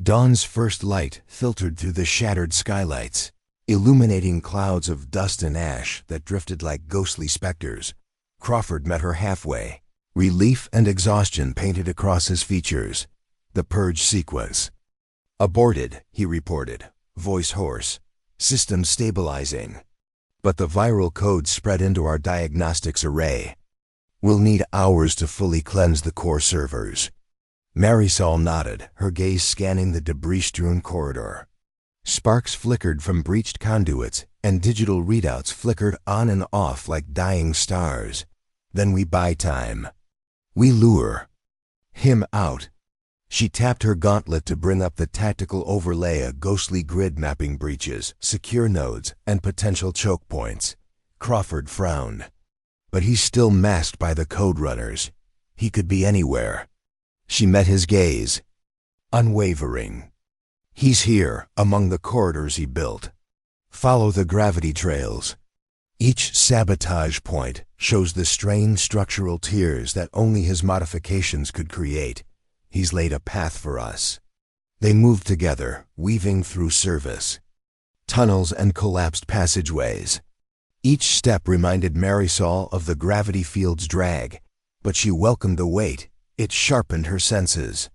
Dawn's first light filtered through the shattered skylights, illuminating clouds of dust and ash that drifted like ghostly specters. Crawford met her halfway. Relief and exhaustion painted across his features. The purge sequence aborted, he reported. voice hoarse. System stabilizing. But the viral code spread into our diagnostics array. We'll need hours to fully cleanse the core servers. Marisol nodded, her gaze scanning the debris-strewn corridor. Sparks flickered from breached conduits, and digital readouts flickered on and off like dying stars. Then we buy time. We lure him out. She tapped her gauntlet to bring up the tactical overlay of ghostly grid mapping breaches, secure nodes, and potential choke points. Crawford frowned. But he's still masked by the code runners. He could be anywhere. She met his gaze, unwavering. He's here, among the corridors he built. Follow the gravity trails. Each sabotage point shows the strange structural tiers that only his modifications could create. He's laid a path for us. They moved together, weaving through service, tunnels and collapsed passageways. Each step reminded Marisol of the gravity field's drag, but she welcomed the weight. It sharpened her senses.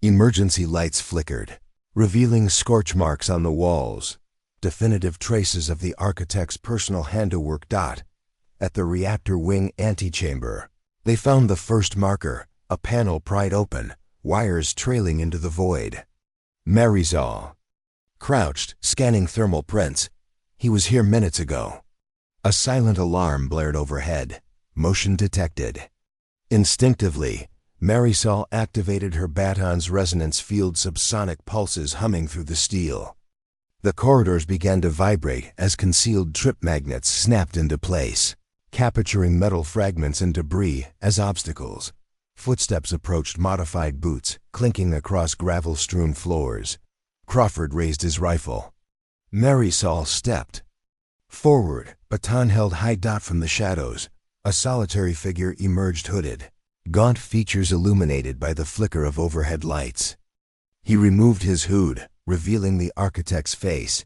Emergency lights flickered, revealing scorch marks on the walls, definitive traces of the architect's personal handiwork. At the reactor wing antechamber, they found the first marker, a panel pried open, wires trailing into the void. Marisol crouched, scanning thermal prints. He was here minutes ago. A silent alarm blared overhead. Motion detected. Instinctively, Marisol activated her baton's resonance field, subsonic pulses humming through the steel. The corridors began to vibrate as concealed trip magnets snapped into place, capturing metal fragments and debris as obstacles. Footsteps approached modified boots, clinking across gravel-strewn floors. Crawford raised his rifle. Marisol stepped forward, baton held high. From the shadows, a solitary figure emerged, hooded, gaunt features illuminated by the flicker of overhead lights. He removed his hood, revealing the architect's face,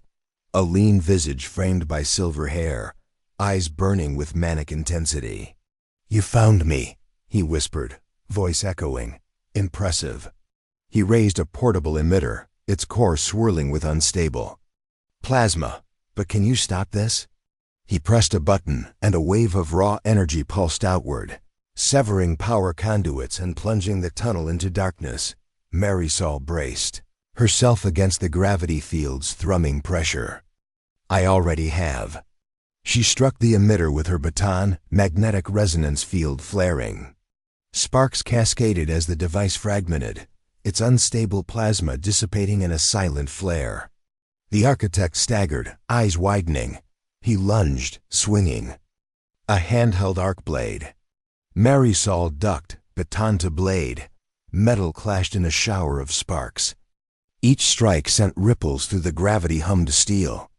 a lean visage framed by silver hair, eyes burning with manic intensity. "You found me," he whispered, voice echoing, impressive. He raised a portable emitter, its core swirling with unstable plasma. "But can you stop this?" He pressed a button, and a wave of raw energy pulsed outward, severing power conduits and plunging the tunnel into darkness. Marisol braced herself against the gravity field's thrumming pressure. "I already have." She struck the emitter with her baton, magnetic resonance field flaring. Sparks cascaded as the device fragmented, its unstable plasma dissipating in a silent flare. The architect staggered, eyes widening. He lunged, swinging a handheld arc blade. Marisol ducked, baton to blade. Metal clashed in a shower of sparks. Each strike sent ripples through the gravity-hummed steel.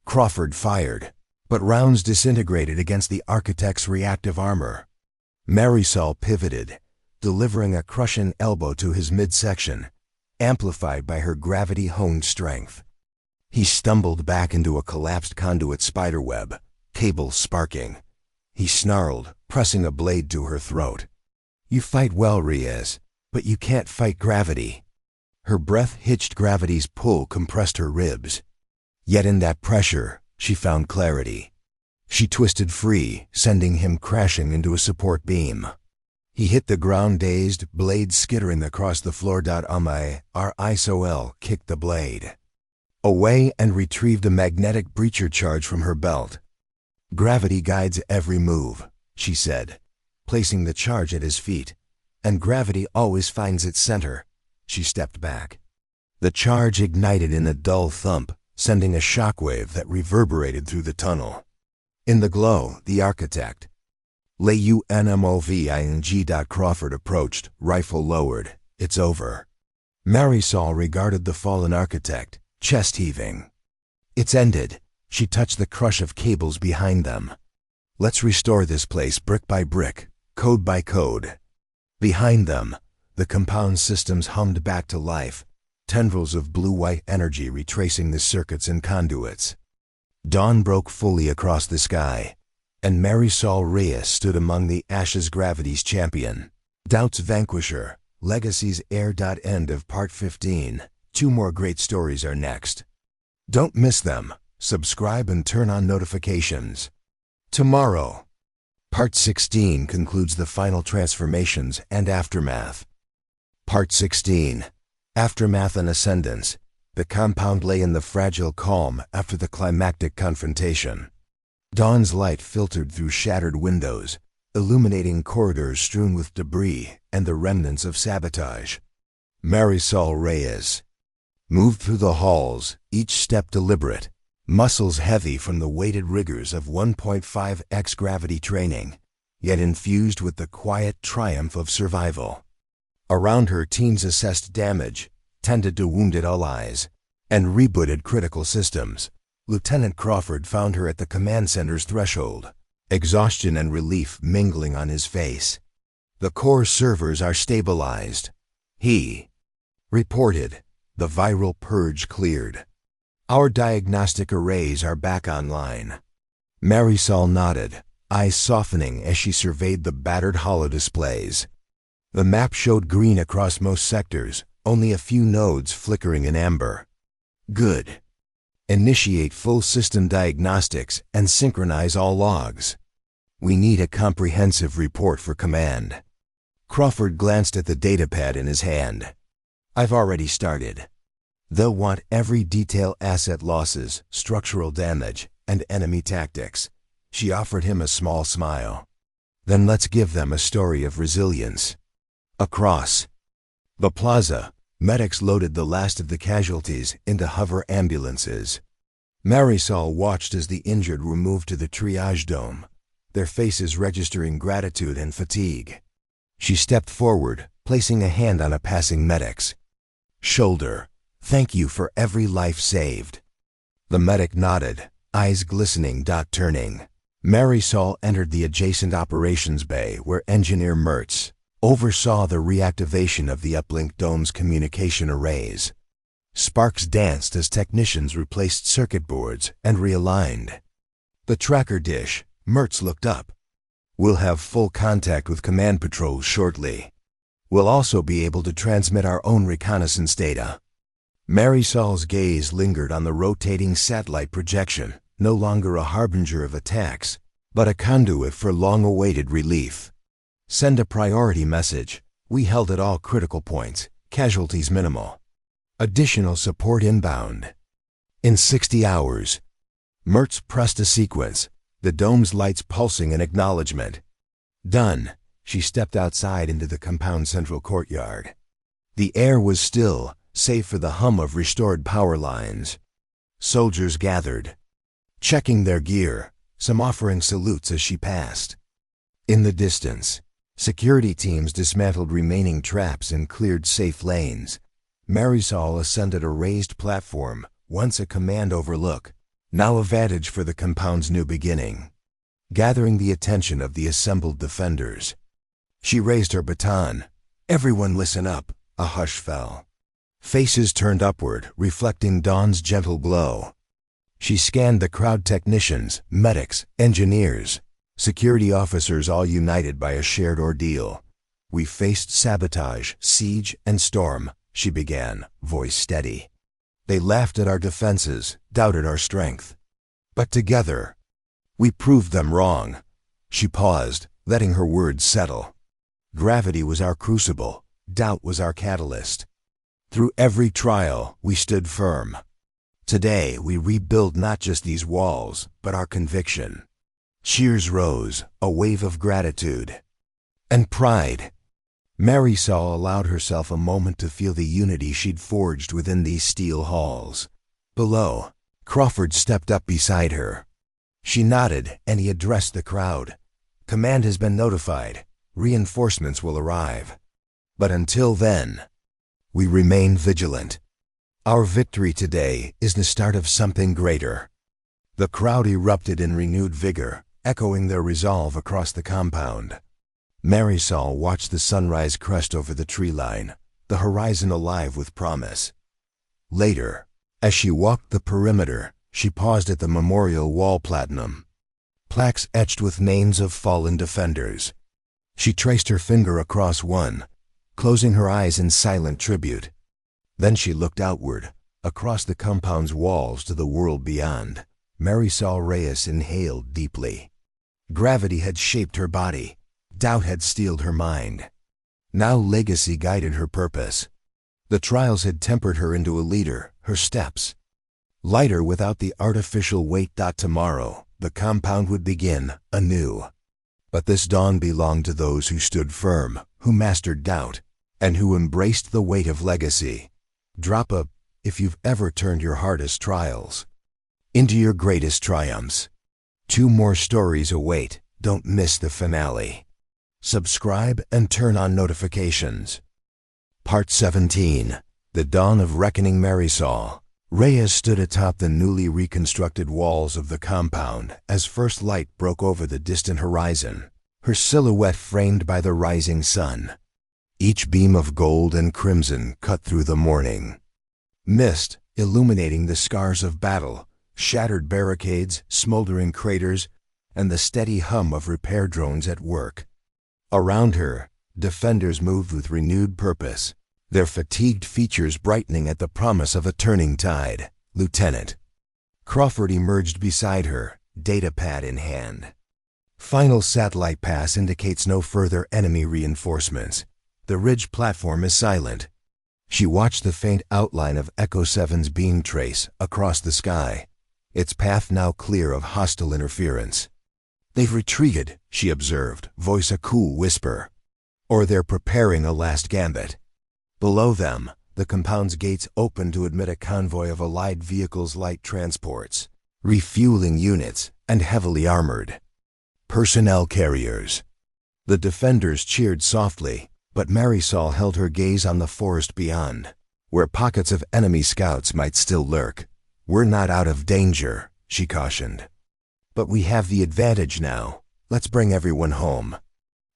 Crawford fired, but rounds disintegrated against the architect's reactive armor. Marisol pivoted, delivering a crushing elbow to his midsection, amplified by her gravity-honed strength. He stumbled back into a collapsed conduit spiderweb, cables sparking. He snarled, pressing a blade to her throat. "You fight well, Reyes, but you can't fight gravity." Her breath-hitched gravity's pull compressed her ribs. Yet in that pressure, she found clarity. She twisted free, sending him crashing into a support beam. He hit the ground dazed, blade skittering across the floor. RISOL kicked the blade away and retrieved a magnetic breacher charge from her belt. "Gravity guides every move," she said, placing the charge at his feet. "And gravity always finds its center." She stepped back. The charge ignited in a dull thump, sending a shockwave that reverberated through the tunnel. In the glow, the architect, LUNMOVING. Crawford approached, rifle lowered. "It's over." Marisol regarded the fallen architect, chest heaving. "It's ended." She touched the crush of cables behind them. "Let's restore this place brick by brick, code by code." Behind them, the compound systems hummed back to life, tendrils of blue-white energy retracing the circuits and conduits. Dawn broke fully across the sky, and Marisol Reyes stood among the ashes, gravity's champion. Doubt's vanquisher, Legacy's heir. End of Part 15. 2 more great stories are next. Don't miss them. Subscribe and turn on notifications. Tomorrow, Part 16 concludes the final transformations and aftermath. Part 16. Aftermath and Ascendance. The compound lay in the fragile calm after the climactic confrontation. Dawn's light filtered through shattered windows, illuminating corridors strewn with debris and the remnants of sabotage. Marisol Reyes moved through the halls, each step deliberate, muscles heavy from the weighted rigors of 1.5x gravity training, yet infused with the quiet triumph of survival. Around her, teams assessed damage, tended to wounded allies, and rebooted critical systems. Lieutenant Crawford found her at the command center's threshold, exhaustion and relief mingling on his face. "The core servers are stabilized," he reported. "The viral purge cleared. Our diagnostic arrays are back online." Marisol nodded, eyes softening as she surveyed the battered holodisplays. The map showed green across most sectors, only a few nodes flickering in amber. "Good. Initiate full system diagnostics and synchronize all logs. We need a comprehensive report for command." Crawford glanced at the datapad in his hand. "I've already started. They'll want every detail: asset losses, structural damage, and enemy tactics." She offered him a small smile. "Then let's give them a story of resilience." Across the plaza, medics loaded the last of the casualties into hover ambulances. Marisol watched as the injured were moved to the triage dome, their faces registering gratitude and fatigue. She stepped forward, placing a hand on a passing medic's shoulder. "Thank you for every life saved." The medic nodded, eyes glistening, turning. Marisol entered the adjacent operations bay where Engineer Mertz oversaw the reactivation of the uplink dome's communication arrays. Sparks danced as technicians replaced circuit boards and realigned the tracker dish. Mertz looked up. "We'll have full contact with command patrols shortly. We'll also be able to transmit our own reconnaissance data." Marisol's gaze lingered on the rotating satellite projection, no longer a harbinger of attacks, but a conduit for long-awaited relief. "Send a priority message. We held at all critical points, casualties minimal. Additional support inbound in 60 hours. Mertz pressed a sequence, the dome's lights pulsing in acknowledgement. "Done." She stepped outside into the compound central courtyard. The air was still, save for the hum of restored power lines. Soldiers gathered, checking their gear, some offering salutes as she passed. In the distance, security teams dismantled remaining traps and cleared safe lanes. Marisol ascended a raised platform, once a command overlook, now a vantage for the compound's new beginning. Gathering the attention of the assembled defenders, she raised her baton. "Everyone listen up." A hush fell. Faces turned upward, reflecting dawn's gentle glow. She scanned the crowd: technicians, medics, engineers, security officers, all united by a shared ordeal. "We faced sabotage, siege, and storm," she began, voice steady. "They laughed at our defenses, doubted our strength. But together, we proved them wrong." She paused, letting her words settle. "Gravity was our crucible, doubt was our catalyst. Through every trial, we stood firm. Today, we rebuild not just these walls, but our conviction." Cheers rose, a wave of gratitude and pride. Marisol allowed herself a moment to feel the unity she'd forged within these steel halls. Below, Crawford stepped up beside her. She nodded, and he addressed the crowd. "Command has been notified. Reinforcements will arrive. But until then, we remain vigilant. Our victory today is the start of something greater." The crowd erupted in renewed vigor, echoing their resolve across the compound. Marisol watched the sunrise crest over the tree line, the horizon alive with promise. Later, as she walked the perimeter, she paused at the memorial wall platinum. Plaques etched with names of fallen defenders. She traced her finger across one, closing her eyes in silent tribute. Then she looked outward, Across the compound's walls to the world beyond, Marisol Reyes inhaled deeply. Gravity had shaped her body. Doubt had steeled her mind. Now legacy guided her purpose. The trials had tempered her into a leader, her steps. Lighter without the artificial weight. Tomorrow, the compound would begin anew. But this dawn belonged to those who stood firm, who mastered doubt, and who embraced the weight of legacy. Drop a if you've ever turned your hardest trials into your greatest triumphs. 2 more stories await. Don't miss the finale. Subscribe and turn on notifications. Part 17. The Dawn of Reckoning. Marisol Reyes stood atop the newly reconstructed walls of the compound as first light broke over the distant horizon, her silhouette framed by the rising sun. Each beam of gold and crimson cut through the morning mist, illuminating the scars of battle, shattered barricades, smoldering craters, and the steady hum of repair drones at work. Around her, defenders moved with renewed purpose, their fatigued features brightening at the promise of a turning tide. Lieutenant Crawford emerged beside her, datapad in hand. Final satellite pass indicates no further enemy reinforcements. The ridge platform is silent. She watched the faint outline of Echo 7's beam trace across the sky, its path now clear of hostile interference. They've retreated, she observed, voice a cool whisper. Or they're preparing a last gambit. Below them, the compound's gates opened to admit a convoy of allied vehicles, light transports, refueling units, and heavily armored personnel carriers. The defenders cheered softly, but Marisol held her gaze on the forest beyond, where pockets of enemy scouts might still lurk. We're not out of danger, she cautioned. But we have the advantage now. Let's bring everyone home.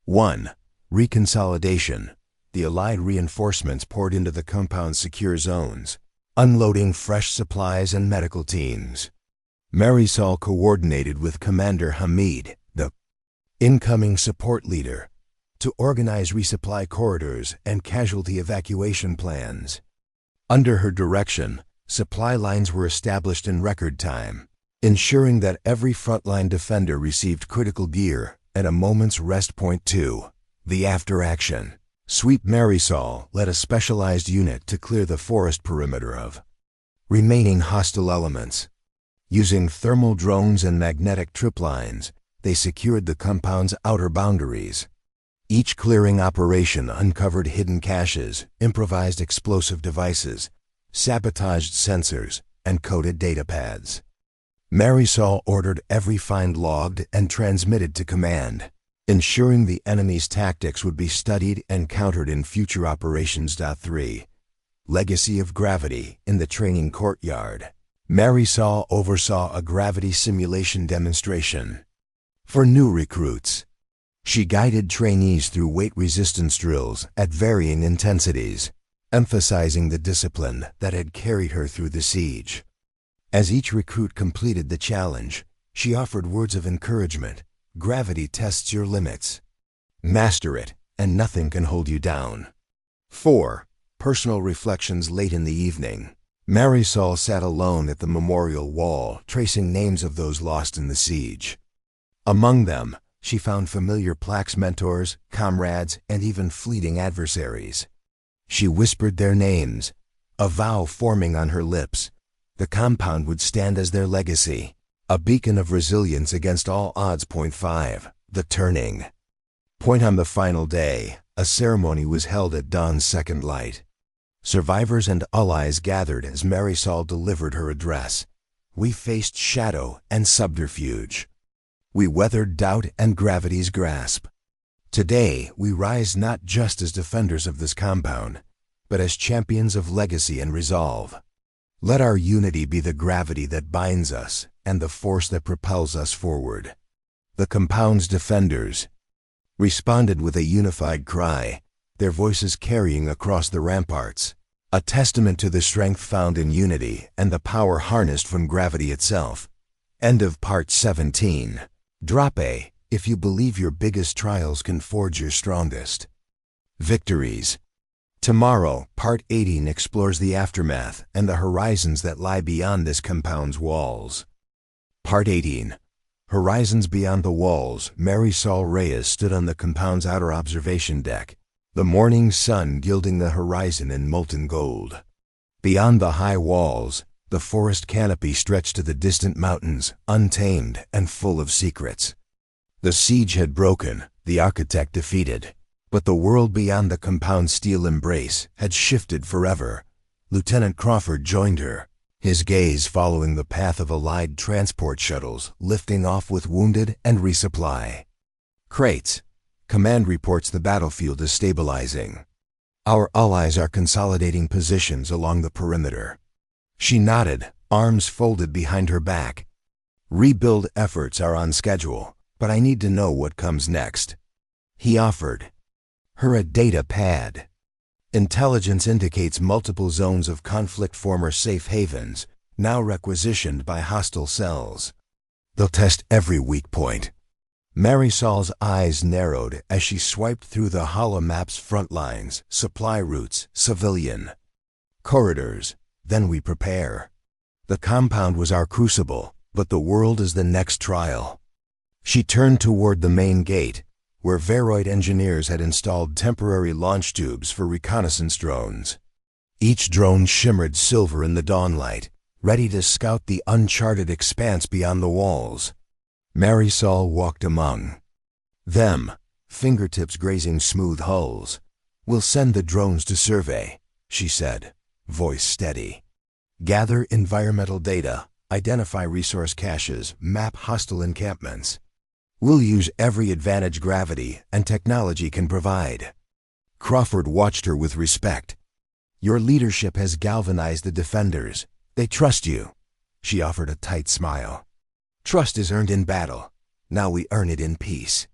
1. Reconsolidation. The Allied reinforcements poured into the compound's secure zones, unloading fresh supplies and medical teams. Marisol coordinated with Commander Hamid, the incoming support leader, to organize resupply corridors and casualty evacuation plans. Under her direction, supply lines were established in record time, ensuring that every frontline defender received critical gear and a moment's rest. Point 2. The after-action sweep. Marisol led a specialized unit to clear the forest perimeter of remaining hostile elements. Using thermal drones and magnetic trip lines, they secured the compound's outer boundaries. Each clearing operation uncovered hidden caches, improvised explosive devices, sabotaged sensors, and coded datapads. Marisol ordered every find logged and transmitted to command, ensuring the enemy's tactics would be studied and countered in future operations. 3. Legacy of Gravity. In the training courtyard, Marisol oversaw a gravity simulation demonstration for new recruits. She guided trainees through weight resistance drills at varying intensities, emphasizing the discipline that had carried her through the siege. As each recruit completed the challenge, she offered words of encouragement. Gravity tests your limits. Master it, and nothing can hold you down. 4. Personal reflections. Late in the evening, Marisol sat alone at the memorial wall, tracing names of those lost in the siege. Among them, she found familiar plaques, mentors, comrades, and even fleeting adversaries. She whispered their names, a vow forming on her lips. The compound would stand as their legacy, a beacon of resilience against all odds. Point 5. The turning point. On the final day, a ceremony was held at dawn's second light. Survivors and allies gathered as Marisol delivered her address. We faced shadow and subterfuge. We weathered doubt and gravity's grasp. Today, we rise not just as defenders of this compound, but as champions of legacy and resolve. Let our unity be the gravity that binds us and the force that propels us forward. The compound's defenders responded with a unified cry, their voices carrying across the ramparts, a testament to the strength found in unity and the power harnessed from gravity itself. End of Part 17. Drop A if you believe your biggest trials can forge your strongest victories. Tomorrow, Part 18 explores the aftermath and the horizons that lie beyond this compound's walls. Part 18. Horizons Beyond the Walls. Marisol Reyes stood on the compound's outer observation deck, the morning sun gilding the horizon in molten gold. Beyond the high walls, the forest canopy stretched to the distant mountains, untamed and full of secrets. The siege had broken, the architect defeated, but the world beyond the compound's steel embrace had shifted forever. Lieutenant Crawford joined her, his gaze following the path of Allied transport shuttles lifting off with wounded and resupply. Crates. Command reports the battlefield is stabilizing. Our allies are consolidating positions along the perimeter. She nodded, arms folded behind her back. Rebuild efforts are on schedule, but I need to know what comes next. He offered her a data pad. Intelligence indicates multiple zones of conflict, former safe havens, now requisitioned by hostile cells. They'll test every weak point. Marisol's eyes narrowed as she swiped through the holomap's front lines, supply routes, civilian corridors. Then we prepare. The compound was our crucible, but the world is the next trial. She turned toward the main gate, where Veroid engineers had installed temporary launch tubes for reconnaissance drones. Each drone shimmered silver in the dawnlight, ready to scout the uncharted expanse beyond the walls. Marisol walked among them, fingertips grazing smooth hulls. "We'll send the drones to survey," she said, voice steady. "Gather environmental data, identify resource caches, map hostile encampments. We'll use every advantage gravity and technology can provide." Crawford watched her with respect. "Your leadership has galvanized the defenders. They trust you." She offered a tight smile. "Trust is earned in battle. Now we earn it in peace."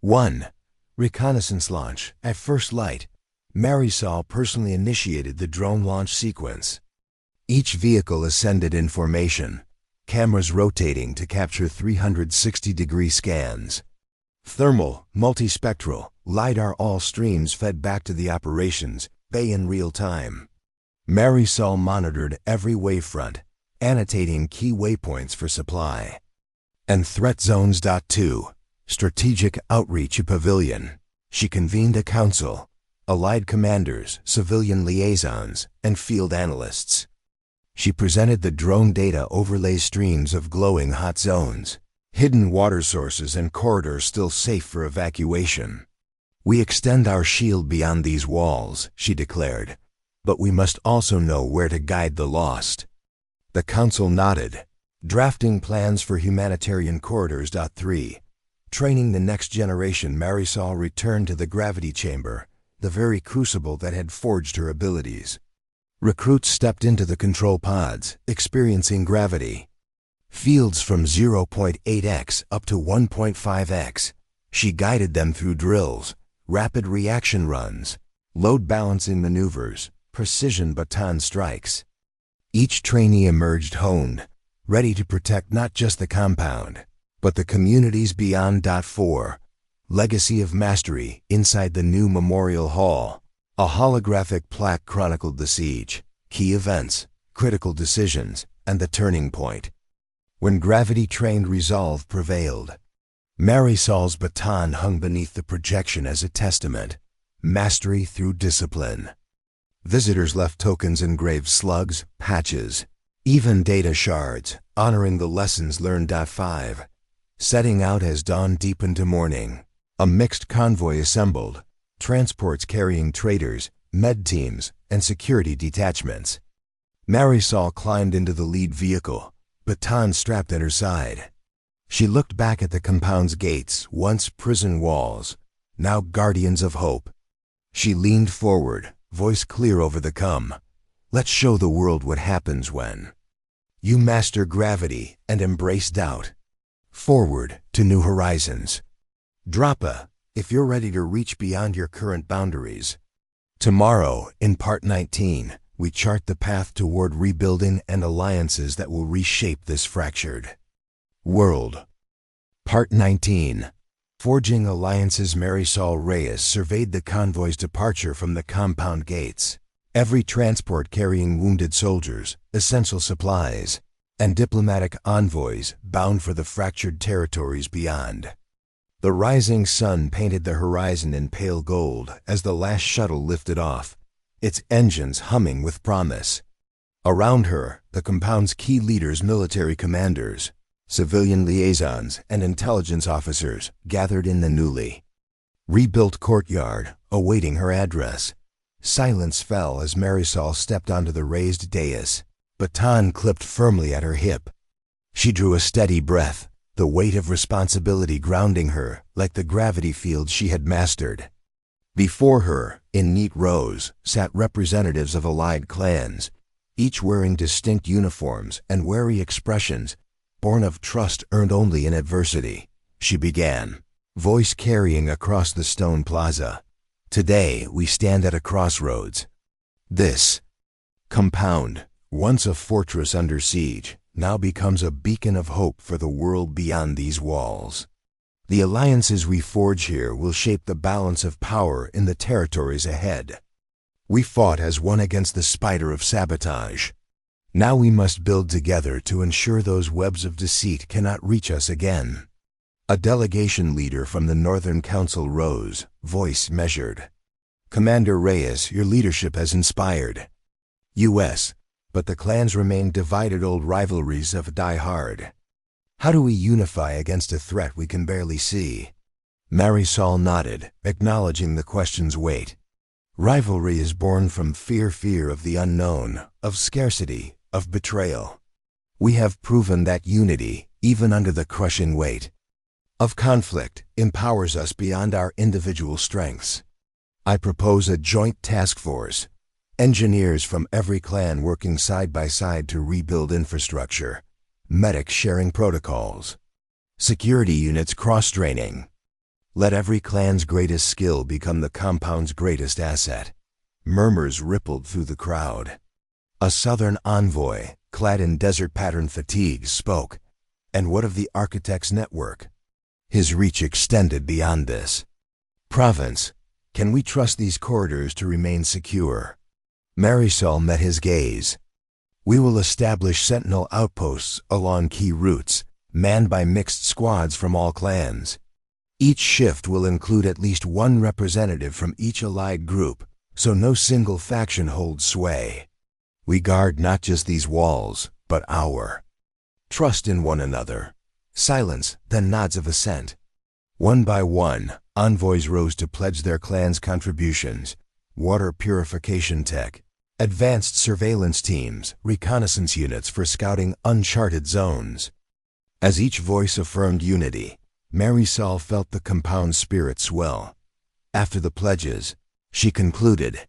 1. Reconnaissance launch. At first light, Marisol personally initiated the drone launch sequence. Each vehicle ascended in formation, cameras rotating to capture 360-degree scans. Thermal, multispectral, LiDAR, all streams fed back to the operations bay in real time. Marisol monitored every wavefront, annotating key waypoints for supply. And Threat Zones. 2. Strategic Outreach Pavilion. She convened a council, Allied commanders, civilian liaisons, and field analysts. She presented the drone data overlay streams of glowing hot zones, hidden water sources, and corridors still safe for evacuation. "We extend our shield beyond these walls," she declared, "but we must also know where to guide the lost." The council nodded, drafting plans for humanitarian corridors. 3. Training the next generation. Marisol returned to the gravity chamber, the very crucible that had forged her abilities. Recruits stepped into the control pods, experiencing gravity. Fields from 0.8x up to 1.5x. She guided them through drills, rapid reaction runs, load balancing maneuvers, precision baton strikes. Each trainee emerged honed, ready to protect not just the compound, but the communities beyond. 4. Legacy of Mastery. Inside the new Memorial Hall, a holographic plaque chronicled the siege, key events, critical decisions, and the turning point. When gravity-trained resolve prevailed, Marisol's baton hung beneath the projection as a testament. Mastery through discipline. Visitors left tokens, engraved slugs, patches, even data shards, honoring the lessons learned. 5. Setting out as dawn deepened to morning, a mixed convoy assembled, transports carrying traders, med teams, and security detachments. Marisol climbed into the lead vehicle, baton strapped at her side. She looked back at the compound's gates, once prison walls, now guardians of hope. She leaned forward, voice clear over the come. "Let's show the world what happens when you master gravity and embrace doubt. Forward to new horizons. Drapa, if you're ready to reach beyond your current boundaries." Tomorrow, in Part 19, we chart the path toward rebuilding and alliances that will reshape this fractured world. Part 19. Forging alliances, Marisol Reyes surveyed the convoy's departure from the compound gates. Every transport carrying wounded soldiers, essential supplies, and diplomatic envoys bound for the fractured territories beyond. The rising sun painted the horizon in pale gold as the last shuttle lifted off, its engines humming with promise. Around her, the compound's key leaders, military commanders, civilian liaisons, and intelligence officers gathered in the newly rebuilt courtyard, awaiting her address. Silence fell as Marisol stepped onto the raised dais, baton clipped firmly at her hip. She drew a steady breath, the weight of responsibility grounding her like the gravity field she had mastered. Before her, in neat rows, sat representatives of allied clans, each wearing distinct uniforms and wary expressions, born of trust earned only in adversity. She began, voice carrying across the stone plaza. Today, we stand at a crossroads. This compound, once a fortress under siege, now becomes a beacon of hope for the world beyond these walls. The alliances we forge here will shape the balance of power in the territories ahead. We fought as one against the spider of sabotage. Now we must build together to ensure those webs of deceit cannot reach us again. A delegation leader from the Northern Council rose, voice measured. Commander Reyes, your leadership has inspired U.S., but the clans remain divided, old rivalries of die hard. How do we unify against a threat we can barely see? Marisol nodded, acknowledging the question's weight. Rivalry is born from fear of the unknown, of scarcity, of betrayal. We have proven that unity, even under the crushing weight of conflict, empowers us beyond our individual strengths. I propose a joint task force, engineers from every clan working side by side to rebuild infrastructure, medics sharing protocols, security units cross-training. Let every clan's greatest skill become the compound's greatest asset. Murmurs rippled through the crowd. A southern envoy, clad in desert-patterned fatigues, spoke. And what of the architect's network? His reach extended beyond this province. Can we trust these corridors to remain secure? Marisol met his gaze. We will establish sentinel outposts along key routes, manned by mixed squads from all clans. Each shift will include at least one representative from each allied group, so no single faction holds sway. We guard not just these walls, but our trust in one another. Silence, then nods of assent. One by one, envoys rose to pledge their clan's contributions: water purification tech, advanced surveillance teams, reconnaissance units for scouting uncharted zones. As each voice affirmed unity, Marisol felt the compound spirit swell. After the pledges, she concluded,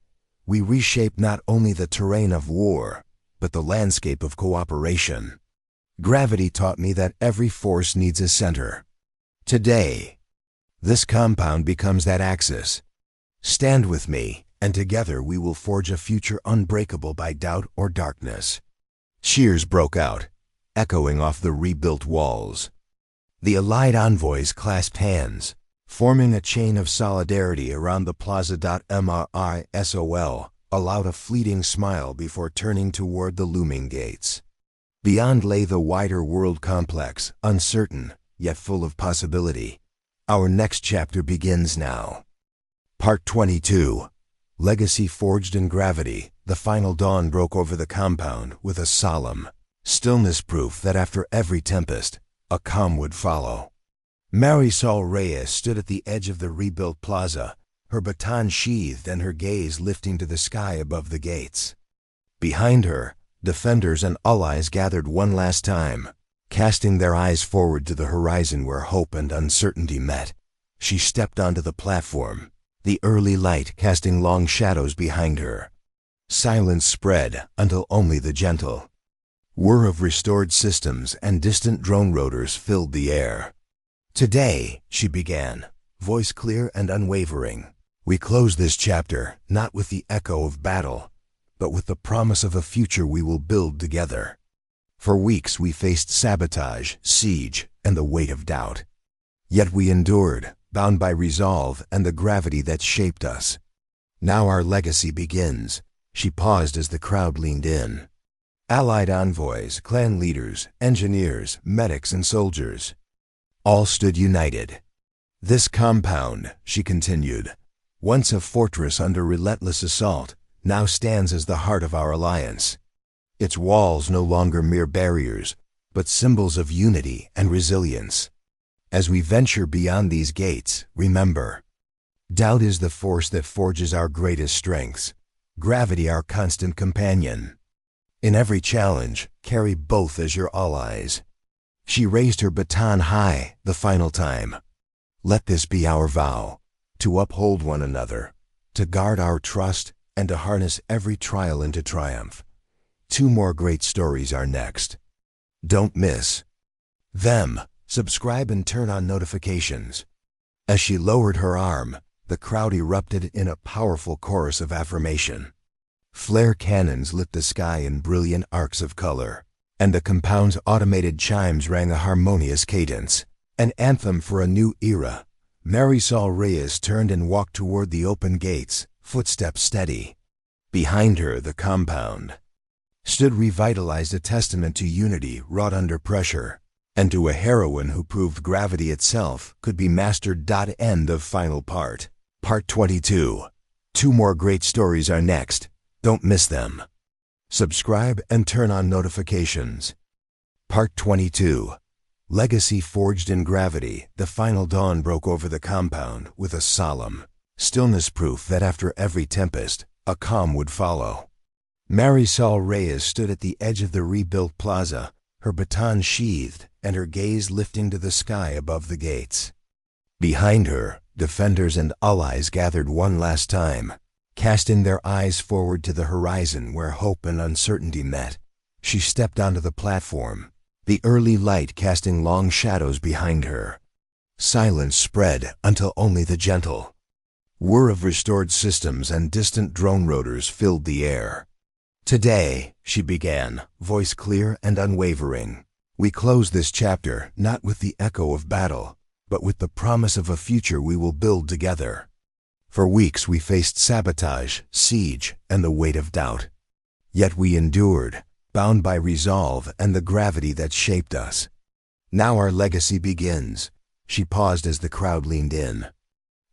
we reshape not only the terrain of war, but the landscape of cooperation. Gravity taught me that every force needs a center. Today, this compound becomes that axis. Stand with me, and together we will forge a future unbreakable by doubt or darkness. Cheers broke out, echoing off the rebuilt walls. The allied envoys clasped hands, forming a chain of solidarity around the plaza. Marisol allowed a fleeting smile before turning toward the looming gates. Beyond lay the wider world complex, uncertain, yet full of possibility. Our next chapter begins now. Part 22. Legacy forged in gravity. The final dawn broke over the compound with a solemn stillness, proof that after every tempest, a calm would follow. Marisol Reyes stood at the edge of the rebuilt plaza, her baton sheathed and her gaze lifting to the sky above the gates. Behind her, defenders and allies gathered one last time, casting their eyes forward to the horizon where hope and uncertainty met. She stepped onto the platform, the early light casting long shadows behind her. Silence spread until only the gentle whir of restored systems and distant drone rotors filled the air. Today, she began, voice clear and unwavering, we close this chapter not with the echo of battle, but with the promise of a future we will build together. For weeks we faced sabotage, siege, and the weight of doubt. Yet we endured, bound by resolve and the gravity that shaped us. Now our legacy begins. She paused as the crowd leaned in. Allied envoys, clan leaders, engineers, medics, and soldiers all stood united. This compound, she continued, once a fortress under relentless assault, now stands as the heart of our alliance. Its walls no longer mere barriers, but symbols of unity and resilience. As we venture beyond these gates, remember, doubt is the force that forges our greatest strengths, gravity our constant companion. In every challenge, carry both as your allies. She raised her baton high the final time. Let this be our vow, to uphold one another, to guard our trust, and to harness every trial into triumph. 2 more great stories are next. Don't miss them. Subscribe and turn on notifications. As she lowered her arm, the crowd erupted in a powerful chorus of affirmation. Flare cannons lit the sky in brilliant arcs of color, and the compound's automated chimes rang a harmonious cadence, an anthem for a new era. Marisol Reyes turned and walked toward the open gates, footsteps steady. Behind her, the compound stood revitalized, a testament to unity wrought under pressure, and to a heroine who proved gravity itself could be mastered. End of final part. Part 22. 2 more great stories are next. Don't miss them. Subscribe and turn on notifications. Part 22. Legacy forged in gravity. The final dawn broke over the compound with a solemn stillness, proof that after every tempest, a calm would follow. Marisol Reyes stood at the edge of the rebuilt plaza, her baton sheathed and her gaze lifting to the sky above the gates. Behind her, defenders and allies gathered one last time, casting their eyes forward to the horizon where hope and uncertainty met. She stepped onto the platform, the early light casting long shadows behind her. Silence spread until only the gentle whir of restored systems and distant drone rotors filled the air. Today, she began, voice clear and unwavering, we close this chapter not with the echo of battle, but with the promise of a future we will build together. For weeks we faced sabotage, siege, and the weight of doubt. Yet we endured, bound by resolve and the gravity that shaped us. Now our legacy begins. She paused as the crowd leaned in.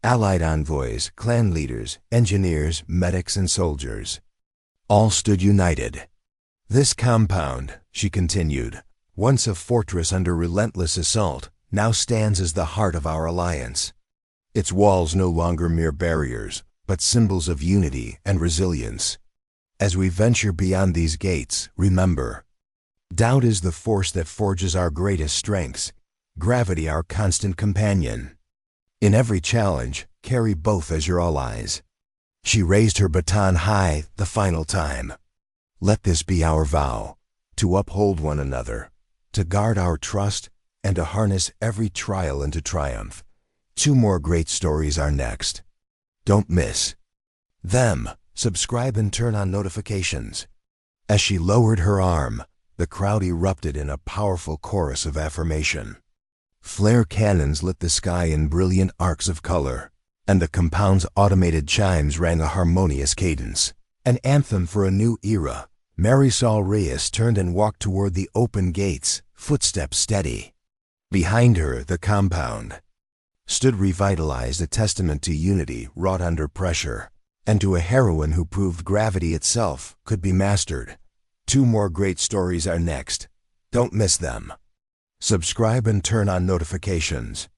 Allied envoys, clan leaders, engineers, medics, and soldiers all stood united. This compound, she continued, once a fortress under relentless assault, now stands as the heart of our alliance. Its walls no longer mere barriers, but symbols of unity and resilience. As we venture beyond these gates, remember, doubt is the force that forges our greatest strengths, gravity our constant companion. In every challenge, carry both as your allies. She raised her baton high the final time. Let this be our vow, to uphold one another, to guard our trust, and to harness every trial into triumph. 2 more great stories are next. Don't miss them. Subscribe and turn on notifications. As she lowered her arm, the crowd erupted in a powerful chorus of affirmation. Flare cannons lit the sky in brilliant arcs of color, and the compound's automated chimes rang a harmonious cadence, an anthem for a new era. Marisol Reyes turned and walked toward the open gates, footsteps steady. Behind her, the compound stood revitalized, a testament to unity wrought under pressure, and to a heroine who proved gravity itself could be mastered. 2 more great stories are next. Don't miss them. Subscribe and turn on notifications.